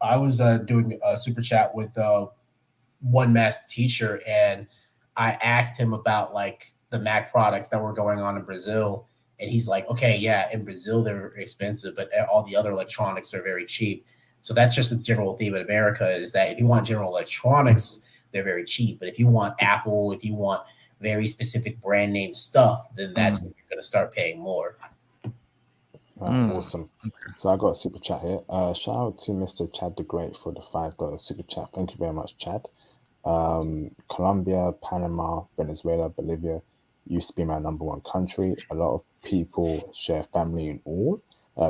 I was doing a super chat with one master teacher, and I asked him about like the Mac products that were going on in Brazil, and he's like, okay, yeah, in Brazil they're expensive, but all the other electronics are very cheap. So that's just the general theme in America, is that if you want general electronics, they're very cheap, but if you want Apple, if you want very specific brand name stuff, then that's when mm, you're going to start paying more. mm. Awesome. So I got a super chat here. Shout out to Mr. Chad the Great for the $5 super chat. Thank you very much, Chad. Colombia, Panama, Venezuela, Bolivia used to be my number one country. A lot of people share family in all.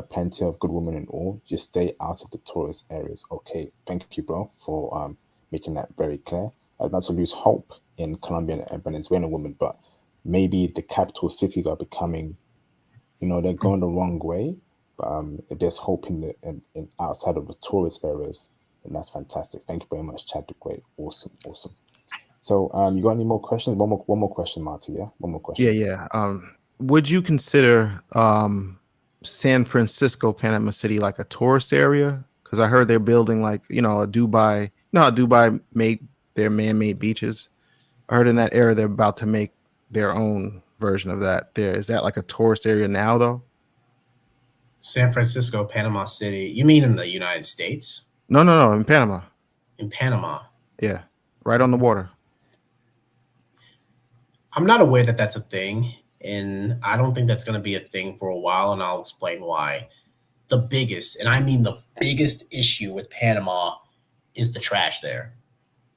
Plenty of good women in all. Just stay out of the tourist areas. Okay, thank you, bro, for making that very clear. I'd not to lose hope in Colombian and Venezuelan women, but maybe the capital cities are becoming, they're going the wrong way. But if there's hope in outside of the tourist areas, then that's fantastic. Thank you very much, Chad the Great. Awesome, awesome. So, you got any more questions? One more question, Marty. Yeah, one more Yeah, question. yeah. Would you consider San Francisco, Panama City, like a tourist area? Because I heard they're building like, a Dubai. You know how Dubai made their man-made beaches? I heard in that area they're about to make their own version of that. There is that like a tourist area now, though? San Francisco, Panama City. You mean in the United States? No, no, no, in Panama. In Panama? Yeah, right on the water. I'm not aware that that's a thing, and I don't think that's going to be a thing for a while, and I'll explain why. The biggest, and I mean the biggest issue with Panama is the trash there.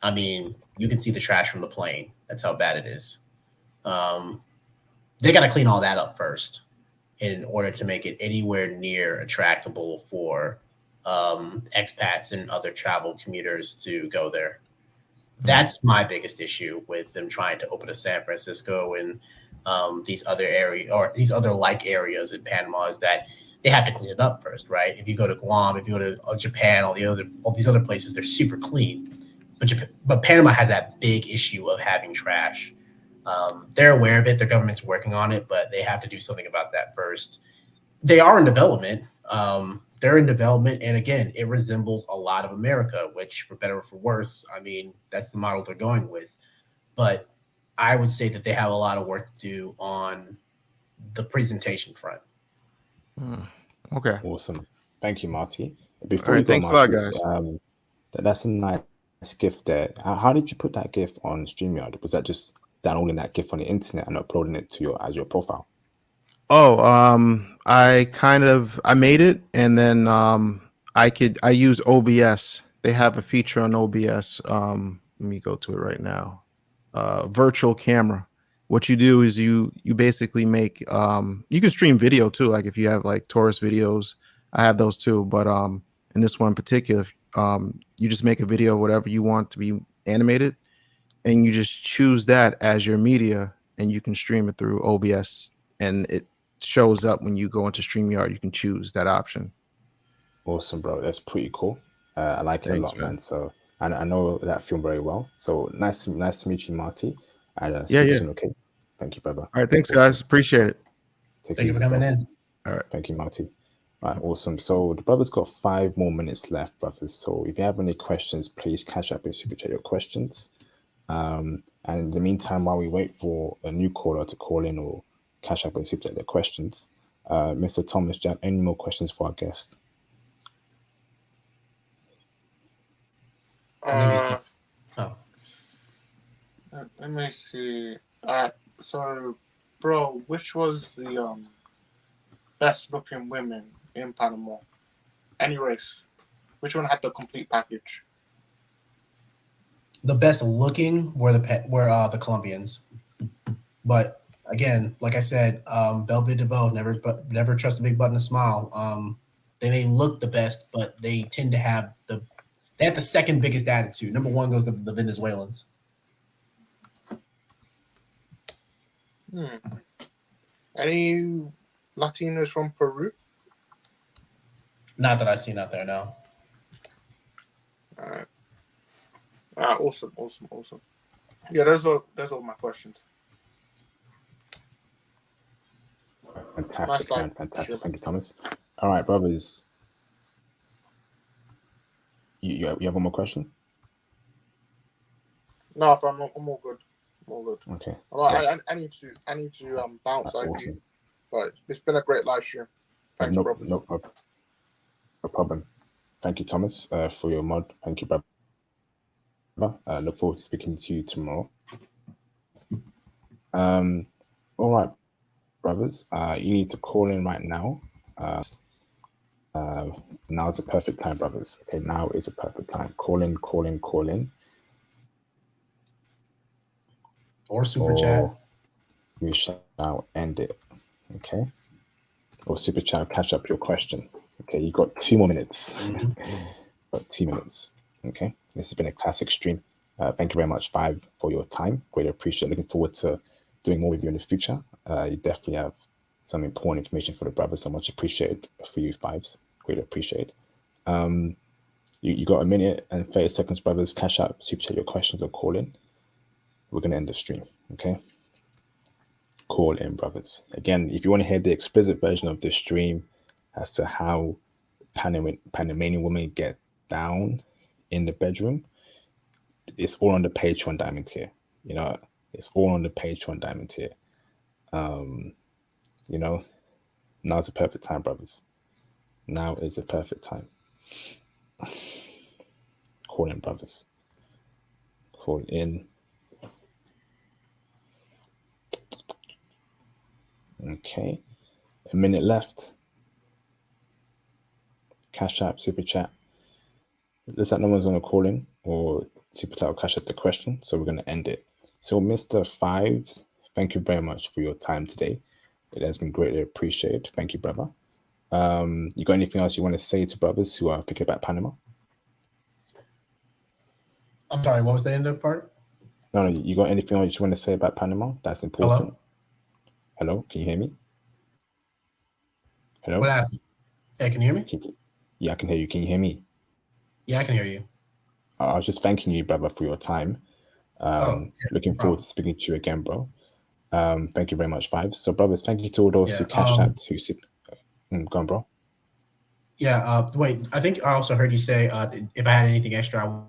I mean, you can see the trash from the plane. That's how bad it is. Um, they got to clean all that up first in order to make it anywhere near attractable for expats and other travel commuters to go there. That's my biggest issue with them trying to open a San Francisco and these other area or these other like areas in Panama is that they have to clean it up first, right? If you go to Guam, if you go to Japan, all these other places, they're super clean. But Panama has that big issue of having trash. They're aware of it. Their government's working on it, but they have to do something about that first. They are in development. They're in development, and again, it resembles a lot of America, which, for better or for worse, I mean, that's the model they're going with. But I would say that they have a lot of work to do on the presentation front. Okay. Awesome. Thank you, Marty. All Before you right. go, Thanks a lot, Marty, guys. that's a nice GIF there. How did you put that GIF on StreamYard? Was that just downloading that GIF on the internet and uploading it to your profile? Oh, I made it, and then I use OBS. They have a feature on OBS. Let me go to it right now. Virtual camera. What you do is you basically make you can stream video too. Like if you have like tourist videos, I have those too. But in this one in particular, you just make a video whatever you want to be animated, and you just choose that as your media, and you can stream it through OBS, and it shows up when you go into StreamYard. You can choose that option. Awesome, bro. That's pretty cool. I like it a Thanks, lot, man. So I know that film very well. So nice to meet you, Marty. And speak Yeah. soon, okay? Thank you, brother. All right, thanks, Awesome. guys. Appreciate it. Take it Thank you for easy, coming bro. in. All right. Thank you, Marty. All right, awesome. So the brother's got 5 more minutes left, brothers. So if you have any questions, please catch up and super chat your questions. And in the meantime, while we wait for a new caller to call in or catch up and super chat their questions, Mr. Thomas, do you have any more questions for our guest? Oh. Let me see. So, bro, which was the best looking women in Panama? Any race? Which one had the complete package? The best looking were the Colombians, but again, like I said, Belle de Beau, never trust a big button to smile. They may look the best, but they tend to have the second biggest attitude. Number one goes to the Venezuelans. Any Latinos from Peru? Not that I've seen out there, no. Awesome. Yeah, those are my questions. Fantastic, Nice, man. Fantastic. sure. Thank you, Thomas. All right, brothers. You have one more question? No, I'm all good. I'm all good. Okay. I need to bounce. Awesome. But it's been a great live stream. Thanks, brothers. No problem. Thank you, Thomas, for your mod. Thank you, brother. Look forward to speaking to you tomorrow. All right, brothers. You need to call in right now. Now is the perfect time, brothers. Okay, now is a perfect time. Call in. Or super chat. We shall end it. Okay. Or super chat, catch up your question. Okay, you got 2 more minutes. Got 2 minutes. Okay. This has been a classic stream. Thank you very much, Five, for your time. Greatly appreciate it. Looking forward to doing more with you in the future. You definitely have some important information for the brothers. So much appreciated for you, Fives. Greatly appreciate it. You got 1 minute and 30 seconds, brothers. Cash out, super chat your questions or call in. We're going to end the stream. Okay. Call in, brothers. Again, if you want to hear the explicit version of the stream as to how Panamanian women get down in the bedroom, it's all on the Patreon diamond tier. You know, it's all on the Patreon diamond tier. You know, now's the perfect time, brothers. Now is the perfect time. Call in, brothers. Call in. Okay. 1 minute left. Cash app, super chat. Looks like no one's going to call in or super chat or cash out the question. So we're going to end it. So Mr. Fives, thank you very much for your time today. It has been greatly appreciated. Thank you, brother. You got anything else you want to say to brothers who are thinking about Panama? I'm sorry, what was the end of the part? No, you got anything else you want to say about Panama? That's important. Hello? Hello, can you hear me? Hello? What happened? Hey, can you hear me? Yeah, I can hear you. Can you hear me? Yeah, I can hear you. I was just thanking you, brother, for your time. Yeah, Looking no forward problem. to speaking to you again, bro. Thank you very much, Fives. So, brothers, thank you to all those Yeah. who cashed out, go on, bro. Yeah. Wait, I think I also heard you say if I had anything extra,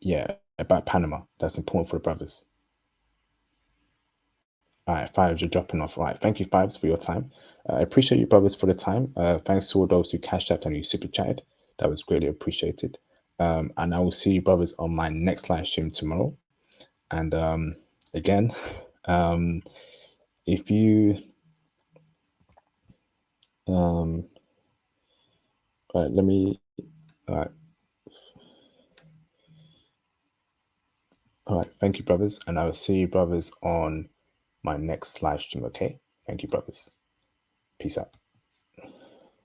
Yeah, about Panama. That's important for the brothers. All right, Fives, you're dropping off. All right, thank you, Fives, for your time. I appreciate you, brothers, for the time. Thanks to all those who cashed out and who super chatted. That was greatly appreciated. And I will see you, brothers, on my next live stream tomorrow. And again, if you all right, let me all right. All right, thank you, brothers, and I will see you, brothers, on my next live stream. Okay, thank you, brothers. Peace out.